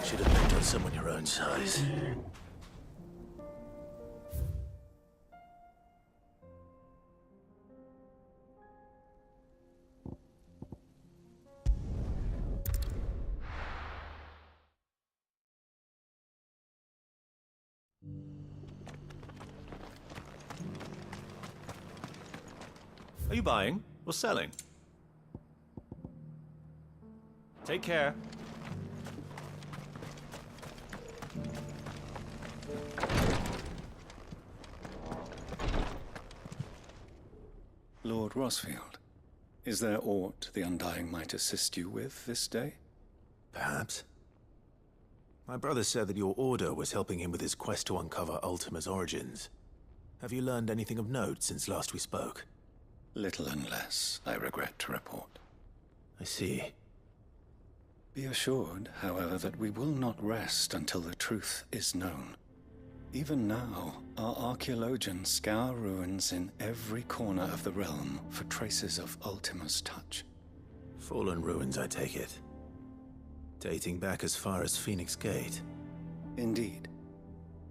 Should have picked on someone your own size. Are you buying or selling? Take care. Lord Rosfield, is there aught the Undying might assist you with this day? Perhaps. My brother said that your order was helping him with his quest to uncover Ultima's origins. Have you learned anything of note since last we spoke? Little unless, I regret to report. I see. Be assured, however, that we will not rest until the truth is known. Even now, our archaeologians scour ruins in every corner of the realm for traces of Ultima's touch. Fallen ruins, I take it. Dating back as far as Phoenix Gate. Indeed.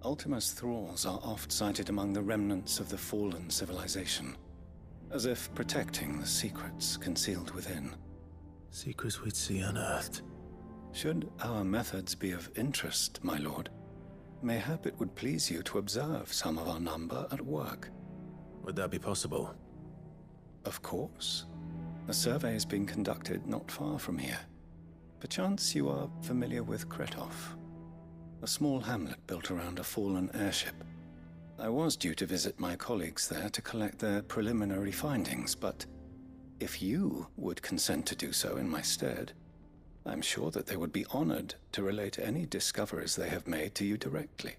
Ultima's thralls are oft sighted among the remnants of the fallen civilization, as if protecting the secrets concealed within. Secrets we'd see unearthed. Should our methods be of interest, my lord, mayhap it would please you to observe some of our number at work. Would that be possible? Of course. A survey is being conducted not far from here. Perchance you are familiar with Kretov, a small hamlet built around a fallen airship. I was due to visit my colleagues there to collect their preliminary findings, but if you would consent to do so in my stead, I'm sure that they would be honored to relate any discoveries they have made to you directly.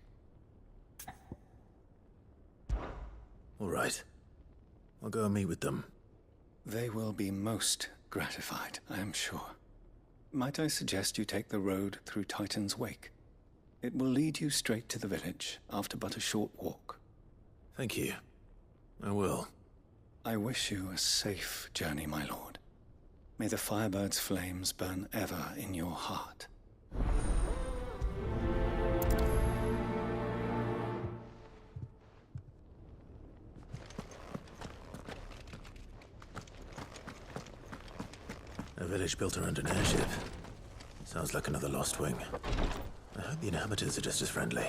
All right. I'll go and meet with them. They will be most gratified, I am sure. Might I suggest you take the road through Titan's Wake? It will lead you straight to the village after but a short walk. Thank you. I will. I wish you a safe journey, my lord. May the Firebird's flames burn ever in your heart. A village built around an airship. Sounds like another Lost Wing. I hope the inhabitants are just as friendly.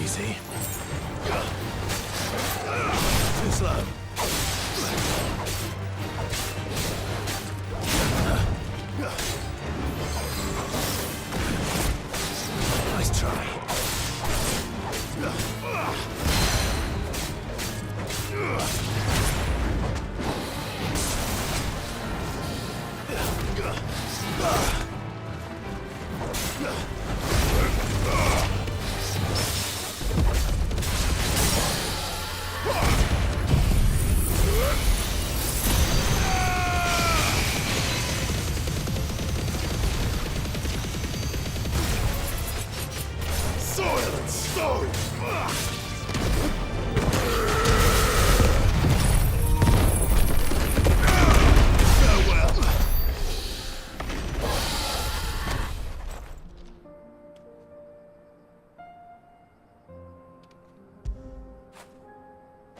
Easy. Too slow. Nice try.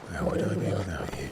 Where would I be without you?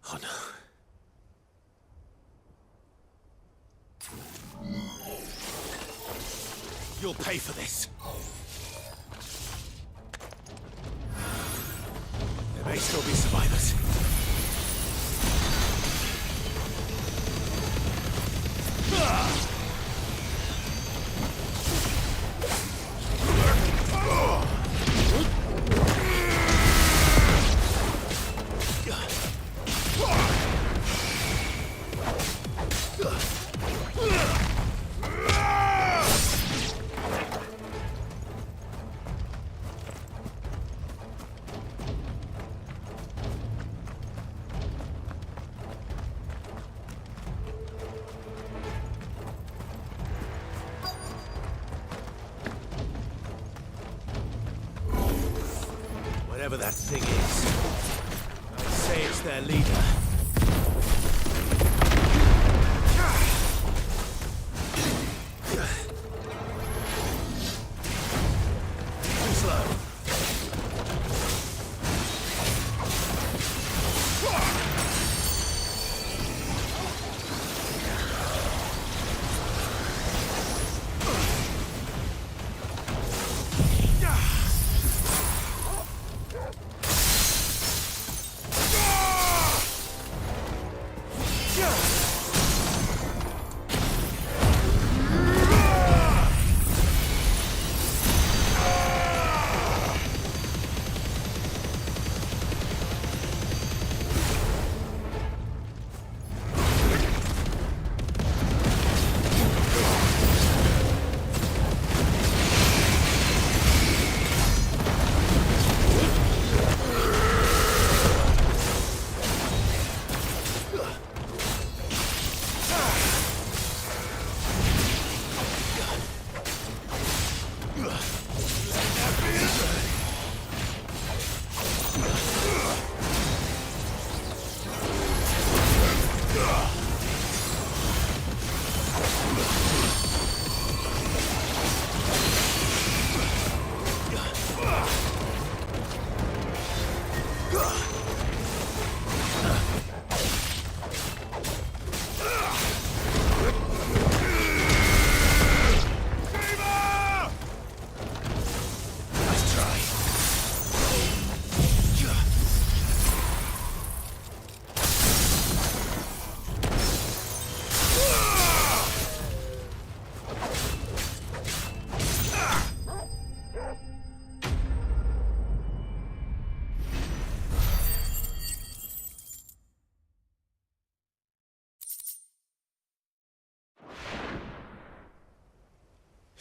Oh no. You'll pay for this. There may still be survivors. Whatever that thing is, I'd say it's their leader. Too slow.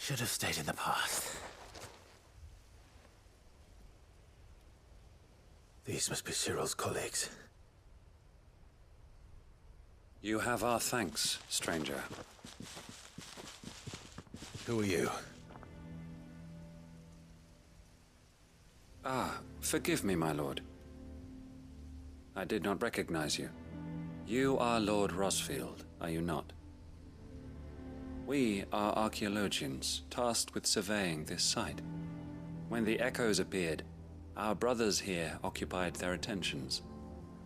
Should have stayed in the past. These must be Cyril's colleagues. You have our thanks, stranger. Who are you? Ah, forgive me, my lord. I did not recognize you. You are Lord Rosfield, are you not? We are archaeologians, tasked with surveying this site. When the echoes appeared, our brothers here occupied their attentions.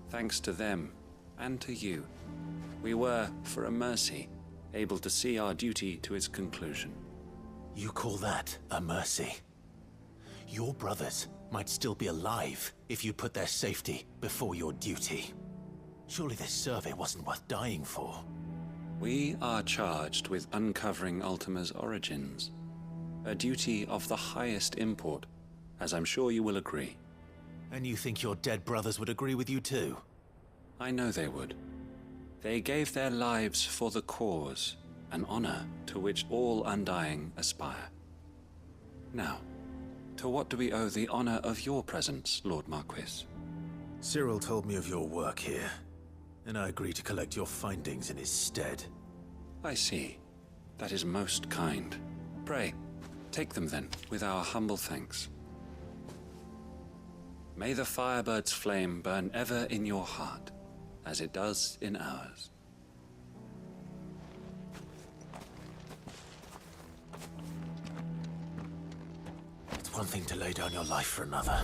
Thanks to them, and to you, we were, for a mercy, able to see our duty to its conclusion. You call that a mercy? Your brothers might still be alive if you put their safety before your duty. Surely this survey wasn't worth dying for. We are charged with uncovering Ultima's origins. A duty of the highest import, as I'm sure you will agree. And you think your dead brothers would agree with you too? I know they would. They gave their lives for the cause, an honor to which all Undying aspire. Now, to what do we owe the honor of your presence, Lord Marquis? Cyril told me of your work here, and I agreed to collect your findings in his stead. I see. That is most kind. Pray, take them then, with our humble thanks. May the Firebird's flame burn ever in your heart, as it does in ours. It's one thing to lay down your life for another,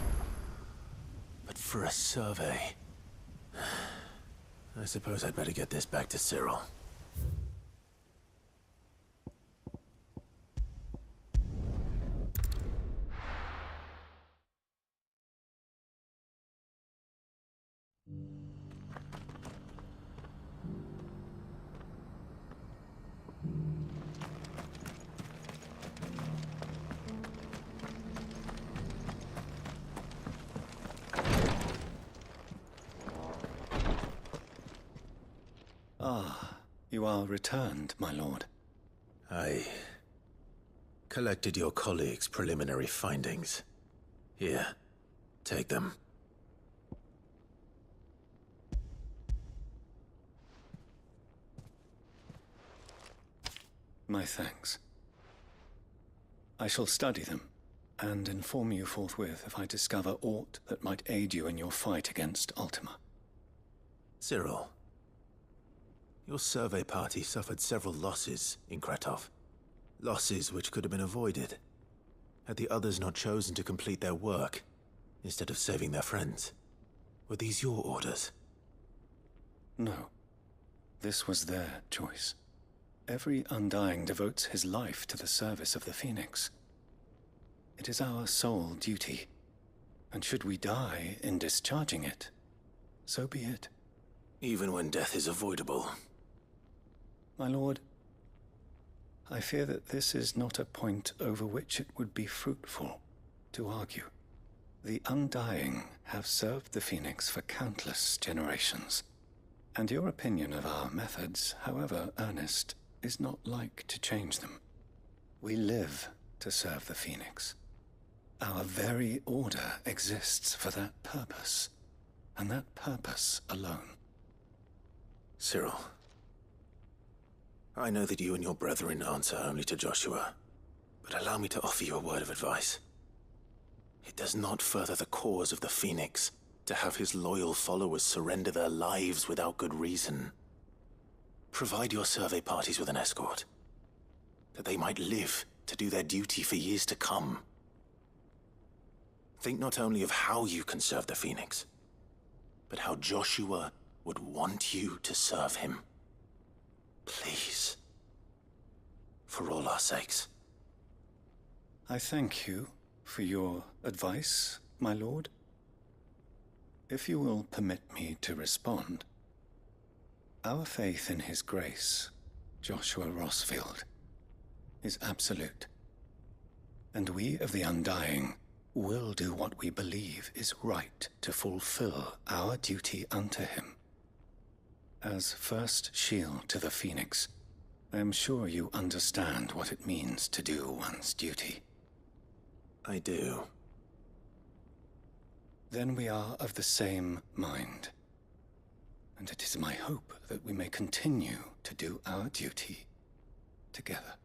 but for a survey... I suppose I'd better get this back to Cyril. Ah, you are returned, my lord. I collected your colleagues' preliminary findings. Here, take them. My thanks. I shall study them, and inform you forthwith if I discover aught that might aid you in your fight against Ultima. Cyril, your survey party suffered several losses in Kretov. Losses which could have been avoided, had the others not chosen to complete their work, instead of saving their friends. Were these your orders? No. This was their choice. Every Undying devotes his life to the service of the Phoenix. It is our sole duty, and should we die in discharging it, so be it. Even when death is avoidable. My lord, I fear that this is not a point over which it would be fruitful to argue. The Undying have served the Phoenix for countless generations, and your opinion of our methods, however earnest, is not like to change them. We live to serve the Phoenix. Our very order exists for that purpose, and that purpose alone. Cyril, I know that you and your brethren answer only to Joshua, but allow me to offer you a word of advice. It does not further the cause of the Phoenix to have his loyal followers surrender their lives without good reason. Provide your survey parties with an escort, that they might live to do their duty for years to come. Think not only of how you can serve the Phoenix, but how Joshua would want you to serve him. Please. For all our sakes. I thank you for your advice, my lord. If you will permit me to respond, our faith in his grace, Joshua Rosfield, is absolute. And we of the Undying will do what we believe is right to fulfill our duty unto him. As first shield to the Phoenix, I am sure you understand what it means to do one's duty. I do. Then we are of the same mind. And it is my hope that we may continue to do our duty together.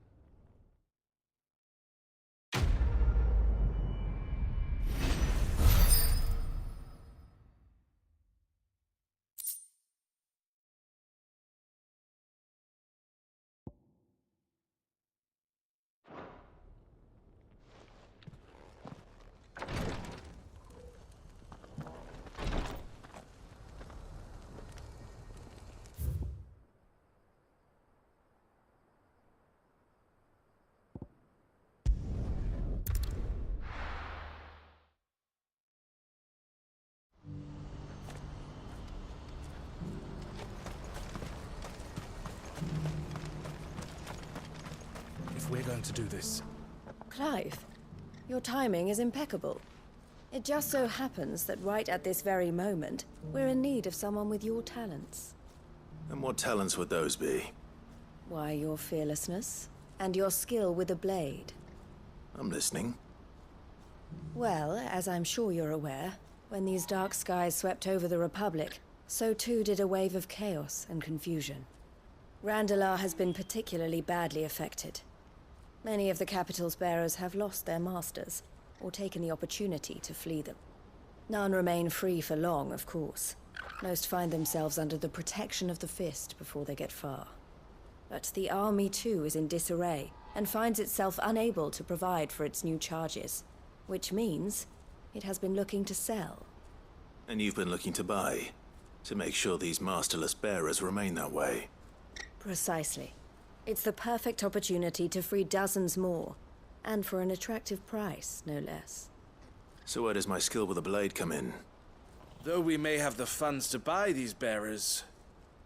We're going to do this. Clive, your timing is impeccable. It just so happens that right at this very moment, we're in need of someone with your talents. And what talents would those be? Why, your fearlessness and your skill with a blade. I'm listening. Well, as I'm sure you're aware, when these dark skies swept over the Republic, so too did a wave of chaos and confusion. Randalar has been particularly badly affected. Many of the capital's bearers have lost their masters, or taken the opportunity to flee them. None remain free for long, of course. Most find themselves under the protection of the Fist before they get far. But the army too is in disarray, and finds itself unable to provide for its new charges. Which means it has been looking to sell. And you've been looking to buy, to make sure these masterless bearers remain that way. Precisely. It's the perfect opportunity to free dozens more, and for an attractive price, no less. So where does my skill with a blade come in? Though we may have the funds to buy these bearers,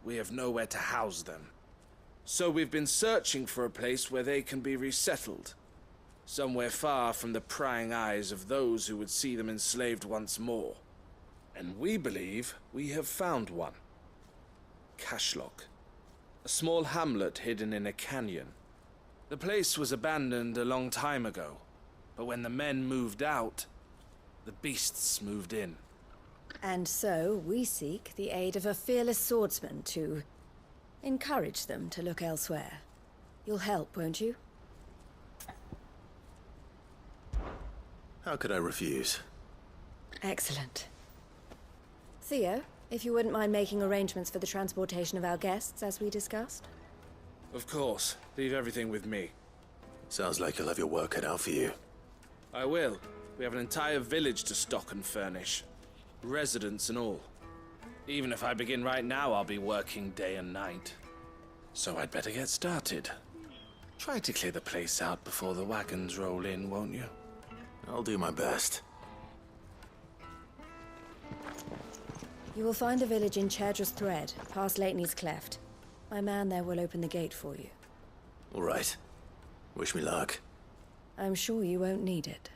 we have nowhere to house them. So we've been searching for a place where they can be resettled. Somewhere far from the prying eyes of those who would see them enslaved once more. And we believe we have found one. Cashlock. A small hamlet hidden in a canyon. The place was abandoned a long time ago, but when the men moved out, the beasts moved in. And so we seek the aid of a fearless swordsman to encourage them to look elsewhere. You'll help, won't you? How could I refuse? Excellent. Theo, if you wouldn't mind making arrangements for the transportation of our guests, as we discussed. Of course. Leave everything with me. Sounds like you'll have your work cut out for you. I will. We have an entire village to stock and furnish. Residents and all. Even if I begin right now, I'll be working day and night. So I'd better get started. Try to clear the place out before the wagons roll in, won't you? I'll do my best. You will find a village in Chairdra's Thread, past Lateney's Cleft. My man there will open the gate for you. All right. Wish me luck. I'm sure you won't need it.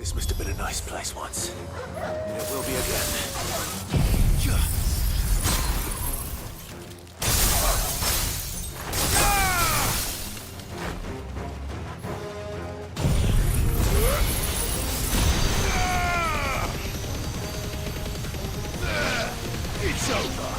This must have been a nice place once. And it will be again. It's over.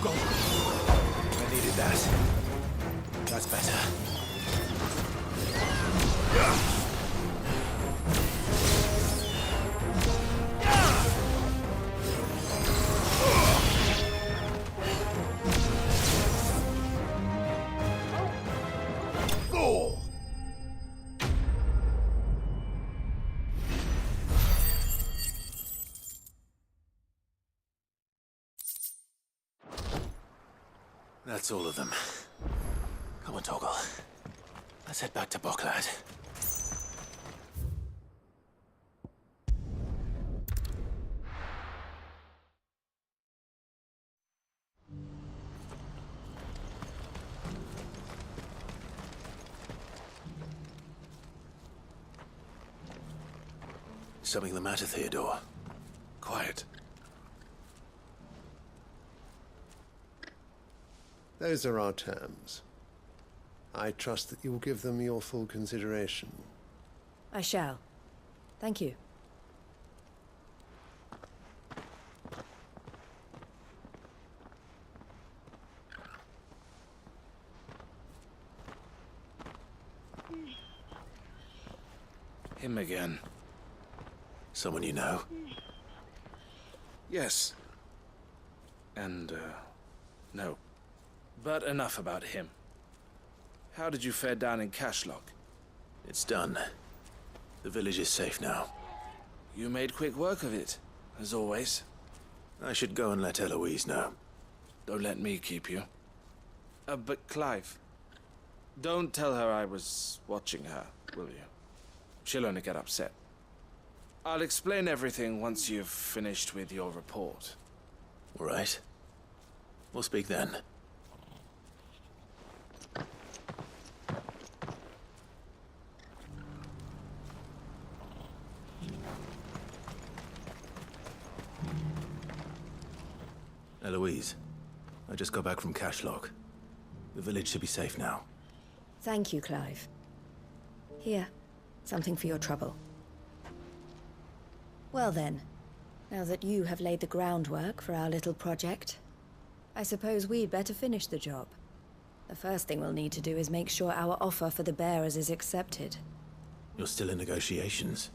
I needed that. That's better. That's all of them. Come on, Toggle. Let's head back to Boklad. Something the matter, Theodore? Quiet. Those are our terms. I trust that you will give them your full consideration. I shall. Thank you. Him again. Someone you know? Yes. And, no. But enough about him. How did you fare down in Cashlock? It's done. The village is safe now. You made quick work of it, as always. I should go and let Eloise know. Don't let me keep you. But Clive, don't tell her I was watching her, will you? She'll only get upset. I'll explain everything once you've finished with your report. All right. We'll speak then. Eloise, I just got back from Cashlock. The village should be safe now. Thank you, Clive. Here, something for your trouble. Well then, now that you have laid the groundwork for our little project, I suppose we'd better finish the job. The first thing we'll need to do is make sure our offer for the bearers is accepted. You're still in negotiations?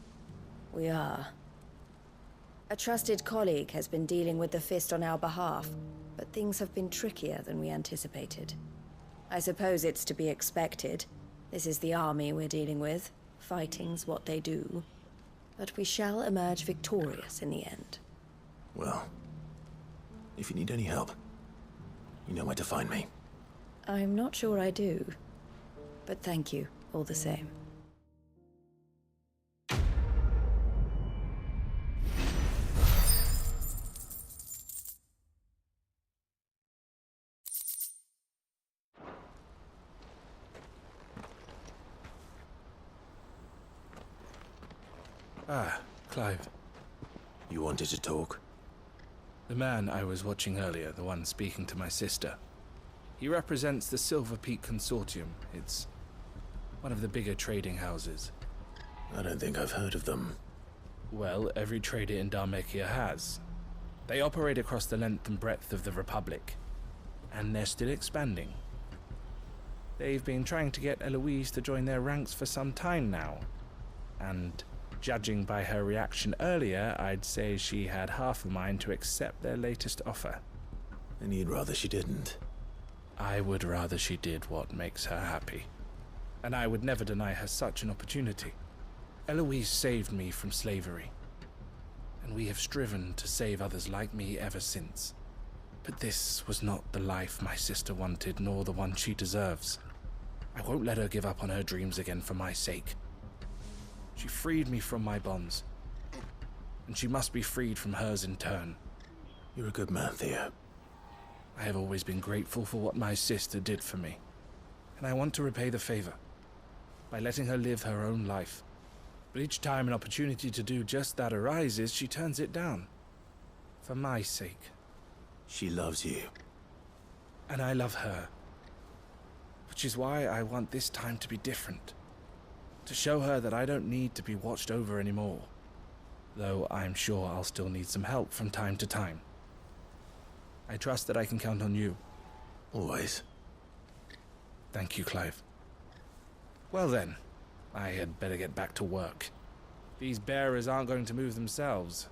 We are. A trusted colleague has been dealing with the Fist on our behalf, but things have been trickier than we anticipated. I suppose it's to be expected. This is the army we're dealing with. Fighting's what they do. But we shall emerge victorious in the end. Well, If you need any help, you know where to find me. I'm not sure I do, but thank you all the same. Ah, Clive. You wanted to talk? The man I was watching earlier, the one speaking to my sister. He represents the Silver Peak Consortium. It's one of the bigger trading houses. I don't think I've heard of them. Well, every trader in Dhalmekia has. They operate across the length and breadth of the Republic, and they're still expanding. They've been trying to get Eloise to join their ranks for some time now, and judging by her reaction earlier, I'd say she had half a mind to accept their latest offer. And you'd rather she didn't? I would rather she did what makes her happy. And I would never deny her such an opportunity. Eloise saved me from slavery, and we have striven to save others like me ever since. But this was not the life my sister wanted, nor the one she deserves. I won't let her give up on her dreams again for my sake. She freed me from my bonds, and she must be freed from hers in turn. You're a good man, Theo. I have always been grateful for what my sister did for me, and I want to repay the favor by letting her live her own life. But each time an opportunity to do just that arises, she turns it down. For my sake. She loves you. And I love her. Which is why I want this time to be different. To show her that I don't need to be watched over anymore. Though I'm sure I'll still need some help from time to time. I trust that I can count on you. Always. Thank you, Clive. Well then, I had better get back to work. These bearers aren't going to move themselves.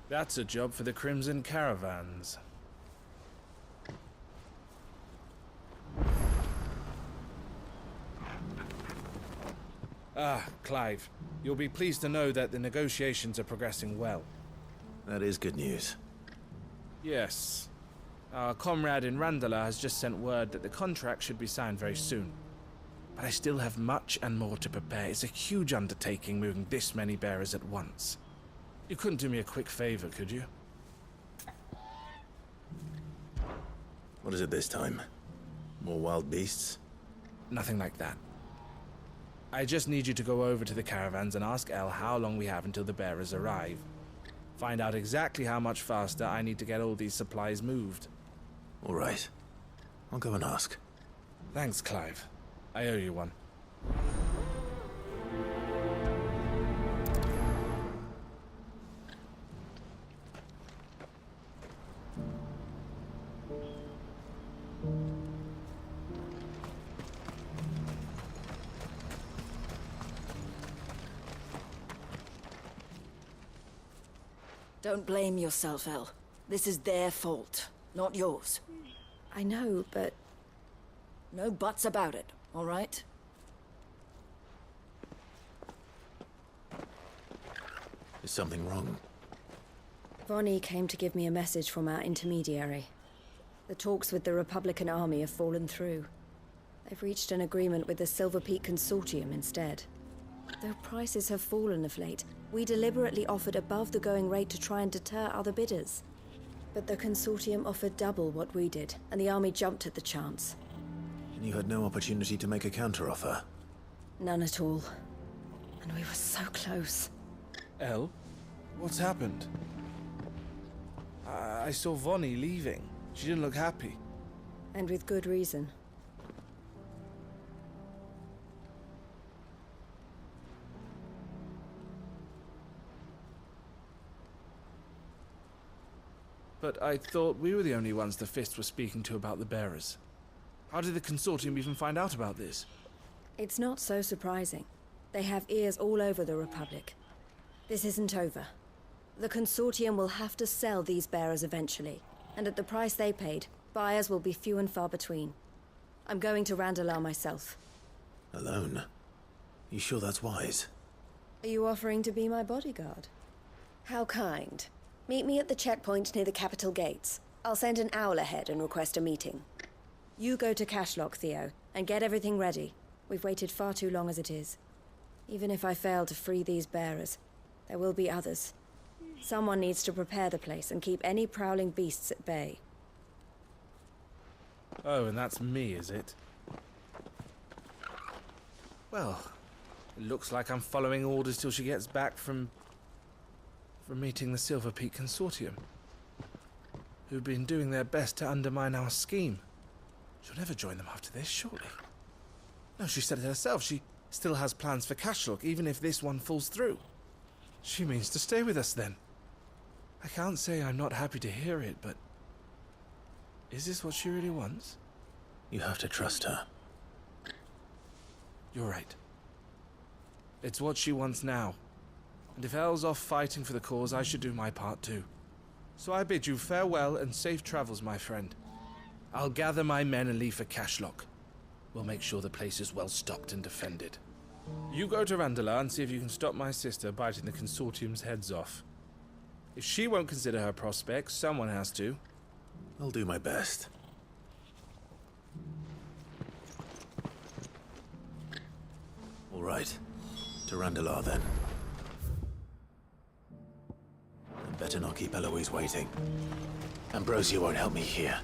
That's a job for the Crimson Caravans. Ah, Clive. You'll be pleased to know that the negotiations are progressing well. That is good news. Yes. Our comrade in Randala has just sent word that the contract should be signed very soon. But I still have much and more to prepare. It's a huge undertaking moving this many bearers at once. You couldn't do me a quick favor, could you? What is it this time? More wild beasts? Nothing like that. I just need you to go over to the caravans and ask El how long we have until the bearers arrive. Find out exactly how much faster I need to get all these supplies moved. All right. I'll go and ask. Thanks, Clive. I owe you one. Don't blame yourself, El. This is their fault, not yours. I know, but... No buts about it, all right? Is something wrong? Vonnie came to give me a message from our intermediary. The talks with the Republican army have fallen through. They've reached an agreement with the Silver Peak Consortium instead. Though prices have fallen of late, we deliberately offered above the going rate to try and deter other bidders. But the Consortium offered double what we did, and the army jumped at the chance. And you had no opportunity to make a counteroffer? None at all. And we were so close. El? What's happened? I saw Vonnie leaving. She didn't look happy. And with good reason. But I thought we were the only ones the Fist were speaking to about the bearers. How did the Consortium even find out about this? It's not so surprising. They have ears all over the Republic. This isn't over. The Consortium will have to sell these bearers eventually, and at the price they paid, buyers will be few and far between. I'm going to Randalar myself. Alone? You sure that's wise? Are you offering to be my bodyguard? How kind. Meet me at the checkpoint near the capital gates. I'll send an owl ahead and request a meeting. You go to Cashlock, Theo, and get everything ready. We've waited far too long as it is. Even if I fail to free these bearers, there will be others. Someone needs to prepare the place and keep any prowling beasts at bay. Oh, and that's me, is it? Well, it looks like I'm following orders till she gets back from meeting the Silver Peak Consortium, who've been doing their best to undermine our scheme. She'll never join them after this, surely. No, she said it herself. She still has plans for Cashlock, even if this one falls through. She means to stay with us, then. I can't say I'm not happy to hear it, but... is this what she really wants? You have to trust her. You're right. It's what she wants now. And if Elle's off fighting for the cause, I should do my part too. So I bid you farewell and safe travels, my friend. I'll gather my men and leave for Cashlock. We'll make sure the place is well stocked and defended. You go to Randalar and see if you can stop my sister biting the Consortium's heads off. If she won't consider her prospects, someone has to. I'll do my best. All right. To Randalar, then. I'd better not keep Eloise waiting. Ambrosia won't help me here.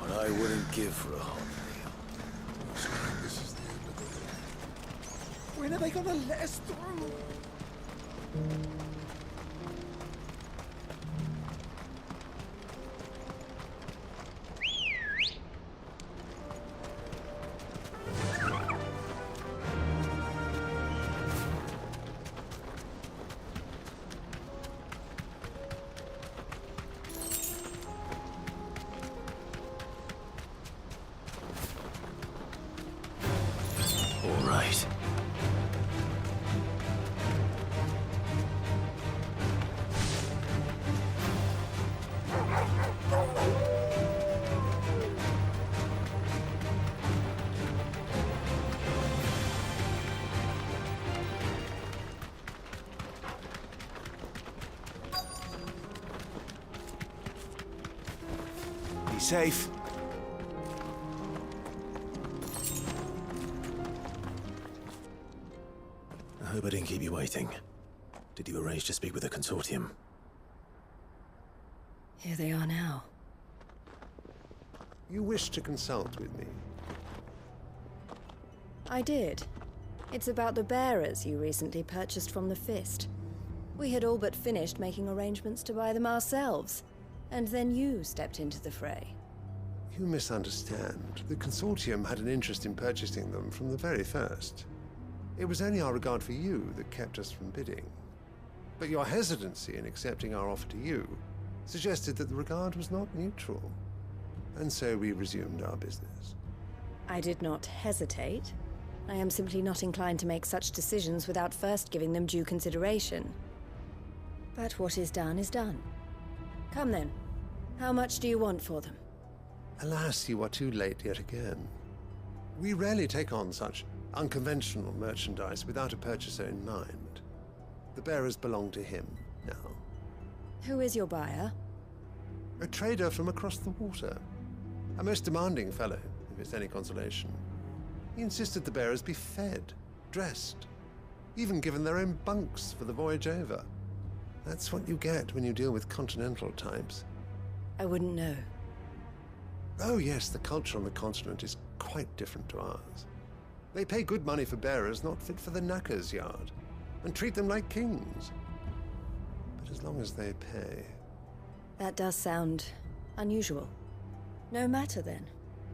What I wouldn't give for a hot meal. This is the end of the day. When are they gonna let us through? All right. Be safe. I hope I didn't keep you waiting. Did you arrange to speak with the Consortium? Here they are now. You wish to consult with me? I did. It's about the bearers you recently purchased from the Fist. We had all but finished making arrangements to buy them ourselves, and then you stepped into the fray. You misunderstand. The Consortium had an interest in purchasing them from the very first. It was only our regard for you that kept us from bidding. But your hesitancy in accepting our offer to you suggested that the regard was not mutual. And so we resumed our business. I did not hesitate. I am simply not inclined to make such decisions without first giving them due consideration. But what is done is done. Come then. How much do you want for them? Alas, you are too late yet again. We rarely take on such unconventional merchandise without a purchaser in mind. The bearers belong to him now. Who is your buyer? A trader from across the water. A most demanding fellow, if it's any consolation. He insisted the bearers be fed, dressed, even given their own bunks for the voyage over. That's what you get when you deal with continental types. I wouldn't know. Oh yes, the culture on the continent is quite different to ours. They pay good money for bearers not fit for the knacker's yard, and treat them like kings. But as long as they pay... That does sound unusual. No matter then.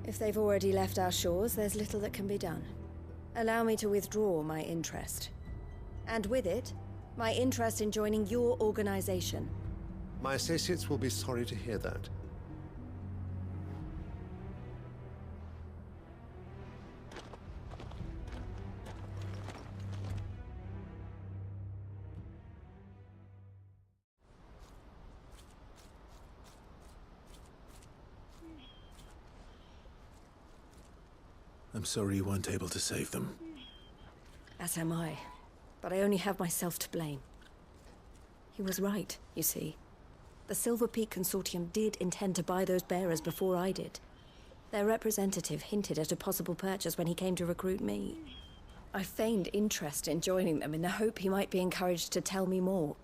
If they've already left our shores, there's little that can be done. Allow me to withdraw my interest. And with it, my interest in joining your organization. My associates will be sorry to hear that. I'm sorry you weren't able to save them. As am I. But I only have myself to blame. He was right, you see. The Silver Peak Consortium did intend to buy those bearers before I did. Their representative hinted at a possible purchase when he came to recruit me. I feigned interest in joining them in the hope he might be encouraged to tell me more,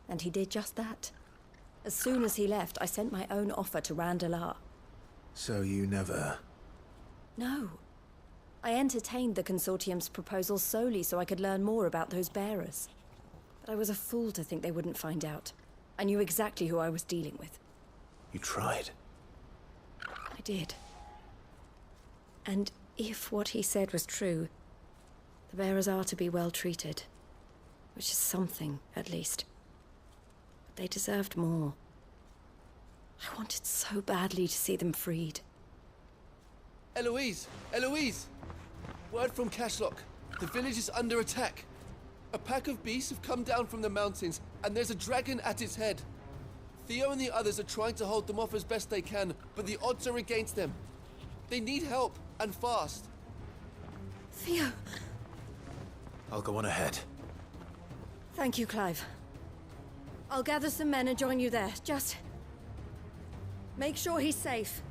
and he did just that. As soon as he left, I sent my own offer to Randalar. So you never... No. I entertained the Consortium's proposal solely so I could learn more about those bearers. But I was a fool to think they wouldn't find out. I knew exactly who I was dealing with. You tried. I did. And if what he said was true, the bearers are to be well treated. Which is something, at least. But they deserved more. I wanted so badly to see them freed. Eloise! Eloise! Word from Cashlock. The village is under attack. A pack of beasts have come down from the mountains, and there's a dragon at its head. Theo and the others are trying to hold them off as best they can, but the odds are against them. They need help, and fast. Theo! I'll go on ahead. Thank you, Clive. I'll gather some men and join you there. Just... make sure he's safe.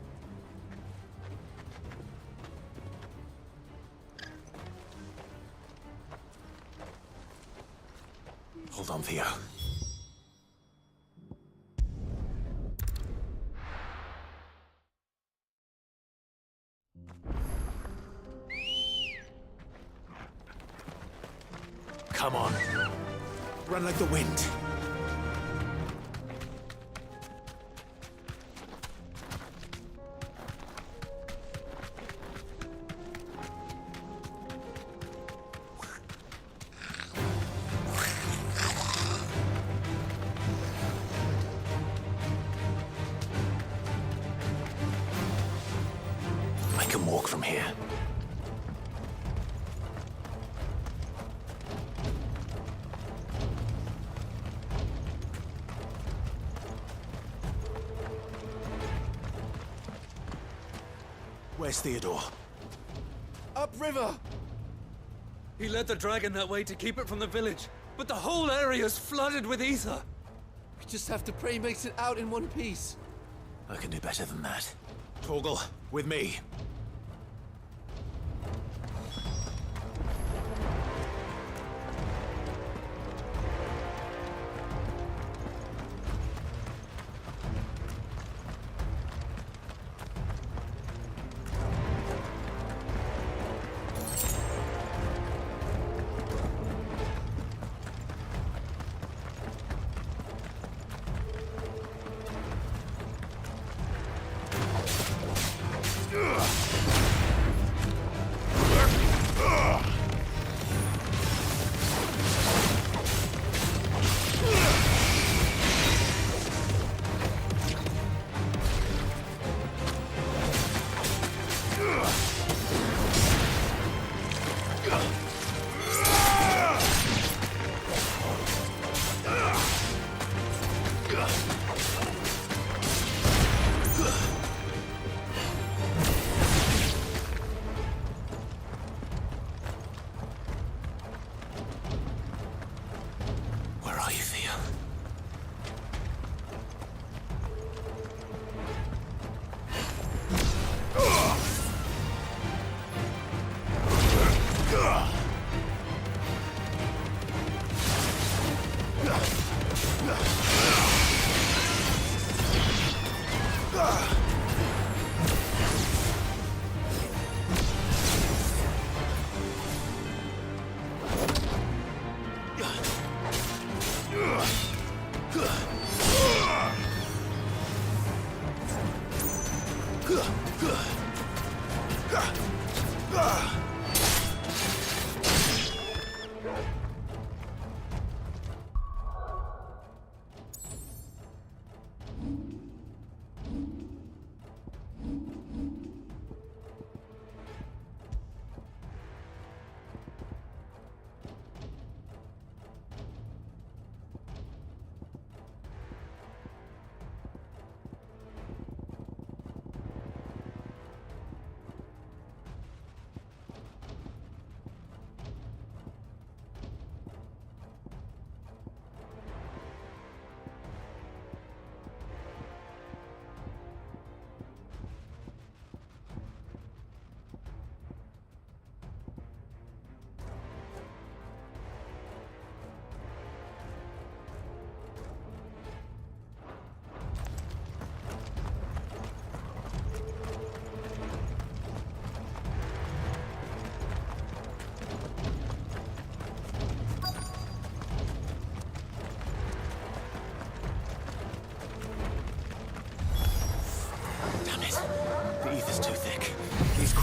Hold on, Theo. Come on. Run like the wind. I can walk from here. Where's Theodore? Upriver! He led the dragon that way to keep it from the village, but the whole area's flooded with ether. We just have to pray he makes it out in one piece. I can do better than that. Torgal, with me. Where are you, Theo? Ugh!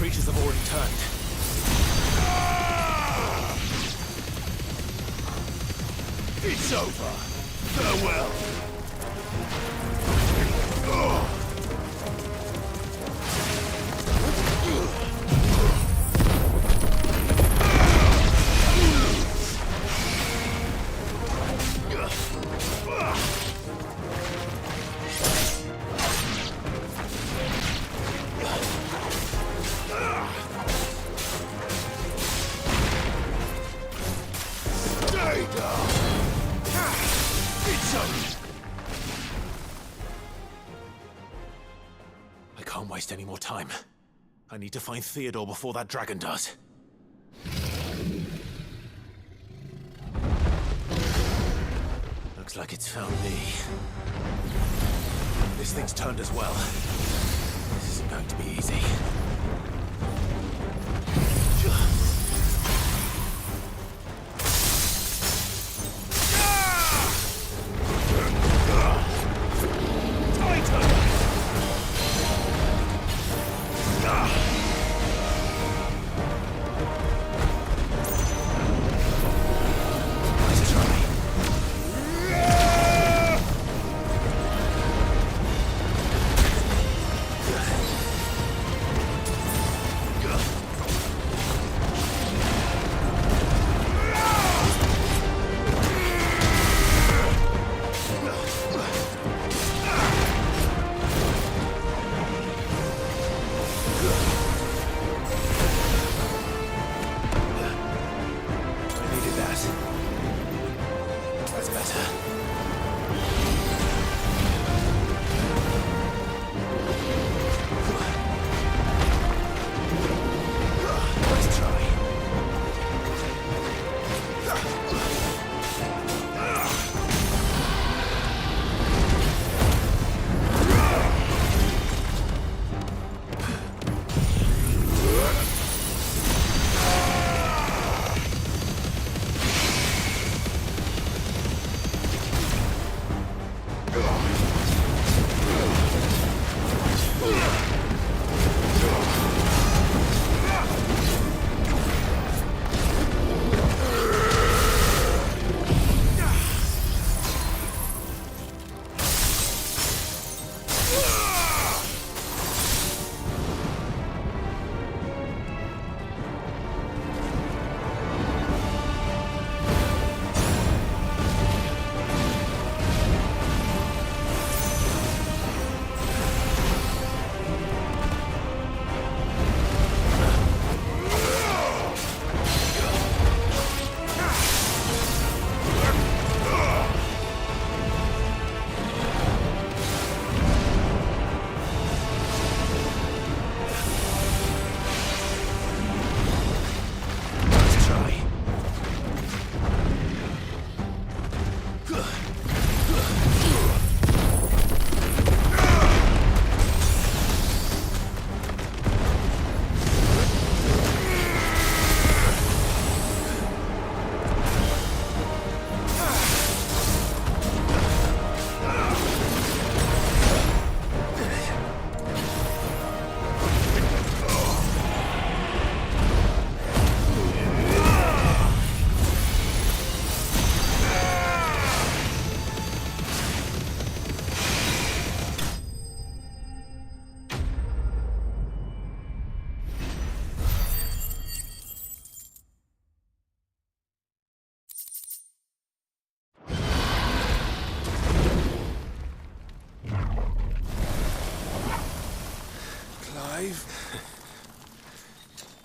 creatures have already turned. It's over. Farewell. I can't waste any more time. I need to find Theodore before that dragon does. Looks like it's found me. This thing's turned as well. This isn't going to be easy.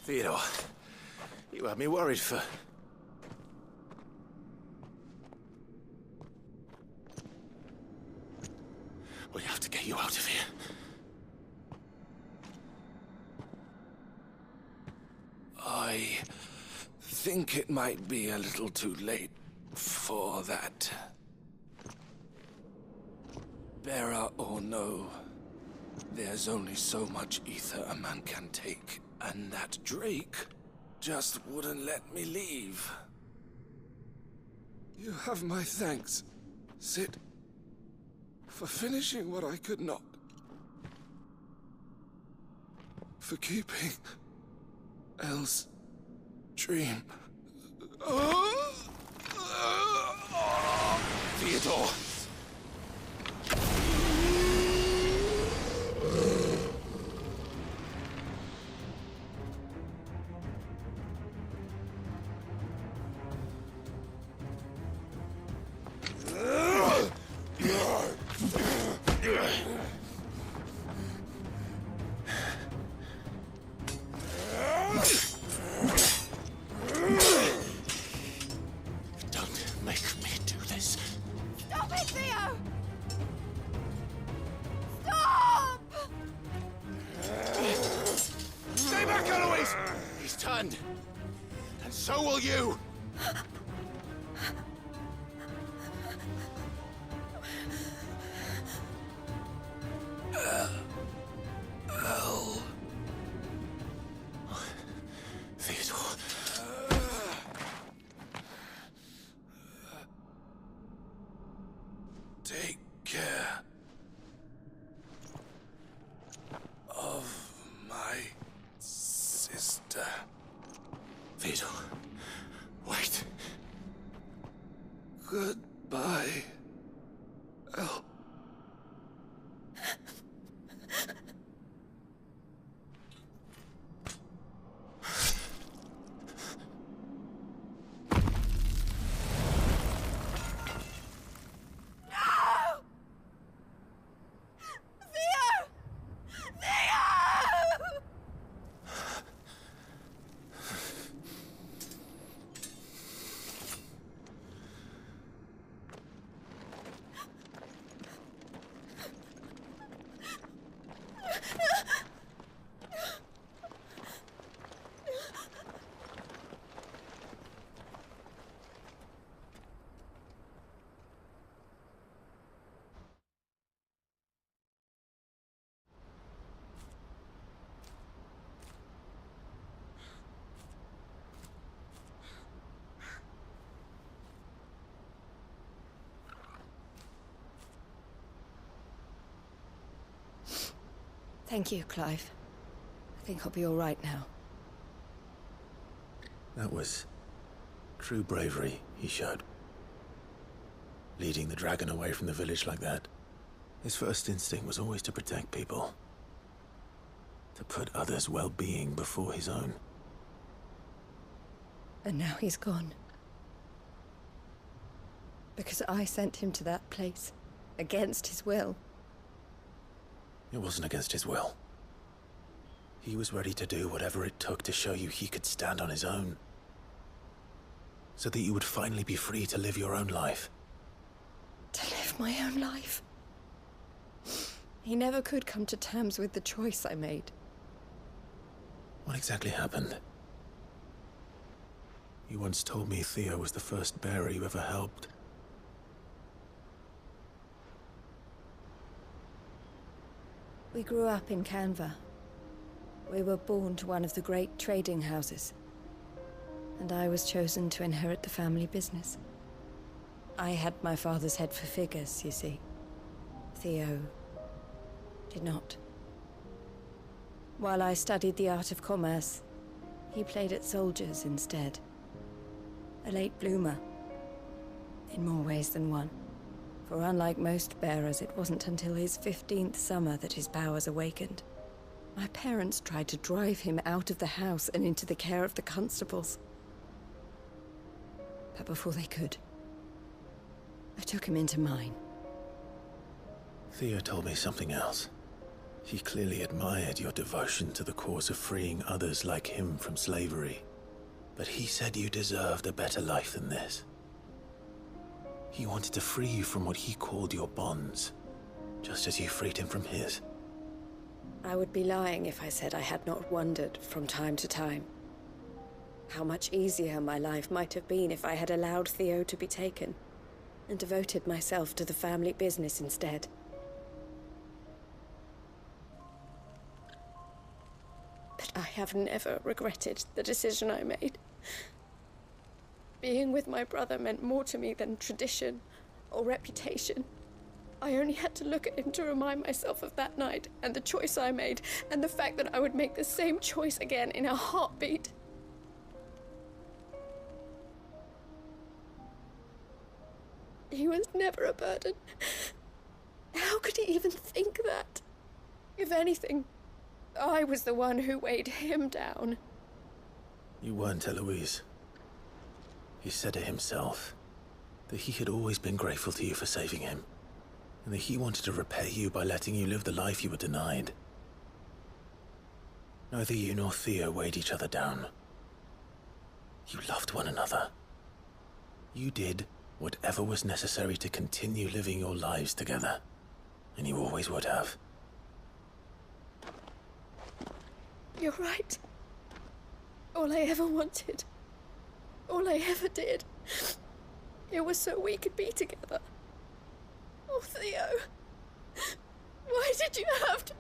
Theodore, you had me worried for... We have to get you out of here. I think it might be a little too late for that. Bearer or no, there's only so much ether a man can take, and that Drake just wouldn't let me leave. You have my thanks, Sid, for finishing what I could not. For keeping else dream. Theodore! Don't make me do this. Stop it, Theo! Stop! Stay back, Eloise! He's turned. And so will you! Theodore. Take care of my sister. Theodore. Wait. Goodbye, El. Thank you, Clive. I think I'll be all right now. That was true bravery he showed. Leading the dragon away from the village like that. His first instinct was always to protect people. To put others' well-being before his own. And now he's gone. Because I sent him to that place, against his will. It wasn't against his will. He was ready to do whatever it took to show you he could stand on his own. So that you would finally be free to live your own life. To live my own life? He never could come to terms with the choice I made. What exactly happened? You once told me Theo was the first bearer you ever helped. We grew up in Canva. We were born to one of the great trading houses. And I was chosen to inherit the family business. I had my father's head for figures, you see. Theo did not. While I studied the art of commerce, he played at soldiers instead. A late bloomer. In more ways than one. For unlike most bearers, it wasn't until his 15th summer that his powers awakened. My parents tried to drive him out of the house and into the care of the constables. But before they could, I took him into mine. Theo told me something else. He clearly admired your devotion to the cause of freeing others like him from slavery. But he said you deserved a better life than this. He wanted to free you from what he called your bonds, just as you freed him from his. I would be lying if I said I had not wondered from time to time how much easier my life might have been if I had allowed Theo to be taken and devoted myself to the family business instead. But I have never regretted the decision I made. Being with my brother meant more to me than tradition or reputation. I only had to look at him to remind myself of that night, and the choice I made, and the fact that I would make the same choice again in a heartbeat. He was never a burden. How could he even think that? If anything, I was the one who weighed him down. You weren't, Eloise. He said it himself, that he had always been grateful to you for saving him, and that he wanted to repay you by letting you live the life you were denied. Neither you nor Theo weighed each other down. You loved one another. You did whatever was necessary to continue living your lives together, and you always would have. You're right. All I ever wanted, all I ever did, it was so we could be together. Oh, Theo, why did you have to...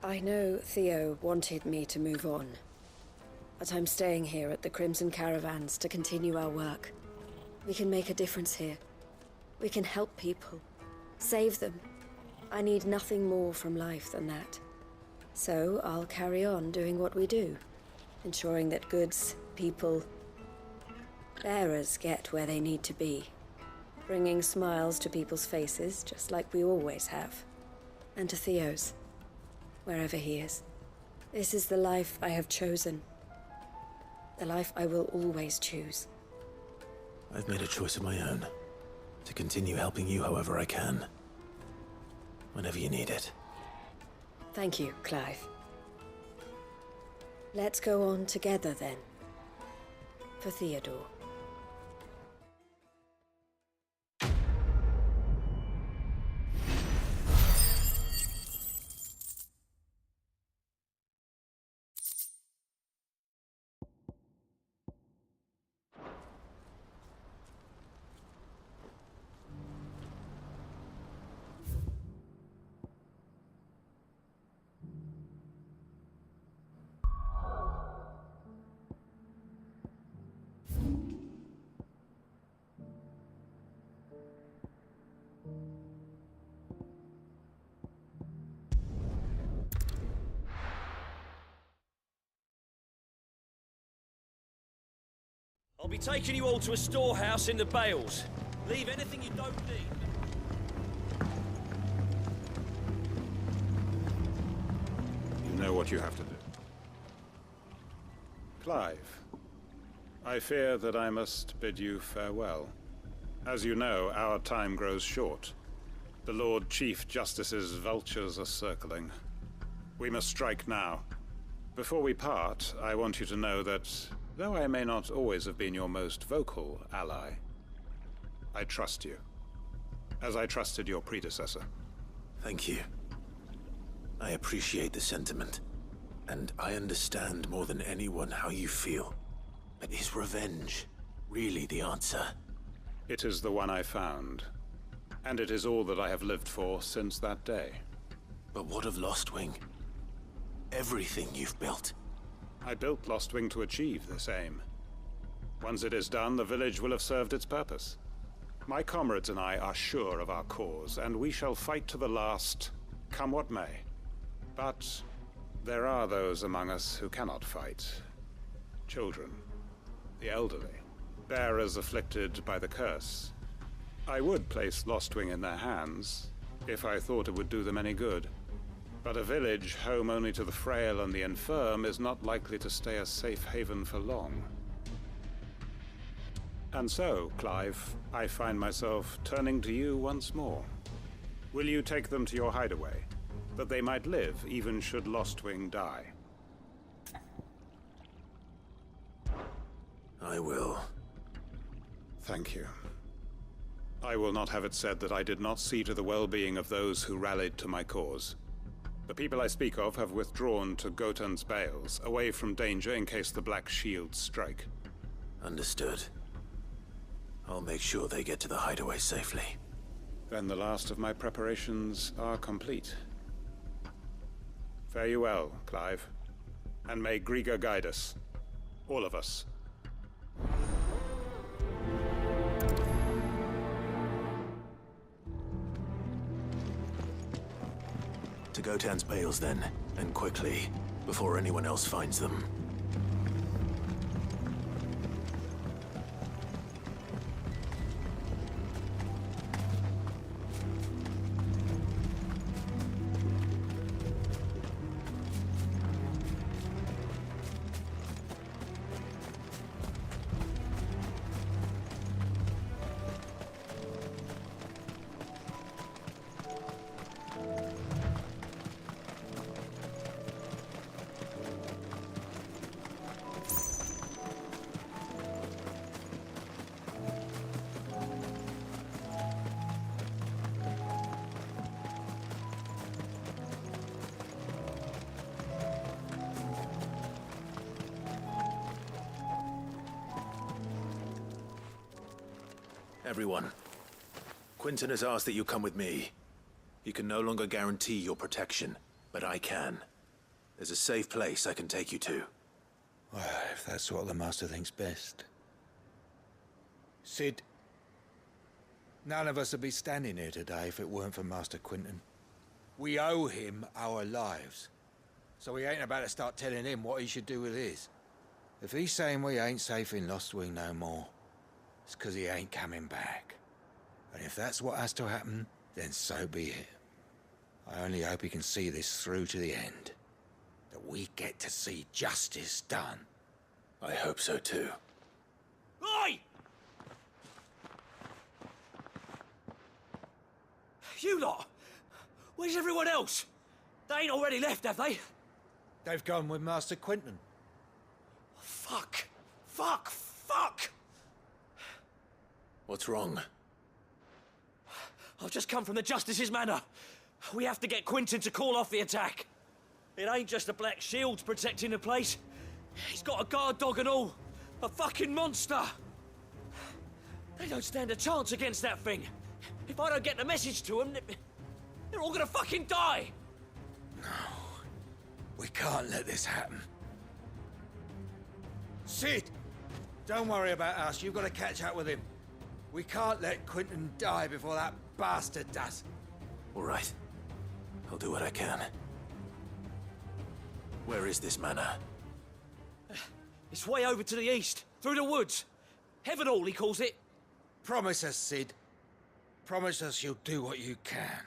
I know Theo wanted me to move on, but I'm staying here at the Crimson Caravans to continue our work. We can make a difference here. We can help people, save them. I need nothing more from life than that. So I'll carry on doing what we do, ensuring that goods, people, bearers get where they need to be, bringing smiles to people's faces just like we always have, and to Theo's. Wherever he is. This is the life I have chosen. The life I will always choose. I've made a choice of my own, to continue helping you however I can. Whenever you need it. Thank you, Clive. Let's go on together then. For Theodore. I'll be taking you all to a storehouse in the Bales. Leave anything you don't need. You know what you have to do. Clive, I fear that I must bid you farewell. As you know, our time grows short. The Lord Chief Justice's vultures are circling. We must strike now. Before we part, I want you to know that though I may not always have been your most vocal ally, I trust you, as I trusted your predecessor. Thank you. I appreciate the sentiment, and I understand more than anyone how you feel. But is revenge really the answer? It is the one I found, and it is all that I have lived for since that day. But what of Lostwing? Everything you've built. I built Lostwing to achieve this aim. Once it is done, the village will have served its purpose. My comrades and I are sure of our cause, and we shall fight to the last, come what may. But there are those among us who cannot fight. Children, the elderly, bearers afflicted by the curse. I would place Lostwing in their hands, if I thought it would do them any good. But a village home only to the frail and the infirm is not likely to stay a safe haven for long. And so, Clive, I find myself turning to you once more. Will you take them to your hideaway, that they might live even should Lostwing die? I will. Thank you. I will not have it said that I did not see to the well-being of those who rallied to my cause. The people I speak of have withdrawn to Gotan's Bales, away from danger in case the Black Shields strike. Understood. I'll make sure they get to the hideaway safely. Then the last of my preparations are complete. Fare you well, Clive. And may Griga guide us. All of us. To Gotan's bales, then, and quickly, before anyone else finds them. Everyone, Quentin has asked that you come with me. He can no longer guarantee your protection, but I can. There's a safe place I can take you to. Well, if that's what the Master thinks best. Sid, none of us would be standing here today if it weren't for Master Quentin. We owe him our lives. So we ain't about to start telling him what he should do with his. If he's saying we ain't safe in Lost Wing no more, it's 'cause he ain't coming back. And if that's what has to happen, then so be it. I only hope he can see this through to the end. That we get to see justice done. I hope so too. Oi! You lot! Where's everyone else? They ain't already left, have they? They've gone with Master Quentin. Fuck! Fuck! Fuck! What's wrong? I've just come from the Justice's manor. We have to get Quentin to call off the attack. It ain't just the Black Shields protecting the place. He's got a guard dog and all. A fucking monster. They don't stand a chance against that thing. If I don't get the message to them, they're all gonna fucking die. No. We can't let this happen. Sid! Don't worry about us. You've got to catch up with him. We can't let Quentin die before that bastard does. All right. I'll do what I can. Where is this manor? It's way over to the east, through the woods. Heaven Hall, he calls it. Promise us, Sid. Promise us you'll do what you can.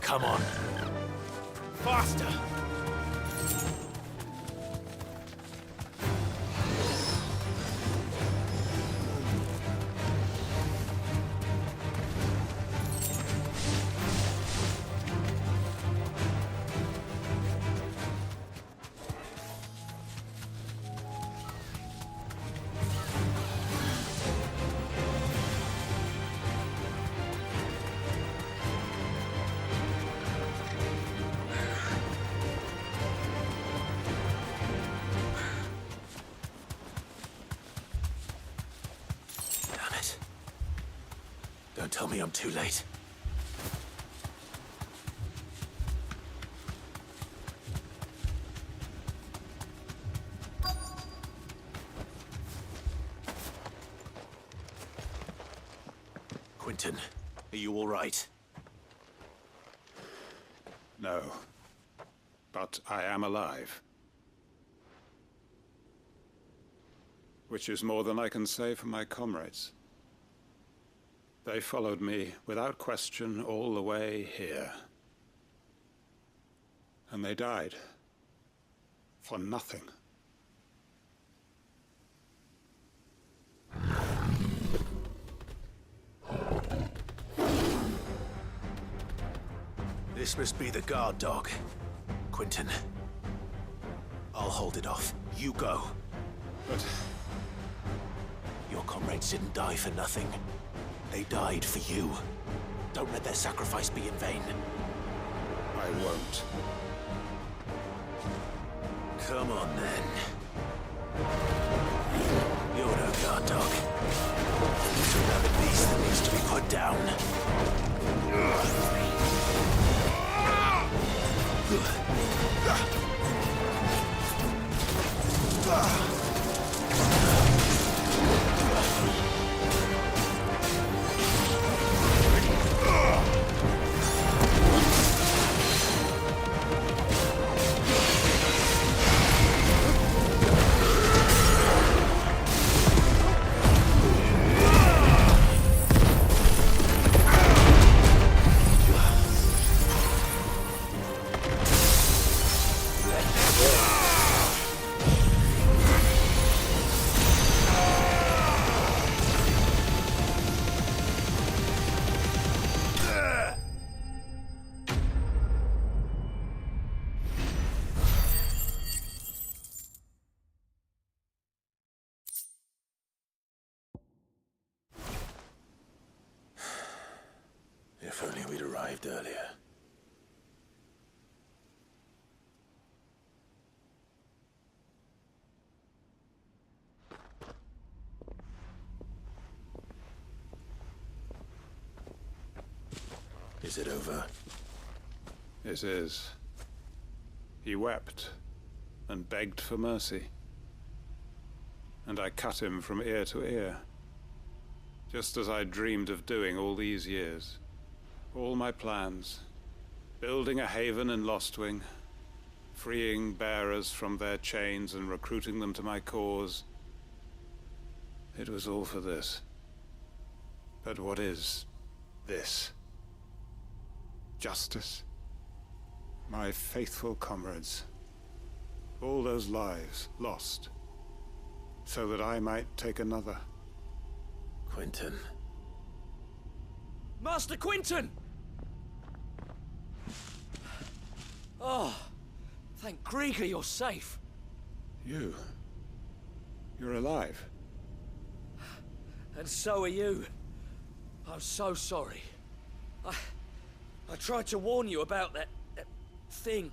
Come on. Faster! Don't tell me I'm too late. Quentin, are you all right? No. But I am alive. Which is more than I can say for my comrades. They followed me without question all the way here. And they died. For nothing. This must be the guard dog. Quentin, I'll hold it off. You go. But... Your comrades didn't die for nothing. They died for you. Don't let their sacrifice be in vain. I won't. Come on, then. You're no guard dog. It's another beast that needs to be put down. If only we'd arrived earlier. Is it over? It is. He wept and begged for mercy. And I cut him from ear to ear. Just as I dreamed of doing all these years. All my plans. Building a haven in Lostwing. Freeing bearers from their chains and recruiting them to my cause. It was all for this. But what is this? Justice? My faithful comrades. All those lives lost. So that I might take another. Quentin. Master Quentin! Oh, thank Grieger you're safe. You're alive. And so are you. I'm so sorry. I tried to warn you about that thing.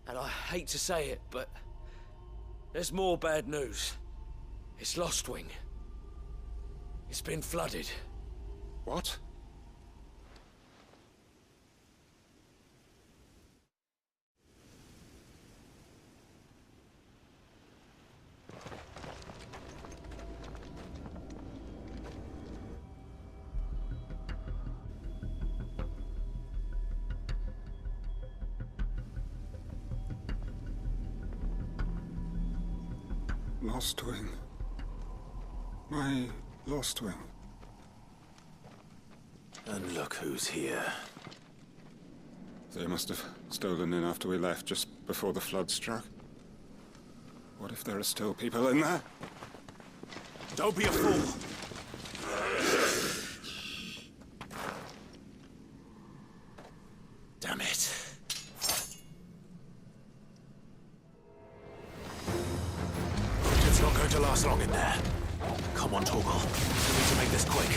And I hate to say it, but there's more bad news. It's Lostwing. It's been flooded. What? Lostwing. My Lostwing. And look who's here. They must have stolen in after we left, just before the flood struck. What if there are still people in there? Don't be a fool! Damn it. It's not going to last long in there. Come on, Torgal. We need to make this quick.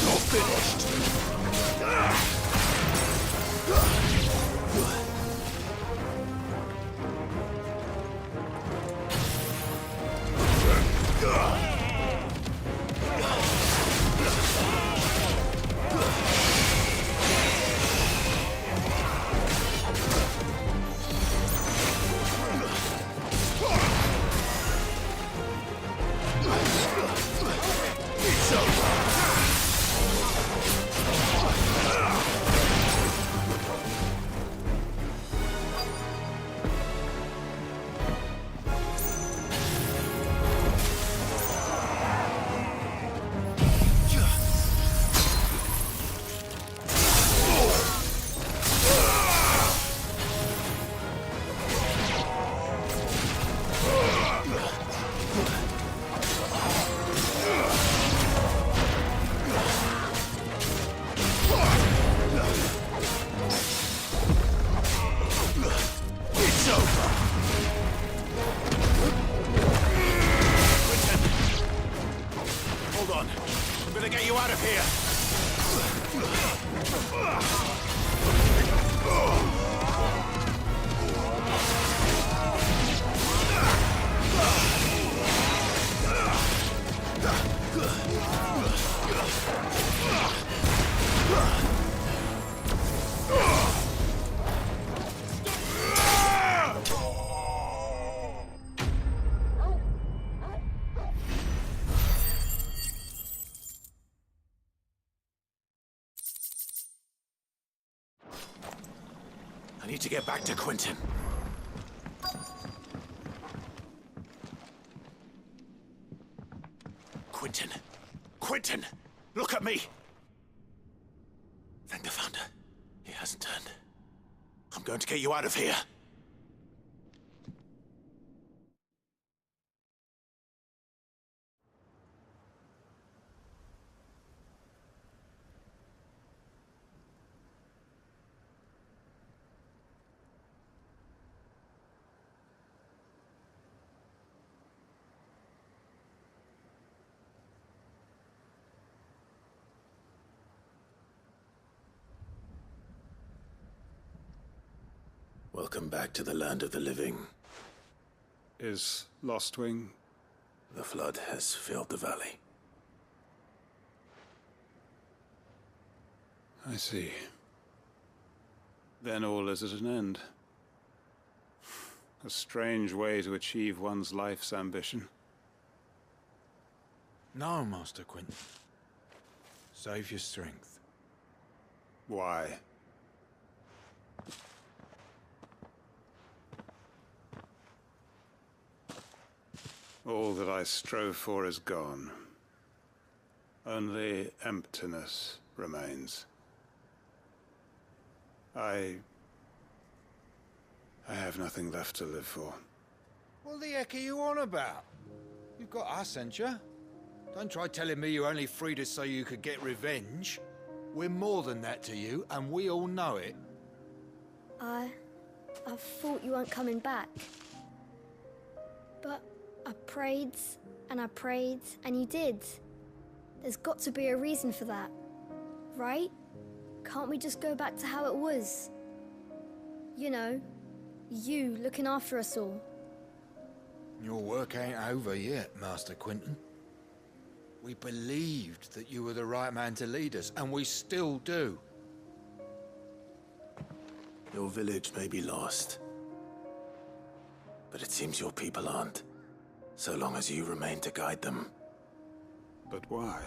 You're finished. It's over. I need to get back to Quentin. Quentin! Quentin! Look at me! Thank the Founder. He hasn't turned. I'm going to get you out of here. Welcome back to the land of the living. Is Lostwing? The flood has filled the valley. I see. Then all is at an end. A strange way to achieve one's life's ambition. No, Master Quentin. Save your strength. Why? All that I strove for is gone. Only emptiness remains. I have nothing left to live for. What the heck are you on about? You've got us, ain't you? Don't try telling me you only freed us so you could get revenge. We're more than that to you, and we all know it. I thought you weren't coming back. But I prayed, and you did. There's got to be a reason for that, right? Can't we just go back to how it was? You know, you looking after us all. Your work ain't over yet, Master Quentin. We believed that you were the right man to lead us, and we still do. Your village may be lost, but it seems your people aren't. So long as you remain to guide them. But why?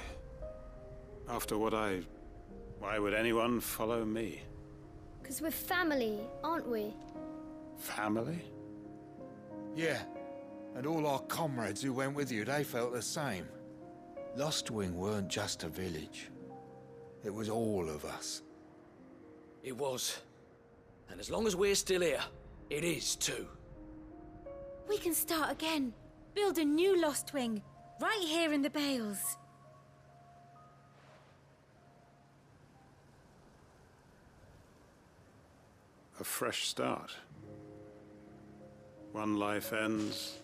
After what why would anyone follow me? 'Cause we're family, aren't we? Family? Yeah, and all our comrades who went with you, they felt the same. Lostwing weren't just a village. It was all of us. It was. And as long as we're still here, it is too. We can start again. Build a new Lostwing, right here in the Bales. A fresh start. One life ends,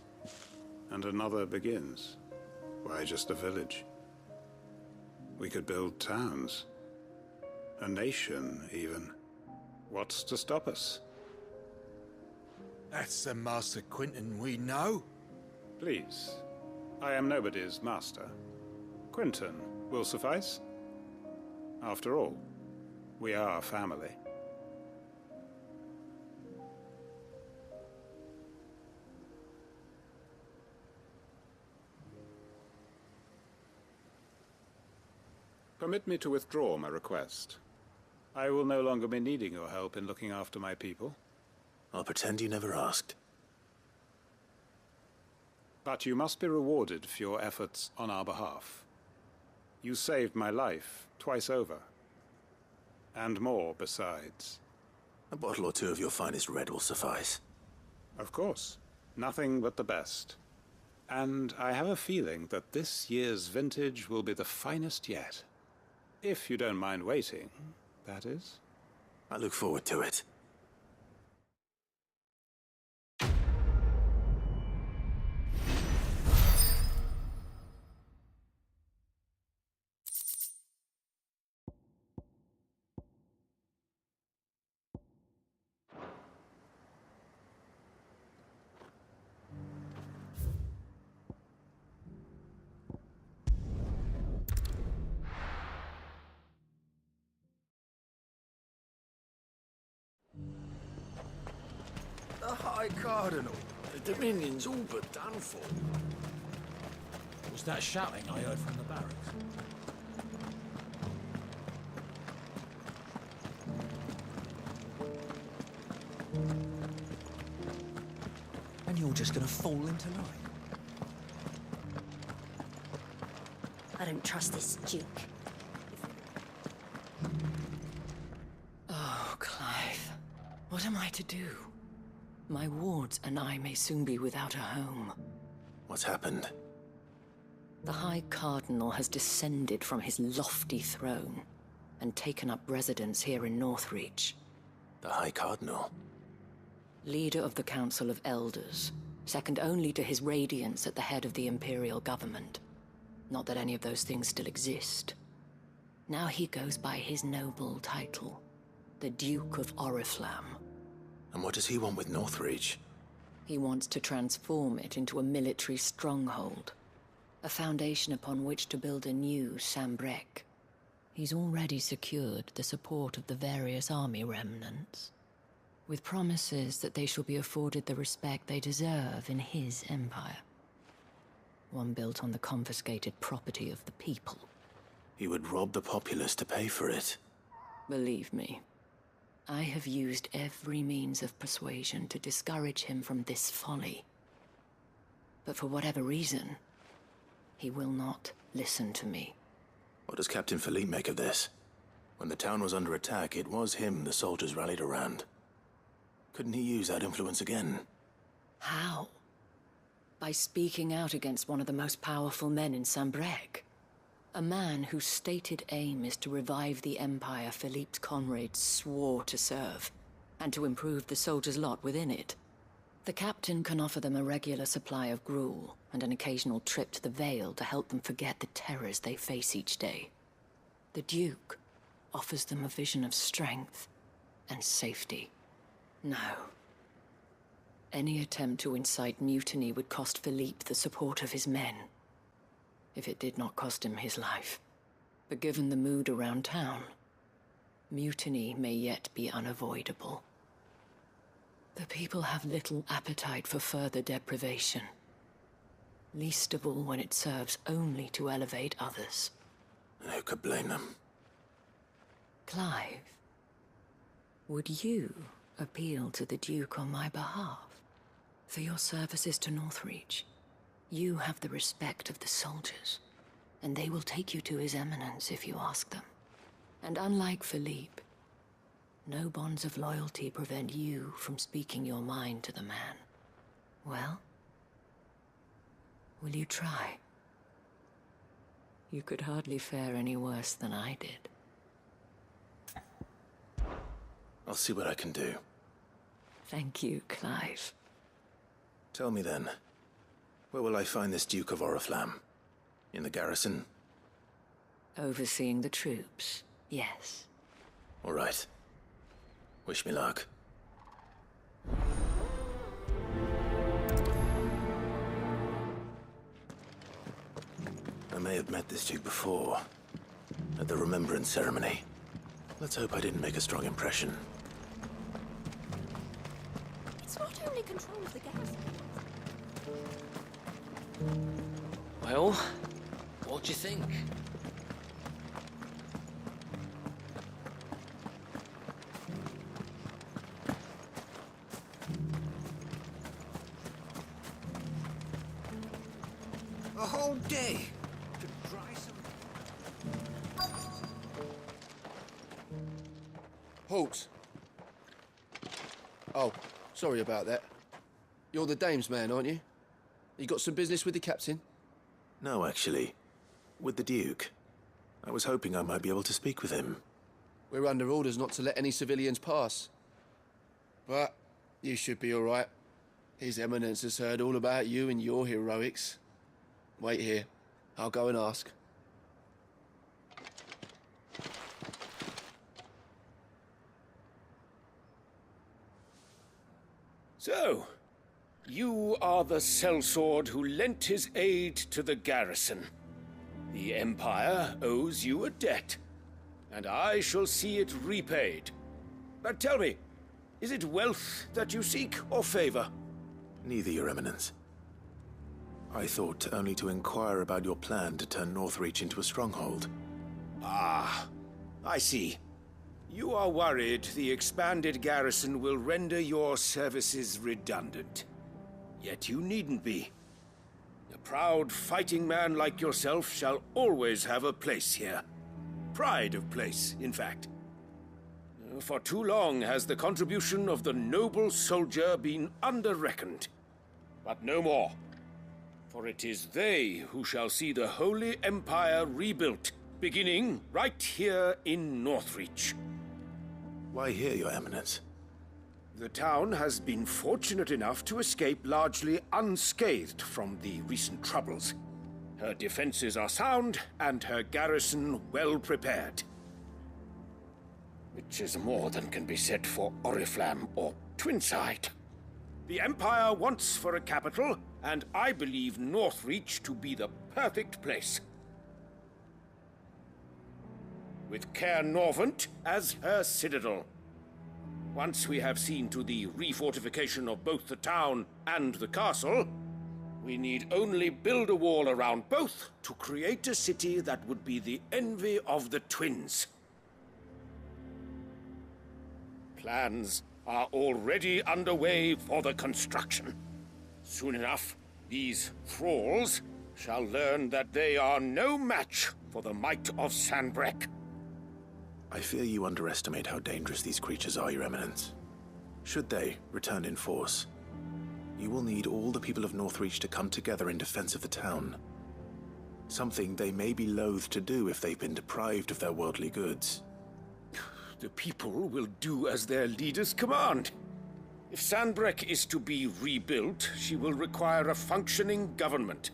and another begins. Why just a village? We could build towns. A nation, even. What's to stop us? That's the Master Quentin we know. Please. I am nobody's master. Quentin will suffice. After all, we are family. Permit me to withdraw my request. I will no longer be needing your help in looking after my people. I'll pretend you never asked. But you must be rewarded for your efforts on our behalf. You saved my life twice over. And more besides. A bottle or two of your finest red will suffice. Of course. Nothing but the best. And I have a feeling that this year's vintage will be the finest yet. If you don't mind waiting, that is. I look forward to it. The High Cardinal. The Dominion's all but done for. Was that shouting I heard from the barracks? you're just gonna fall into line. I don't trust this Duke. Oh, Clive. What am I to do? My wards and I may soon be without a home. What's happened? The High Cardinal has descended from his lofty throne and taken up residence here in Northreach. The High Cardinal? Leader of the Council of Elders, second only to his Radiance at the head of the Imperial government. Not that any of those things still exist. Now he goes by his noble title, the Duke of Oriflamme. And what does he want with Northreach? He wants to transform it into a military stronghold, a foundation upon which to build a new Sambrec. He's already secured the support of the various army remnants, with promises that they shall be afforded the respect they deserve in his empire. One built on the confiscated property of the people. He would rob the populace to pay for it. Believe me, I have used every means of persuasion to discourage him from this folly. But for whatever reason, he will not listen to me. What does Captain Philippe make of this? When the town was under attack, it was him the soldiers rallied around. Couldn't he use that influence again? How? By speaking out against one of the most powerful men in Sambrec. A man whose stated aim is to revive the empire Philippe's comrades swore to serve, and to improve the soldiers' lot within it. The captain can offer them a regular supply of gruel, and an occasional trip to the Vale to help them forget the terrors they face each day. The Duke offers them a vision of strength and safety. No. Any attempt to incite mutiny would cost Philippe the support of his men, if it did not cost him his life. But given the mood around town, mutiny may yet be unavoidable. The people have little appetite for further deprivation, least of all when it serves only to elevate others. Who could blame them? Clive, would you appeal to the Duke on my behalf? For your services to Northreach, you have the respect of the soldiers, and they will take you to His Eminence if you ask them. And unlike Philippe, no bonds of loyalty prevent you from speaking your mind to the man. Well, will you try? You could hardly fare any worse than I did. I'll see what I can do. Thank you, Clive. Tell me then, where will I find this Duke of Oriflamme? In the garrison? Overseeing the troops, yes. All right. Wish me luck. I may have met this Duke before, at the Remembrance Ceremony. Let's hope I didn't make a strong impression. It's not only control of the garrison. Well, what do you think? A whole day to dry some... Halt! Oh, sorry about that. You're the dame's man, aren't you? You got some business with the captain? No, actually. With the Duke. I was hoping I might be able to speak with him. We're under orders not to let any civilians pass. But you should be all right. His Eminence has heard all about you and your heroics. Wait here. I'll go and ask. So, you are the sellsword who lent his aid to the garrison. The Empire owes you a debt, and I shall see it repaid. But tell me, is it wealth that you seek, or favor? Neither, Your Eminence. I thought only to inquire about your plan to turn Northreach into a stronghold. Ah, I see. You are worried the expanded garrison will render your services redundant. Yet you needn't be. A proud fighting man like yourself shall always have a place here. Pride of place, in fact. For too long has the contribution of the noble soldier been under-reckoned. But no more. For it is they who shall see the Holy Empire rebuilt, beginning right here in Northreach. Why here, Your Eminence? The town has been fortunate enough to escape largely unscathed from the recent troubles. Her defenses are sound, and her garrison well prepared. Which is more than can be said for Oriflamme or Twinside. The Empire wants for a capital, and I believe Northreach to be the perfect place. With Caer Norvent as her citadel. Once we have seen to the refortification of both the town and the castle, we need only build a wall around both to create a city that would be the envy of the twins. Plans are already underway for the construction. Soon enough, these thralls shall learn that they are no match for the might of Sanbreque. I fear you underestimate how dangerous these creatures are, Your Eminence. Should they return in force, you will need all the people of Northreach to come together in defense of the town. Something they may be loath to do if they've been deprived of their worldly goods. The people will do as their leaders command. If Sanbreque is to be rebuilt, she will require a functioning government.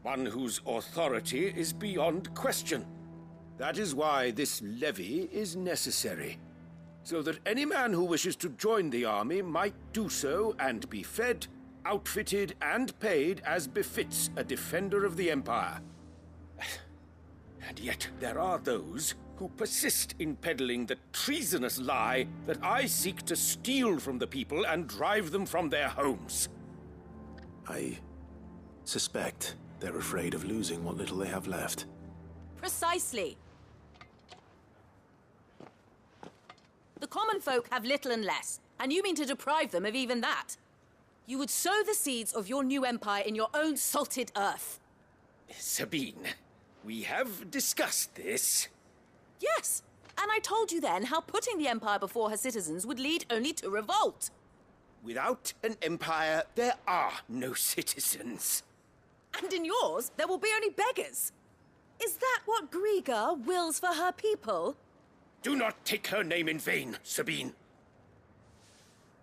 One whose authority is beyond question. That is why this levy is necessary. So that any man who wishes to join the army might do so and be fed, outfitted, and paid as befits a defender of the Empire. And yet there are those who persist in peddling the treasonous lie that I seek to steal from the people and drive them from their homes. I suspect they're afraid of losing what little they have left. Precisely. The common folk have little and less, and you mean to deprive them of even that. You would sow the seeds of your new empire in your own salted earth. Sabine, we have discussed this. Yes, and I told you then how putting the empire before her citizens would lead only to revolt. Without an empire, there are no citizens. And in yours, there will be only beggars. Is that what Griga wills for her people? Do not take her name in vain, Sabine.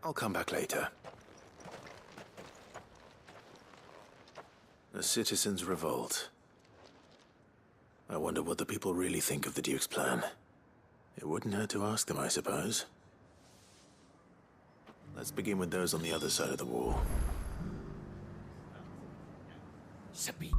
I'll come back later. A citizens' revolt. I wonder what the people really think of the Duke's plan. It wouldn't hurt to ask them, I suppose. Let's begin with those on the other side of the wall. Sabine.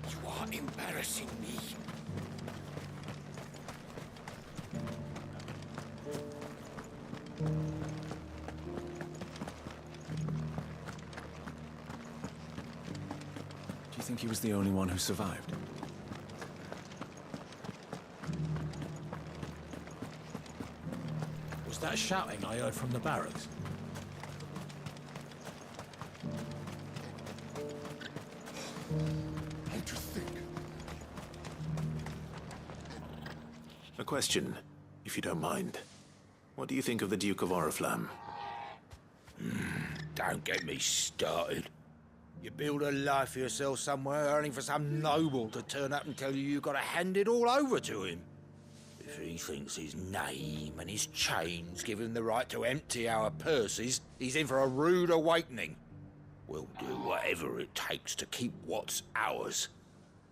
You are embarrassing me. Do you think he was the only one who survived? Was that shouting I heard from the barracks? How'd you think? A question, if you don't mind. What do you think of the Duke of Oriflamme? Don't get me started. You build a life for yourself somewhere, only for some noble to turn up and tell you gotta hand it all over to him. If he thinks his name and his chains give him the right to empty our purses, he's in for a rude awakening. We'll do whatever it takes to keep what's ours.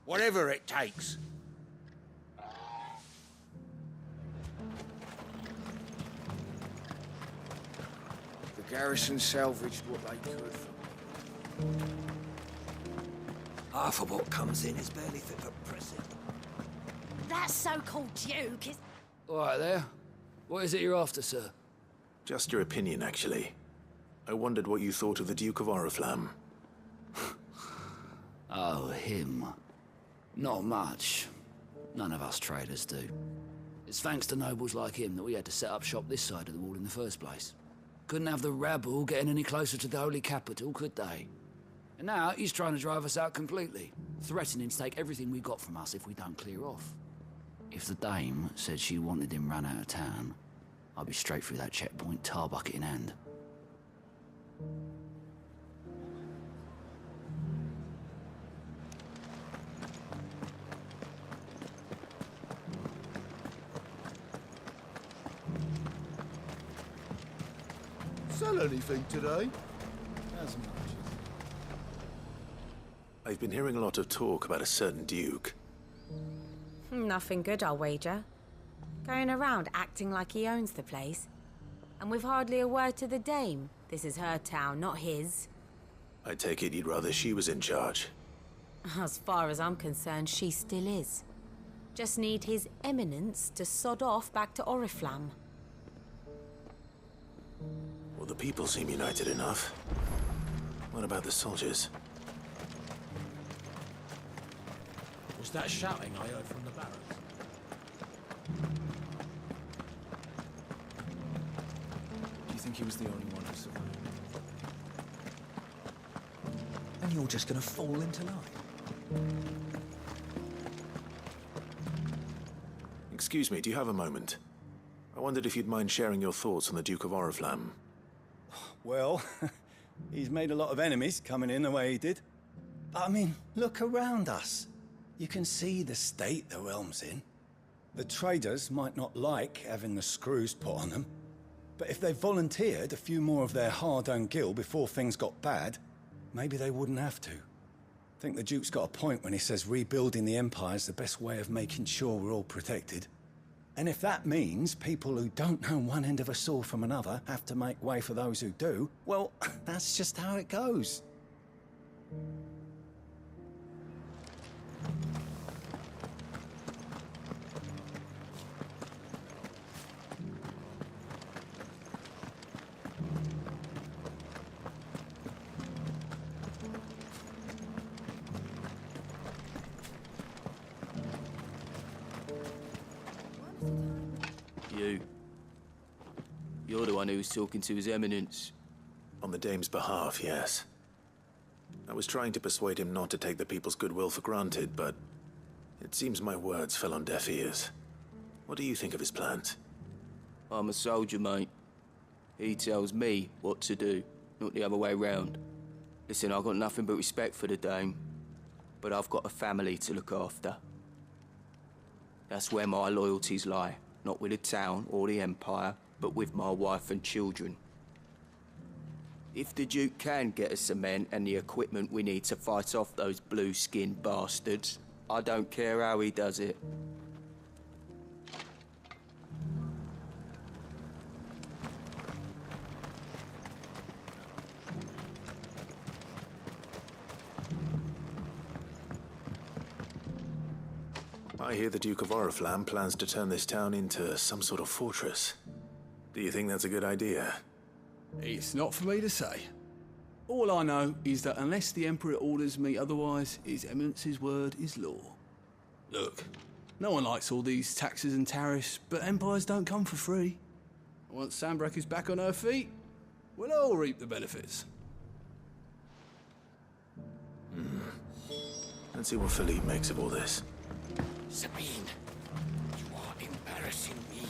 Whatever it takes. The garrison salvaged what they could. Half of what comes in is barely fit for prison. That so-called Duke is... All right there. What is it you're after, sir? Just your opinion, actually. I wondered what you thought of the Duke of Oriflamme. Oh, him. Not much. None of us traders do. It's thanks to nobles like him that we had to set up shop this side of the wall in the first place. Couldn't have the rabble getting any closer to the holy capital, could they? And now he's trying to drive us out completely, threatening to take everything we got from us if we don't clear off. If the dame said she wanted him run out of town, I'd be straight through that checkpoint, tar bucket in hand. Sell anything today? As much. I've been hearing a lot of talk about a certain Duke. Nothing good, I'll wager. Going around acting like he owns the place. And with hardly a word to the dame. This is her town, not his. I take it you'd rather she was in charge. As far as I'm concerned, she still is. Just need his eminence to sod off back to Oriflamme. Well, the people seem united enough. What about the soldiers? Was that shouting I heard from the barracks? Do you think he was the only one who survived? And you're just gonna fall into line? Excuse me, do you have a moment? I wondered if you'd mind sharing your thoughts on the Duke of Oriflamme. Well, he's made a lot of enemies coming in the way he did. But I mean, look around us. You can see the state the realm's in. The traders might not like having the screws put on them, but if they volunteered a few more of their hard-earned gil before things got bad, maybe they wouldn't have to. I think the Duke's got a point when he says rebuilding the Empire's the best way of making sure we're all protected. And if that means people who don't know one end of a sword from another have to make way for those who do, well, that's just how it goes. You're the one who was talking to His Eminence. On the dame's behalf, yes. I was trying to persuade him not to take the people's goodwill for granted, but it seems my words fell on deaf ears. What do you think of his plans? I'm a soldier, mate. He tells me what to do, not the other way round. Listen, I've got nothing but respect for the dame, but I've got a family to look after. That's where my loyalties lie, not with the town or the Empire, but with my wife and children. If the Duke can get us cement and the equipment we need to fight off those blue-skinned bastards, I don't care how he does it. I hear the Duke of Oriflamme plans to turn this town into some sort of fortress. Do you think that's a good idea? It's not for me to say. All I know is that unless the Emperor orders me otherwise, His Eminence's word is law. Look, no one likes all these taxes and tariffs, but empires don't come for free. Once Sandbreck is back on her feet, we'll all reap the benefits. Let's see what Philippe makes of all this. Sabine, you are embarrassing me.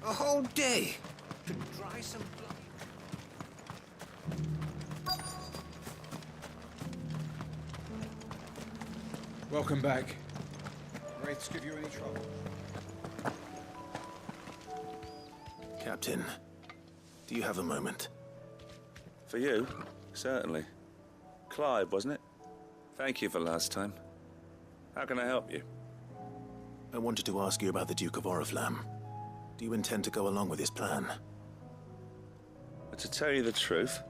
A whole day to dry some blood. Welcome back. Wraiths give you any trouble? Captain, do you have a moment? For you, certainly. Clive, wasn't it? Thank you for last time. How can I help you? I wanted to ask you about the Duke of Oriflamme. Do you intend to go along with his plan? But to tell you the truth,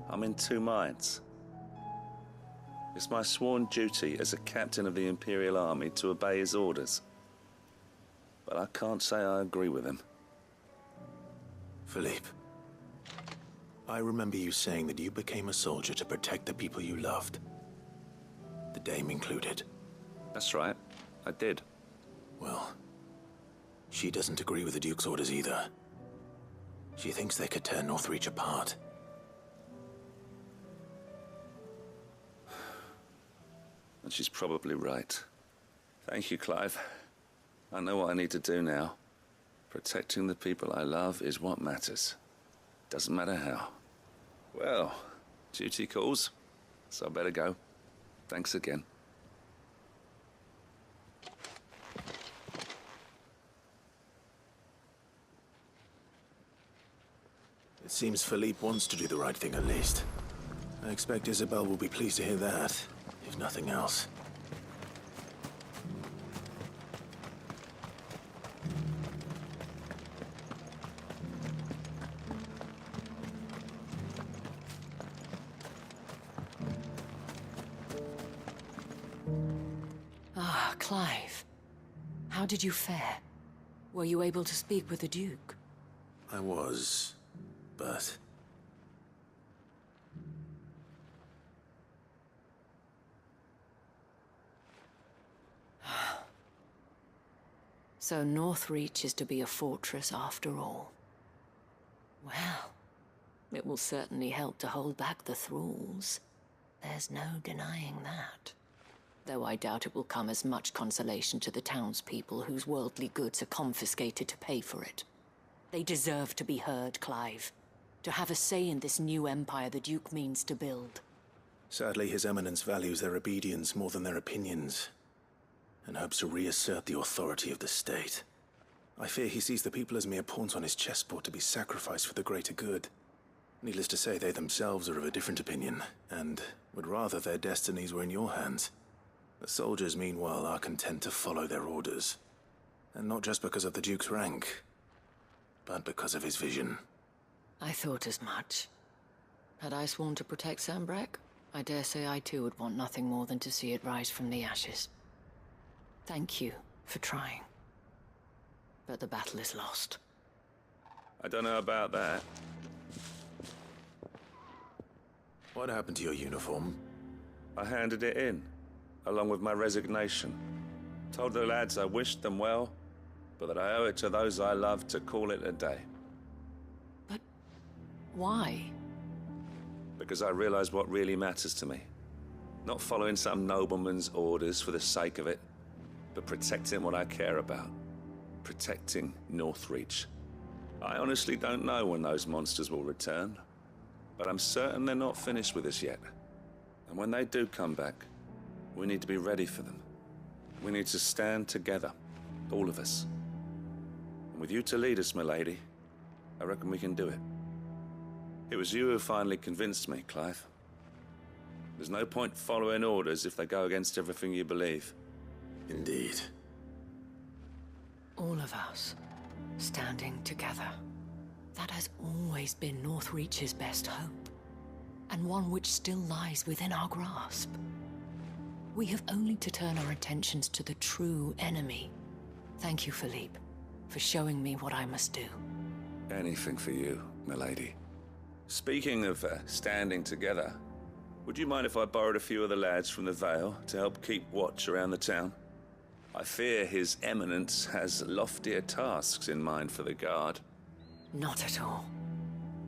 I'm in two minds. It's my sworn duty as a captain of the Imperial Army to obey his orders. But I can't say I agree with him. Philippe, I remember you saying that you became a soldier to protect the people you loved. The Dame included. That's right, I did. Well, she doesn't agree with the Duke's orders either. She thinks they could tear Northreach apart. And she's probably right. Thank you, Clive. I know what I need to do now. Protecting the people I love is what matters. Doesn't matter how. Well, duty calls, so I better go. Thanks again. It seems Philippe wants to do the right thing at least. I expect Isabel will be pleased to hear that, if nothing else. Ah, Clive. How did you fare? Were you able to speak with the Duke? I was, but... So Northreach is to be a fortress after all. Well, it will certainly help to hold back the thralls. There's no denying that. Though I doubt it will come as much consolation to the townspeople whose worldly goods are confiscated to pay for it. They deserve to be heard, Clive. To have a say in this new empire the Duke means to build. Sadly, His Eminence values their obedience more than their opinions, and hopes to reassert the authority of the state. I fear he sees the people as mere pawns on his chessboard to be sacrificed for the greater good. Needless to say, they themselves are of a different opinion, and would rather their destinies were in your hands. The soldiers, meanwhile, are content to follow their orders. And not just because of the Duke's rank, but because of his vision. I thought as much. Had I sworn to protect Sambrack, I dare say I too would want nothing more than to see it rise from the ashes. Thank you for trying. But the battle is lost. I don't know about that. What happened to your uniform? I handed it in, along with my resignation. Told the lads I wished them well, but that I owe it to those I love to call it a day. But why? Because I realized what really matters to me. Not following some nobleman's orders for the sake of it, but protecting what I care about. Protecting Northreach. I honestly don't know when those monsters will return, but I'm certain they're not finished with us yet. And when they do come back, we need to be ready for them. We need to stand together, all of us. And with you to lead us, milady, I reckon we can do it. It was you who finally convinced me, Clive. There's no point following orders if they go against everything you believe. Indeed. All of us, standing together. That has always been Northreach's best hope, and one which still lies within our grasp. We have only to turn our attentions to the true enemy. Thank you, Philippe, for showing me what I must do. Anything for you, milady. Speaking of standing together, would you mind if I borrowed a few of the lads from the Vale to help keep watch around the town? I fear His Eminence has loftier tasks in mind for the guard. Not at all.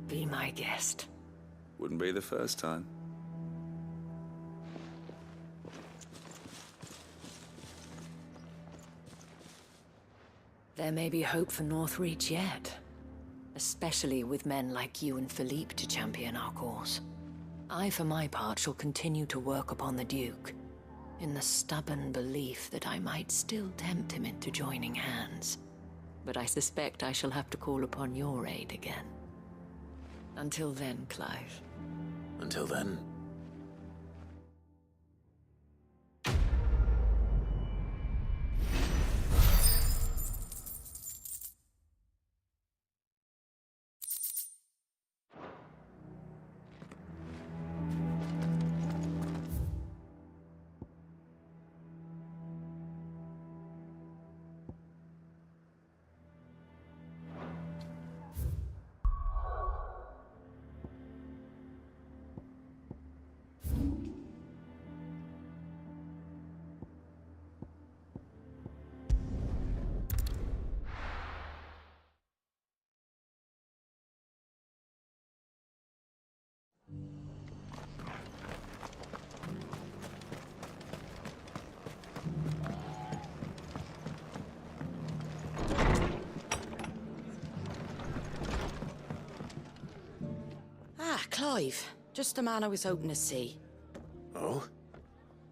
Be my guest. Wouldn't be the first time. There may be hope for Northreach yet. Especially with men like you and Philippe to champion our cause. I, for my part, shall continue to work upon the Duke, in the stubborn belief that I might still tempt him into joining hands. But I suspect I shall have to call upon your aid again. Until then, Clive. Until then. Clive. Just the man I was hoping to see. Oh?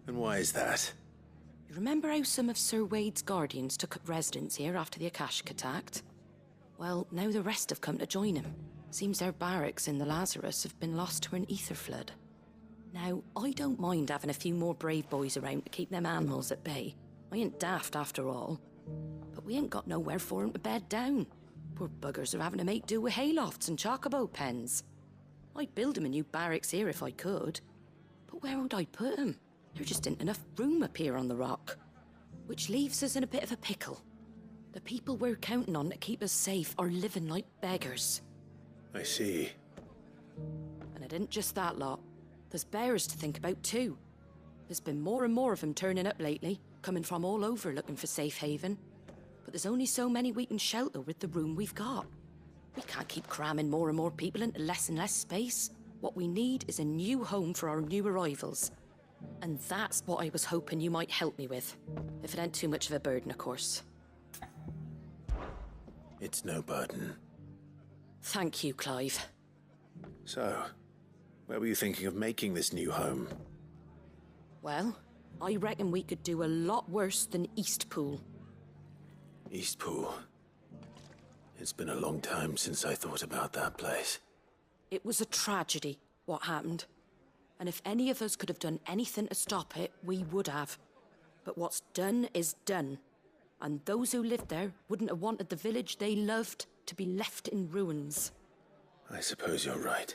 And why is that? You remember how some of Sir Wade's guardians took up residence here after the Akashic attacked? Well, now the rest have come to join him. Seems their barracks in the Lazarus have been lost to an ether flood. Now, I don't mind having a few more brave boys around to keep them animals at bay. I ain't daft after all. But we ain't got nowhere for 'em to bed down. Poor buggers are having to make do with haylofts and chocobo pens. I'd build 'em a new barracks here if I could. But where would I put 'em? There just ain't enough room up here on the rock. Which leaves us in a bit of a pickle. The people we're counting on to keep us safe are living like beggars. I see. And it ain't just that lot. There's bears to think about too. There's been more and more of them turning up lately, coming from all over looking for safe haven. But there's only so many we can shelter with the room we've got. We can't keep cramming more and more people into less and less space. What we need is a new home for our new arrivals. And that's what I was hoping you might help me with. If it ain't too much of a burden, of course. It's no burden. Thank you, Clive. So, where were you thinking of making this new home? Well, I reckon we could do a lot worse than Eastpool. Eastpool. It's been a long time since I thought about that place. It was a tragedy, what happened. And if any of us could have done anything to stop it, we would have. But what's done is done. And those who lived there wouldn't have wanted the village they loved to be left in ruins. I suppose you're right.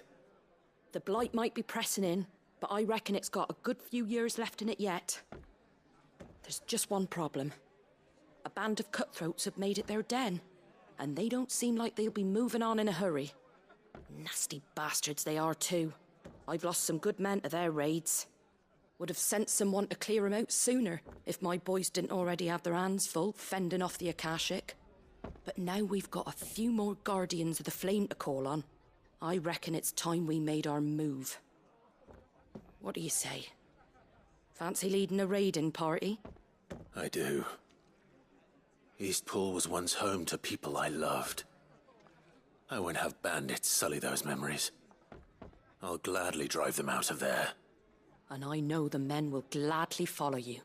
The blight might be pressing in, but I reckon it's got a good few years left in it yet. There's just one problem. A band of cutthroats have made it their den, and they don't seem like they'll be moving on in a hurry. Nasty bastards they are too. I've lost some good men to their raids. Would have sent someone to clear 'em out sooner if my boys didn't already have their hands full fending off the Akashic. But now we've got a few more guardians of the flame to call on. I reckon it's time we made our move. What do you say? Fancy leading a raiding party? I do. Eastpool was once home to people I loved. I won't have bandits sully those memories. I'll gladly drive them out of there. And I know the men will gladly follow you.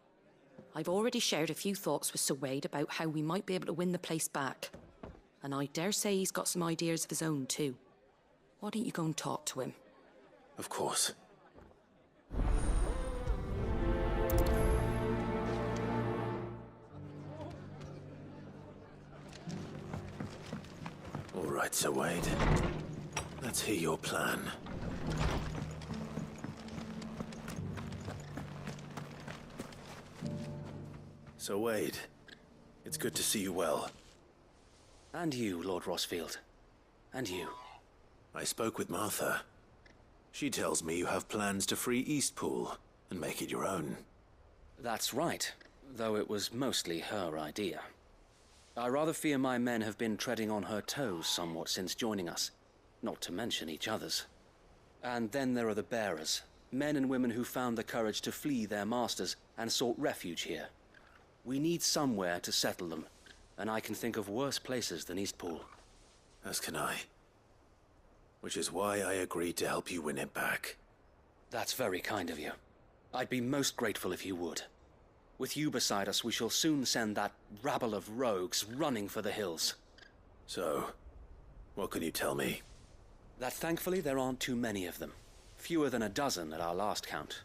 I've already shared a few thoughts with Sir Wade about how we might be able to win the place back. And I dare say he's got some ideas of his own too. Why don't you go and talk to him? Of course. All right, Sir Wade. Let's hear your plan. Sir Wade, it's good to see you well. And you, Lord Rossfield. And you. I spoke with Martha. She tells me you have plans to free Eastpool and make it your own. That's right, though it was mostly her idea. I rather fear my men have been treading on her toes somewhat since joining us, not to mention each other's. And then there are the bearers, men and women who found the courage to flee their masters and sought refuge here. We need somewhere to settle them, and I can think of worse places than Eastpool. As can I. Which is why I agreed to help you win it back. That's very kind of you. I'd be most grateful if you would. With you beside us, we shall soon send that rabble of rogues running for the hills. So, what can you tell me? That thankfully there aren't too many of them. Fewer than a dozen at our last count.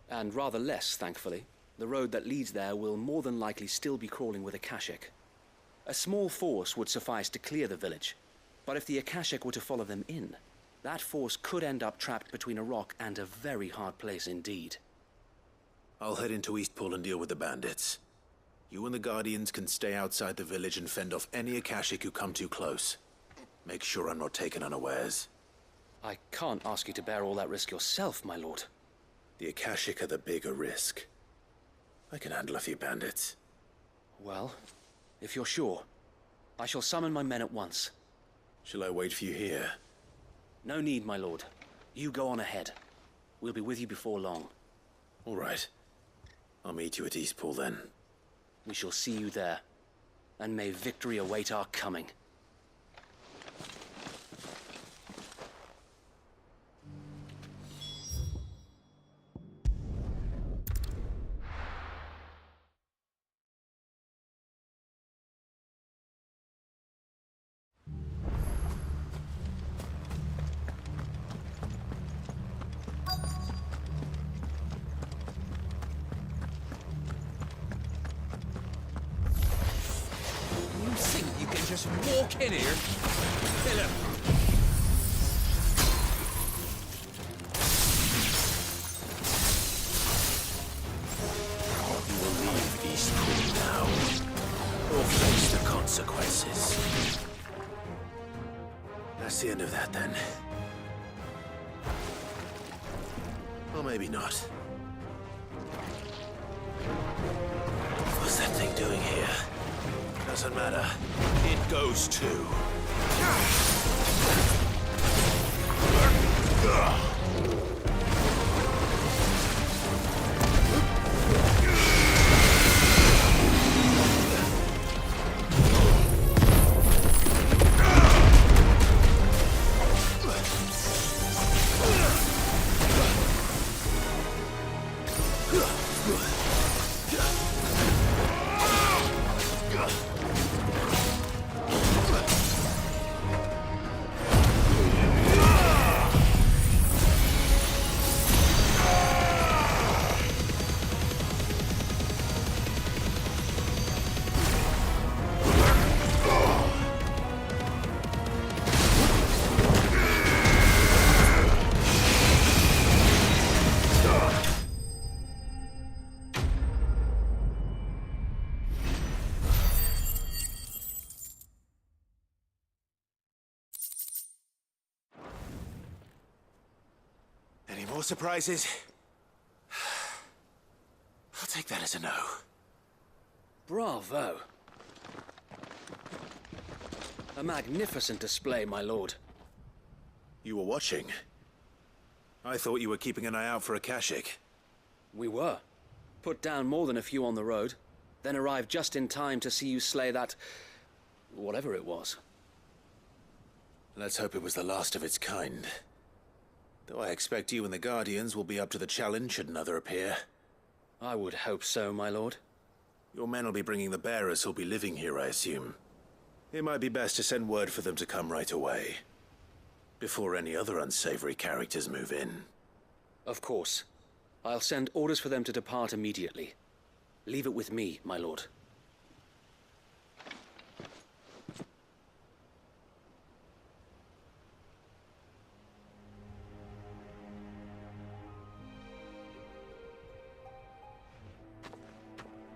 And rather less, thankfully. The road that leads there will more than likely still be crawling with Akashic. A small force would suffice to clear the village, but if the Akashic were to follow them in, that force could end up trapped between a rock and a very hard place indeed. I'll head into Eastpool and deal with the bandits. You and the Guardians can stay outside the village and fend off any Akashic who come too close. Make sure I'm not taken unawares. I can't ask you to bear all that risk yourself, my lord. The Akashic are the bigger risk. I can handle a few bandits. Well, if you're sure, I shall summon my men at once. Shall I wait for you here? No need, my lord. You go on ahead. We'll be with you before long. All right. I'll meet you at Eastpool then. We shall see you there. And may victory await our coming. Just walk in here. Kill him. You will leave Eastpool now, or face the consequences. That's the end of that, then. Or maybe not. What's that thing doing here? Doesn't matter. It goes too. Any more surprises? I'll take that as a no. Bravo. A magnificent display, my lord. You were watching? I thought you were keeping an eye out for Akashic. We were. Put down more than a few on the road, then arrived just in time to see you slay that... whatever it was. Let's hope it was the last of its kind. Though I expect you and the Guardians will be up to the challenge should another appear. I would hope so, my lord. Your men will be bringing the bearers who'll be living here, I assume. It might be best to send word for them to come right away, before any other unsavory characters move in. Of course. I'll send orders for them to depart immediately. Leave it with me, my lord.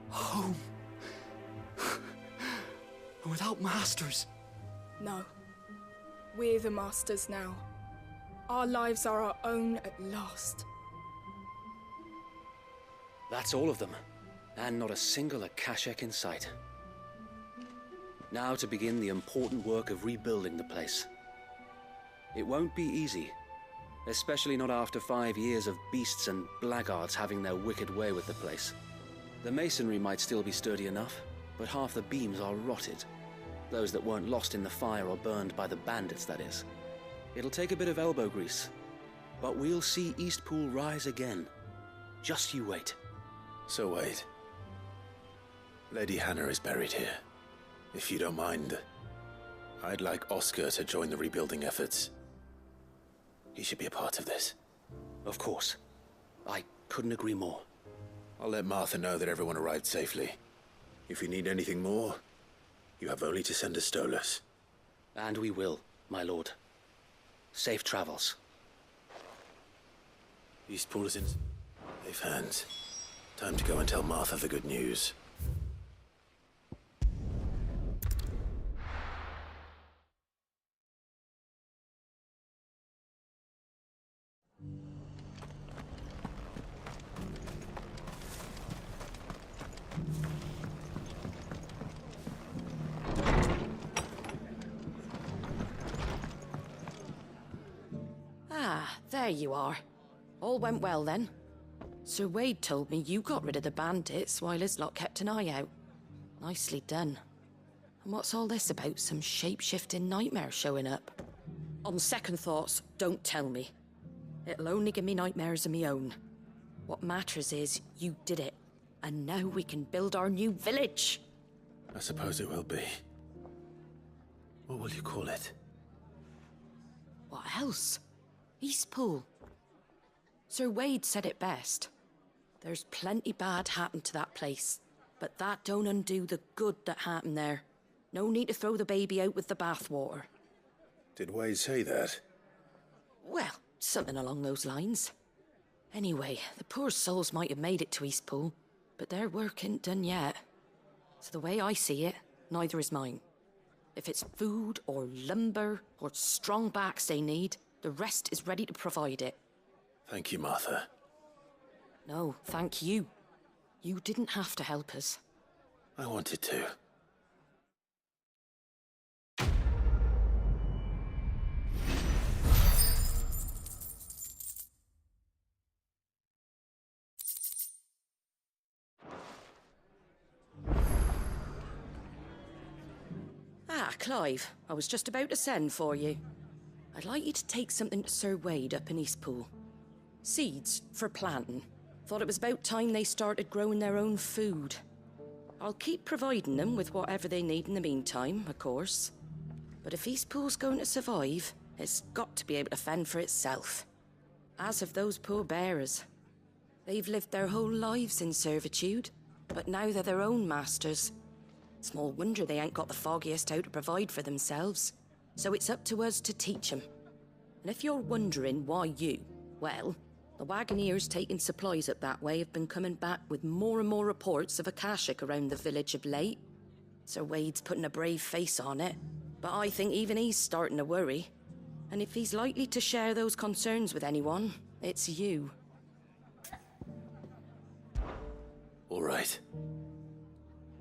Home. Without masters. No. We're the masters now. Our lives are our own at last. That's all of them. And not a single Akashic in sight. Now to begin the important work of rebuilding the place. It won't be easy. Especially not after 5 years of beasts and blackguards having their wicked way with the place. The masonry might still be sturdy enough, but half the beams are rotted. Those that weren't lost in the fire or burned by the bandits, that is. It'll take a bit of elbow grease, but we'll see Eastpool rise again. Just you wait. So wait. Lady Hannah is buried here. If you don't mind, I'd like Oscar to join the rebuilding efforts. He should be a part of this. Of course. I couldn't agree more. I'll let Martha know that everyone arrived safely. If you need anything more, you have only to send a Stolas. And we will, my lord. Safe travels. Eastpool is in safe hands. Time to go and tell Martha the good news. Ah, there you are. All went well then. Sir Wade told me you got rid of the bandits while his lot kept an eye out. Nicely done. And what's all this about some shape-shifting nightmare showing up? On second thoughts, don't tell me. It'll only give me nightmares of me own. What matters is you did it. And now we can build our new village. I suppose it will be. What will you call it? What else? Eastpool. Sir Wade said it best. There's plenty bad happened to that place, but that don't undo the good that happened there. No need to throw the baby out with the bathwater. Did Wade say that? Well, something along those lines. Anyway, the poor souls might have made it to Eastpool, but their work ain't done yet. So the way I see it, neither is mine. If it's food or lumber or strong backs they need, the rest is ready to provide it. Thank you, Martha. No, thank you. You didn't have to help us. I wanted to. Ah, Clive, I was just about to send for you. I'd like you to take something to Sir Wade up in Eastpool. Seeds for planting. Thought it was about time they started growing their own food. I'll keep providing them with whatever they need in the meantime, of course. But if Eastpool's going to survive, it's got to be able to fend for itself. As have those poor bearers. They've lived their whole lives in servitude, but now they're their own masters. Small wonder they ain't got the foggiest how to provide for themselves. So it's up to us to teach them. And if you're wondering why you, well, the Wagoneers taking supplies up that way have been coming back with more and more reports of Akashic around the village of late. Sir Wade's putting a brave face on it, but I think even he's starting to worry. And if he's likely to share those concerns with anyone, it's you. All right.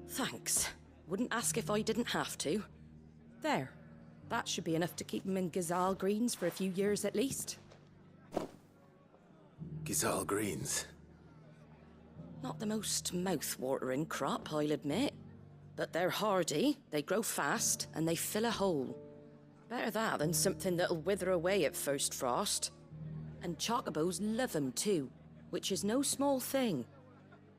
Thanks. Wouldn't ask if I didn't have to. There. That should be enough to keep him in Gazal Greens for a few years at least. Gazal Greens? Not the most mouth-watering crop, I'll admit. But they're hardy, they grow fast, and they fill a hole. Better that than something that'll wither away at first frost. And chocobos love them too, which is no small thing.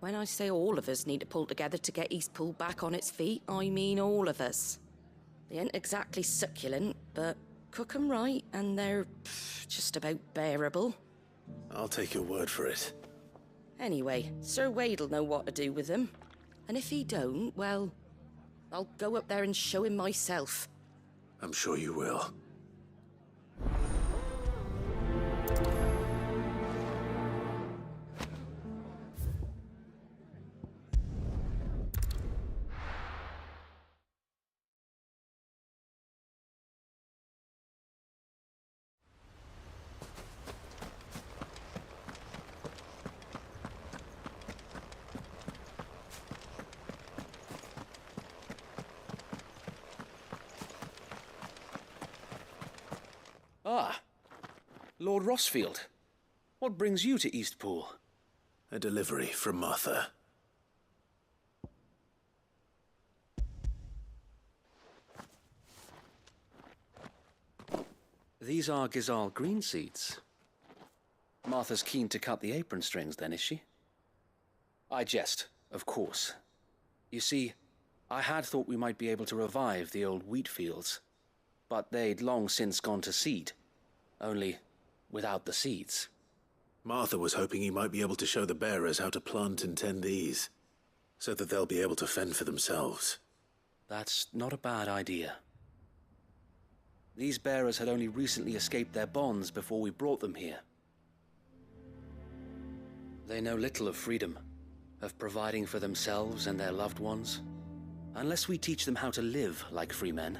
When I say all of us need to pull together to get Eastpool back on its feet, I mean all of us. They ain't exactly succulent, but cook 'em right and they're just about bearable. I'll take your word for it. Anyway, Sir Wade'll know what to do with them. And if he don't, well, I'll go up there and show him myself. I'm sure you will. Ah, Lord Rossfield. What brings you to Eastpool? A delivery from Martha. These are Gazal green seeds. Martha's keen to cut the apron strings then, is she? I jest, of course. You see, I had thought we might be able to revive the old wheat fields, but they'd long since gone to seed. Only, without the seeds. Martha was hoping he might be able to show the bearers how to plant and tend these, so that they'll be able to fend for themselves. That's not a bad idea. These bearers had only recently escaped their bonds before we brought them here. They know little of freedom, of providing for themselves and their loved ones. Unless we teach them how to live like free men,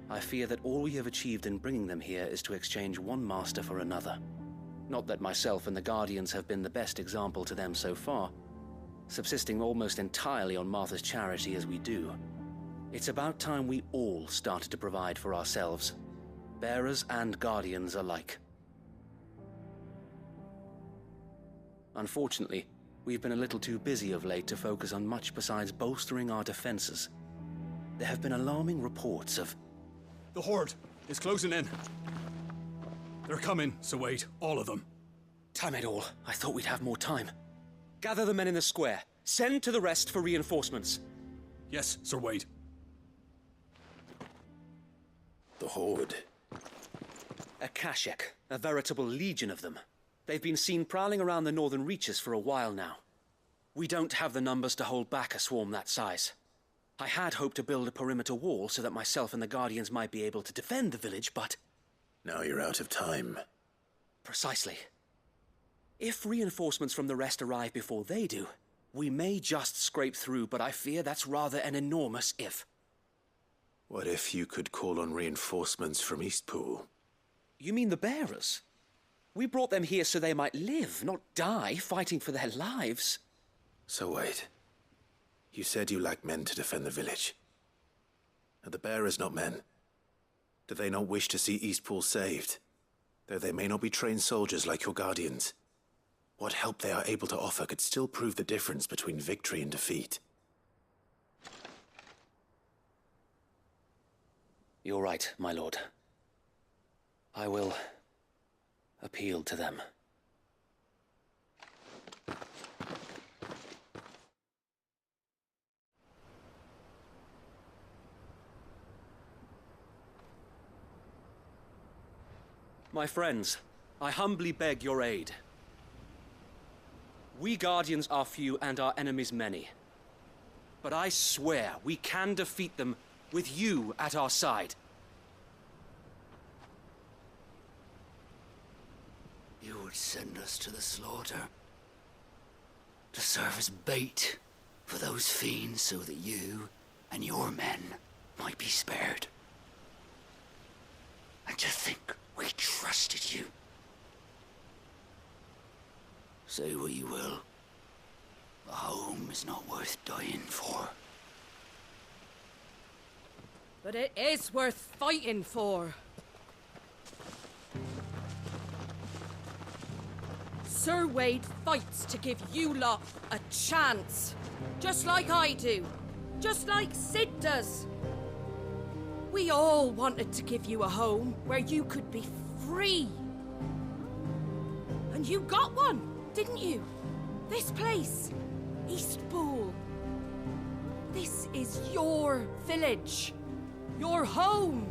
I fear that all we have achieved in bringing them here is to exchange one master for another. Not that myself and the Guardians have been the best example to them so far, subsisting almost entirely on Martha's charity as we do. It's about time we all started to provide for ourselves, bearers and Guardians alike. Unfortunately, we've been a little too busy of late to focus on much besides bolstering our defenses. There have been alarming reports of... The Horde is closing in. They're coming, Sir Wade, all of them. Damn it all, I thought we'd have more time. Gather the men in the square. Send to the rest for reinforcements. Yes, Sir Wade. The Horde. Akashic, a veritable legion of them. They've been seen prowling around the northern reaches for a while now. We don't have the numbers to hold back a swarm that size. I had hoped to build a perimeter wall so that myself and the Guardians might be able to defend the village, but... Now you're out of time. Precisely. If reinforcements from the rest arrive before they do, we may just scrape through, but I fear that's rather an enormous if. What if you could call on reinforcements from Eastpool? You mean the bearers? We brought them here so they might live, not die fighting for their lives. So wait. You said you lack men to defend the village. Are the bearers not men? Do they not wish to see Eastpool saved? Though they may not be trained soldiers like your Guardians. What help they are able to offer could still prove the difference between victory and defeat. You're right, my lord. I will appeal to them. My friends, I humbly beg your aid. We Guardians are few and our enemies many. But I swear we can defeat them with you at our side. You would send us to the slaughter, to serve as bait for those fiends so that you and your men might be spared. And to think we trusted you. Say what you will, a home is not worth dying for. But it is worth fighting for. Sir Wade fights to give you lot a chance. Just like I do. Just like Sid does. We all wanted to give you a home where you could be free. And you got one, didn't you? This place, Eastpool. This is your village. Your home.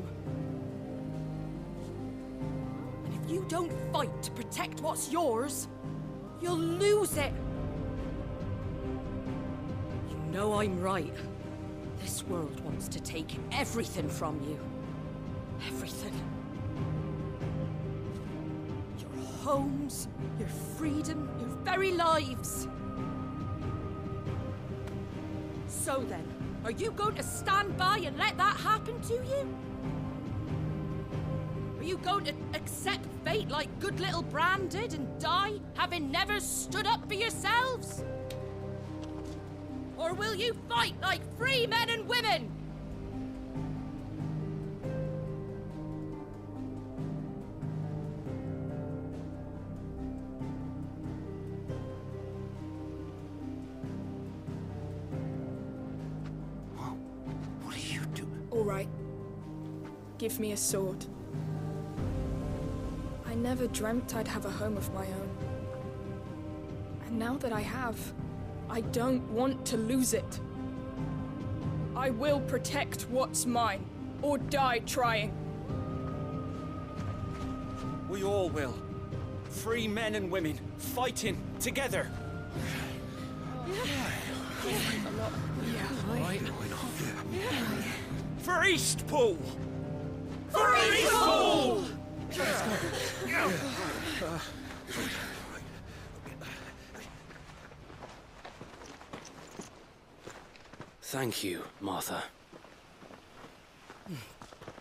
And if you don't fight to protect what's yours, you'll lose it. You know I'm right. This world wants to take everything from you. Everything. Your homes, your freedom, your very lives. So then, are you going to stand by and let that happen to you? Are you going to accept fate like good little Bran did and die, having never stood up for yourselves? Or will you fight like free men and women? What are you doing? All right. Give me a sword. I never dreamt I'd have a home of my own. And now that I have, I don't want to lose it. I will protect what's mine, or die trying. We all will. Free men and women, fighting together. For Eastpool! For Eastpool! Thank you, Martha.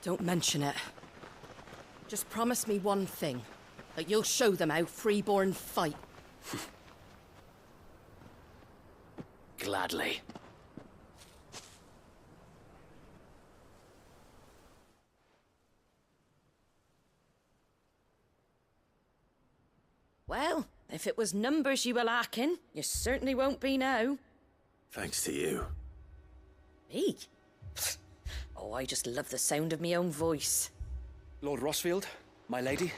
Don't mention it. Just promise me one thing. That you'll show them how freeborn fight. Gladly. Well, if it was numbers you were lacking, you certainly won't be now. Thanks to you. Me? Oh, I just love the sound of my own voice. Lord Rossfield, my lady,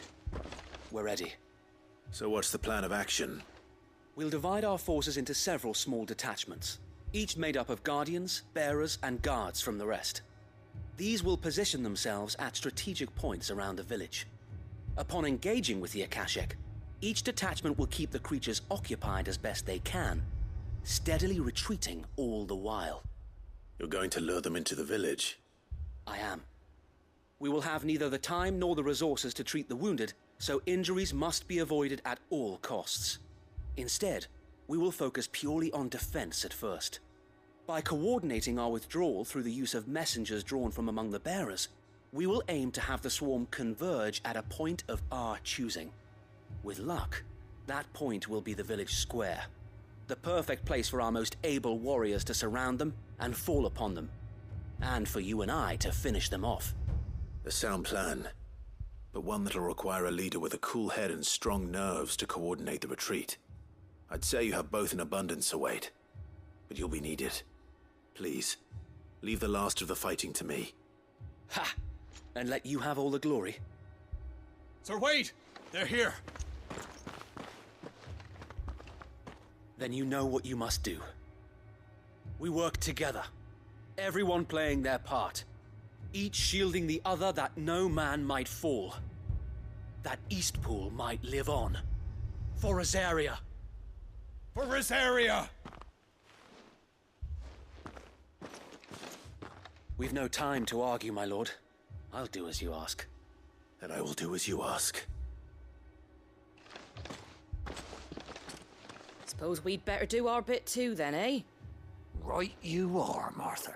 we're ready. So what's the plan of action? We'll divide our forces into several small detachments, each made up of guardians, bearers, and guards from the rest. These will position themselves at strategic points around the village. Upon engaging with the Akashic, each detachment will keep the creatures occupied as best they can, steadily retreating all the while. You're going to lure them into the village? I am. We will have neither the time nor the resources to treat the wounded, so injuries must be avoided at all costs. Instead, we will focus purely on defense at first. By coordinating our withdrawal through the use of messengers drawn from among the bearers, we will aim to have the swarm converge at a point of our choosing. With luck, that point will be the village square, the perfect place for our most able warriors to surround them and fall upon them, and for you and I to finish them off. A sound plan, but one that'll require a leader with a cool head and strong nerves to coordinate the retreat. I'd say you have both in abundance, Sir Wade, but you'll be needed. Please, leave the last of the fighting to me. Ha! And let you have all the glory. Sir Wade! They're here! Then you know what you must do. We work together, everyone playing their part, each shielding the other that no man might fall, that Eastpool might live on. For Rosaria! For Rosaria! We've no time to argue, my lord. I'll do as you ask. And I will do as you ask. Suppose we'd better do our bit too then, eh? Right you are, Martha.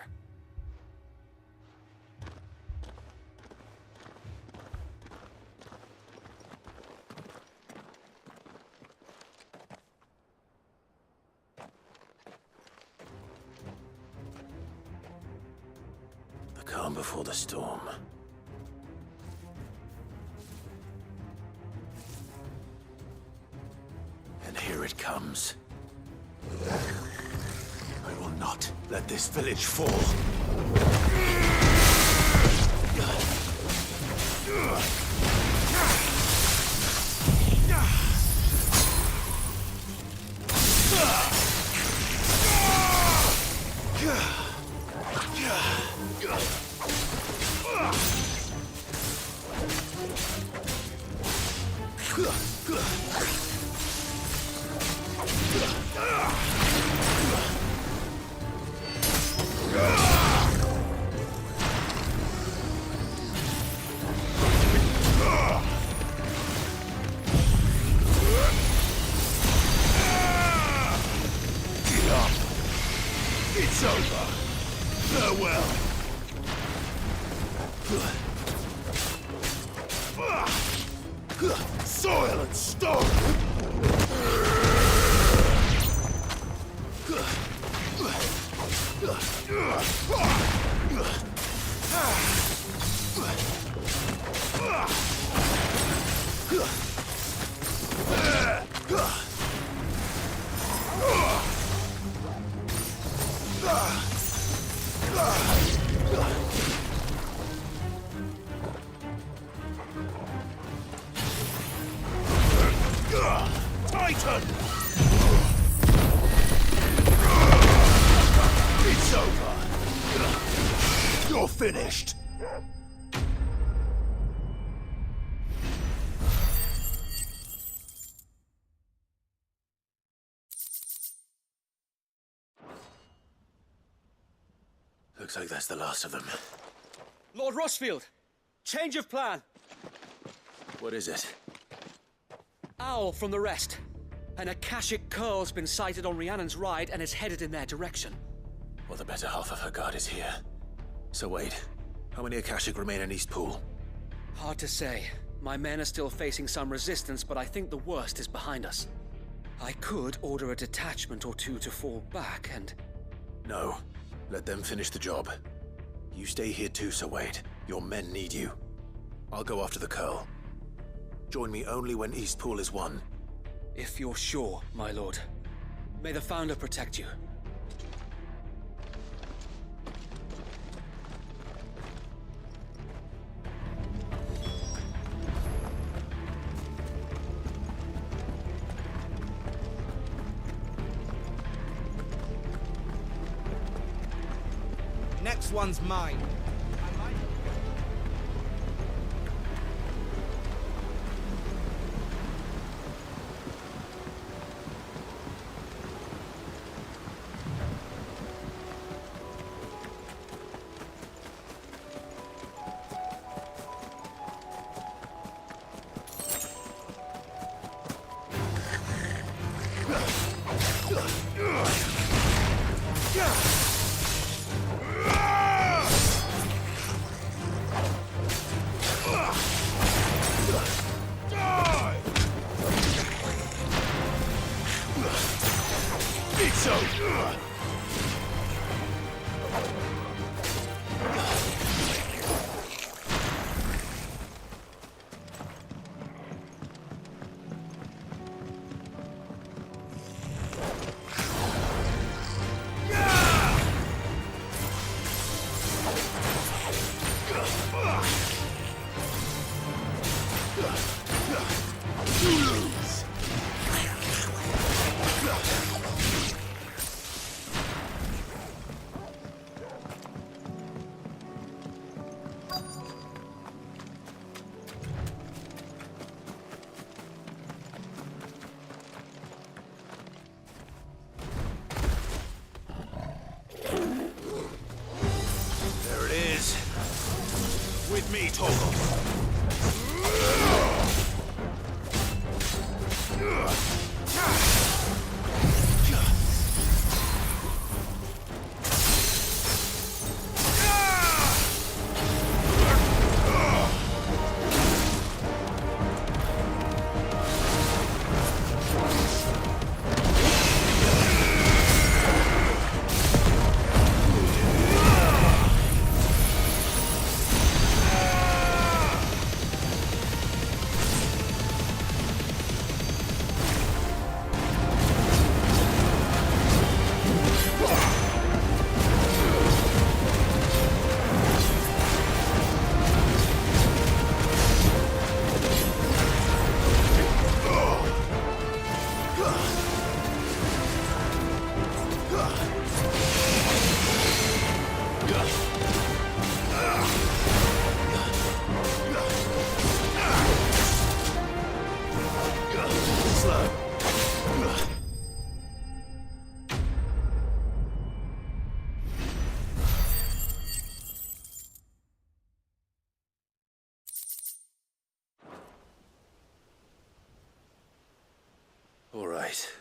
The calm before the storm. And here it comes. I will not let this village fall. It's over. Farewell. Soil and stone. Titan! It's over. You're finished. Looks like that's the last of them. Lord Rossfield! Change of plan! What is it? Owl from the rest. An Akashic curl's been sighted on Rhiannon's ride and is headed in their direction. Well, the better half of her guard is here. So wait, how many Akashic remain in East Pool? Hard to say. My men are still facing some resistance, but I think the worst is behind us. I could order a detachment or two to fall back and... No. Let them finish the job. You stay here too, Sir Wade. Your men need you. I'll go after the Curl. Join me only when East Pool is won. If you're sure, my lord. May the Founder protect you. Next one's mine. With me, Torgal. All right.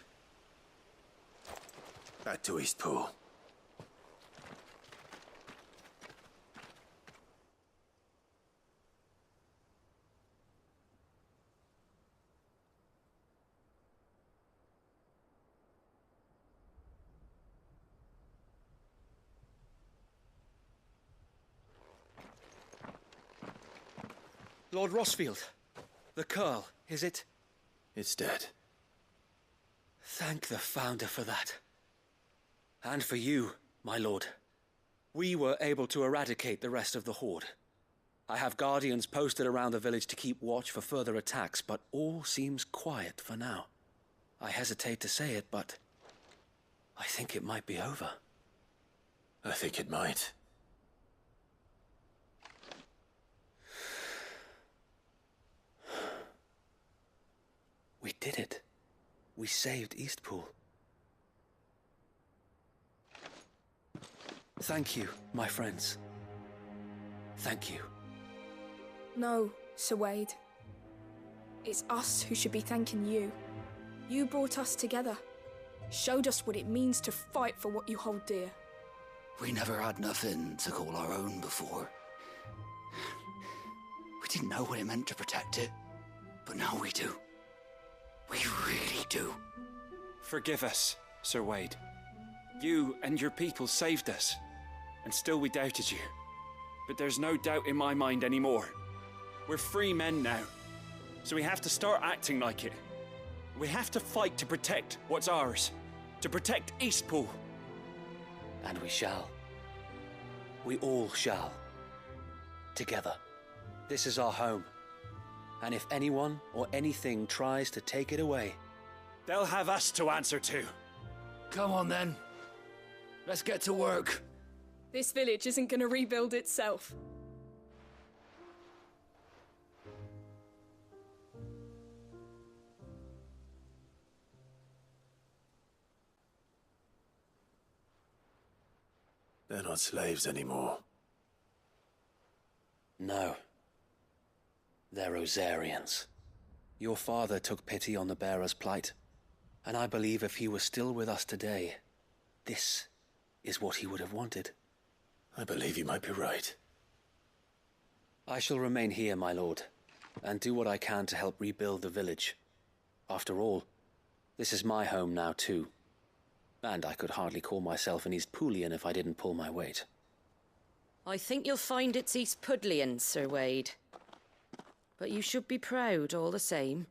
Back to East Pool. Lord Rossfield, the Curl, is it? It's dead. Thank the Founder for that. And for you, my lord. We were able to eradicate the rest of the Horde. I have guardians posted around the village to keep watch for further attacks, but all seems quiet for now. I hesitate to say it, but I think it might be over. I think it might. We did it. We saved Eastpool. Thank you, my friends. Thank you. No, Sir Wade. It's us who should be thanking you. You brought us together. Showed us what it means to fight for what you hold dear. We never had nothing to call our own before. We didn't know what it meant to protect it, but now we do. We really do. Forgive us, Sir Wade. You and your people saved us, and still we doubted you. But there's no doubt in my mind anymore. We're free men now, so we have to start acting like it. We have to fight to protect what's ours, to protect Eastpool. And we shall. We all shall. Together. This is our home. And if anyone or anything tries to take it away, they'll have us to answer to. Come on then. Let's get to work. This village isn't gonna rebuild itself. They're not slaves anymore. no. They're Rosarians. Your father took pity on the bearer's plight, and I believe if he was still with us today, this is what he would have wanted. I believe you might be right. I shall remain here, my lord, and do what I can to help rebuild the village. After all, this is my home now too, and I could hardly call myself an Eastpoolian if I didn't pull my weight. I think you'll find it's Eastpudlian, Sir Wade. But you should be proud all the same.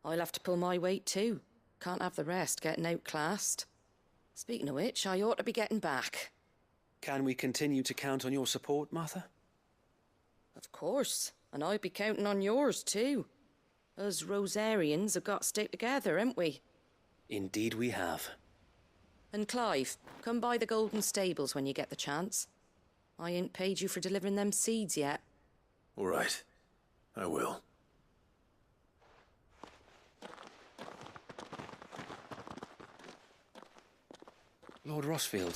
I'll have to pull my weight too. Can't have the rest getting outclassed. Speaking of which, I ought to be getting back. Can we continue to count on your support, Martha? Of course, and I'd be counting on yours too. Us Rosarians have got to stick together, haven't we? Indeed we have. And Clive, come by the Golden Stables when you get the chance. I ain't paid you for delivering them seeds yet. All right. I will. Lord Rossfield,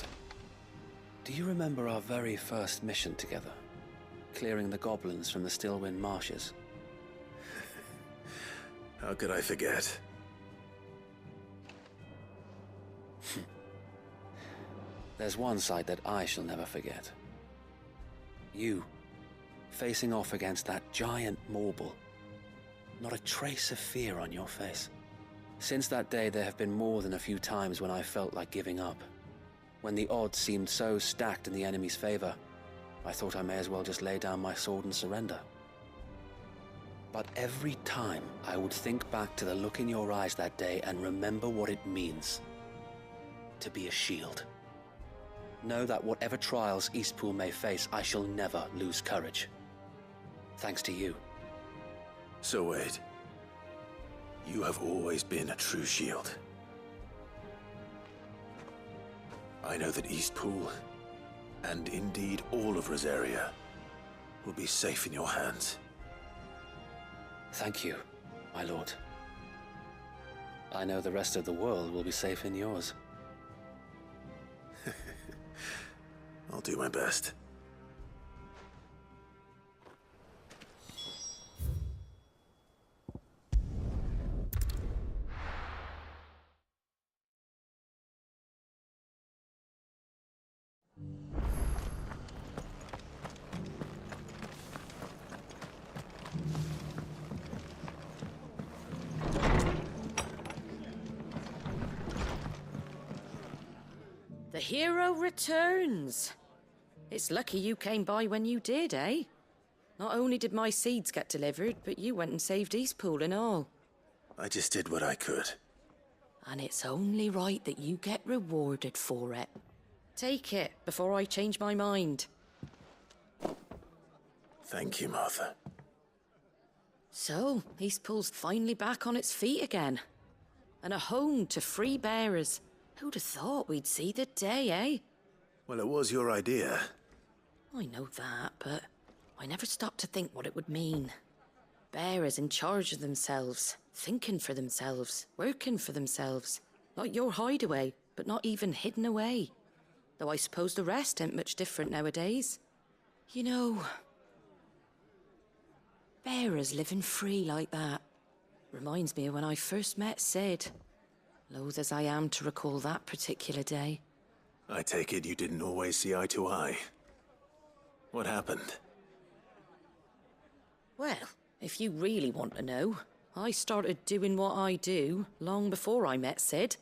do you remember our very first mission together? Clearing the goblins from the Stillwind marshes? How could I forget? There's one sight that I shall never forget. You, facing off against that giant Morble. Not a trace of fear on your face. Since that day, there have been more than a few times when I felt like giving up. When the odds seemed so stacked in the enemy's favor, I thought I may as well just lay down my sword and surrender. But every time I would think back to the look in your eyes that day and remember what it means to be a shield. Know that whatever trials Eastpool may face, I shall never lose courage. Thanks to you. So Wade, you have always been a true shield. I know that Eastpool, and indeed all of Rosaria, will be safe in your hands. Thank you, my lord. I know the rest of the world will be safe in yours. I'll do my best. The hero returns. It's lucky you came by when you did, eh? Not only did my seeds get delivered, but you went and saved Eastpool and all. I just did what I could. And it's only right that you get rewarded for it. Take it before I change my mind. Thank you, Martha. So, Eastpool's finally back on its feet again. And a home to free bearers. Who'd have thought we'd see the day, eh? Well, it was your idea. I know that, but I never stopped to think what it would mean. Bearers in charge of themselves, thinking for themselves, working for themselves. Like your hideaway, but not even hidden away. though I suppose the rest ain't much different nowadays. You know, bearers living free like that reminds me of when I first met Sid. Loath as I am to recall that particular day. I take it you didn't always see eye to eye. What happened? Well, if you really want to know, I started doing what I do long before I met Sid.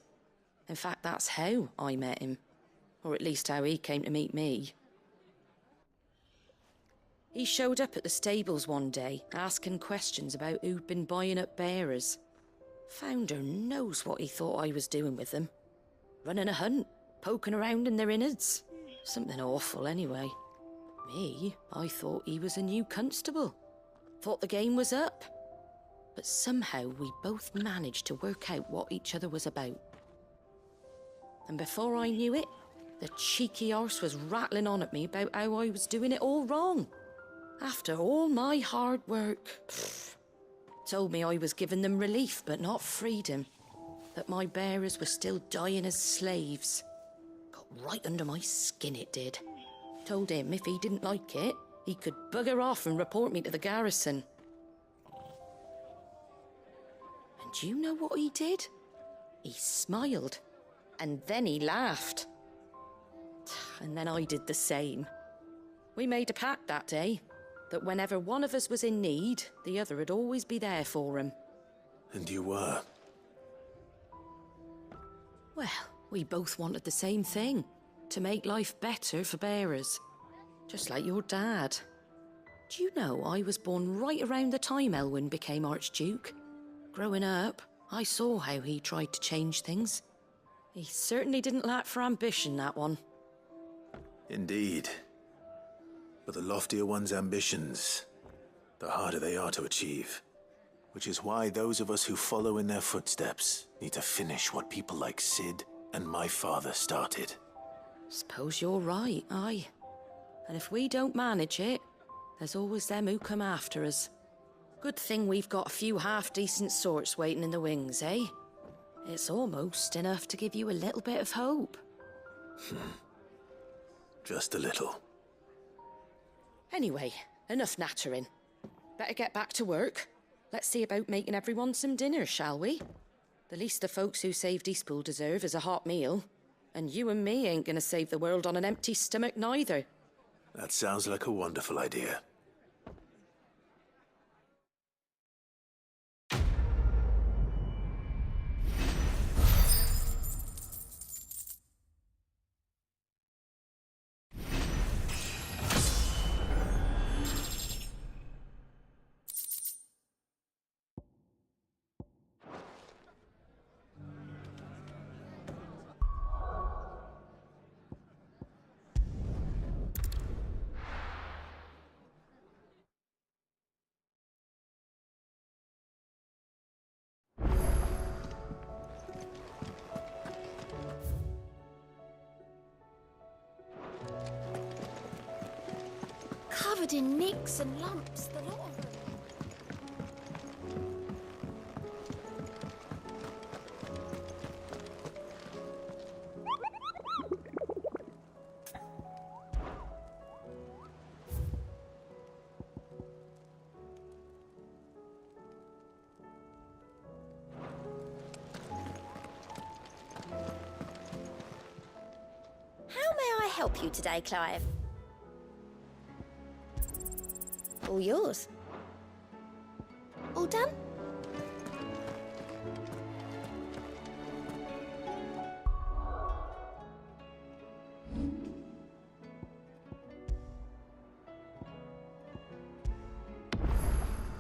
In fact, that's how I met him. Or at least how he came to meet me. He showed up at the stables one day, asking questions about who'd been buying up bearers. Founder knows what he thought I was doing with them. Running a hunt, poking around in their innards. Something awful anyway. Me, I thought he was a new constable. Thought the game was up. But somehow we both managed to work out what each other was about. And before I knew it, the cheeky arse was rattling on at me about how I was doing it all wrong. After all my hard work. Told me I was giving them relief but not freedom. That my bearers were still dying as slaves. Got right under my skin, it did. Told him if he didn't like it, he could bugger off and report me to the garrison. And do you know what he did? He smiled. And then he laughed. And then I did the same. We made a pact that day, that whenever one of us was in need, the other would always be there for him. And you were? Well, we both wanted the same thing. To make life better for bearers. Just like your dad. Do you know I was born right around the time Elwyn became Archduke? Growing up, I saw how he tried to change things. He certainly didn't lack for ambition, that one. Indeed. But the loftier one's ambitions, the harder they are to achieve. Which is why those of us who follow in their footsteps need to finish what people like Sid and my father started. Suppose you're right, aye. And if we don't manage it, there's always them who come after us. Good thing we've got a few half-decent sorts waiting in the wings, eh? It's almost enough to give you a little bit of hope. Just a little. Anyway, enough nattering. Better get back to work. Let's see about making everyone some dinner, shall we? The least the folks who saved Eastpool deserve is a hot meal. And you and me ain't gonna save the world on an empty stomach neither. That sounds like a wonderful idea. Covered in nicks and lumps, the lot of them. How may I help you today, Clive? All yours. All done?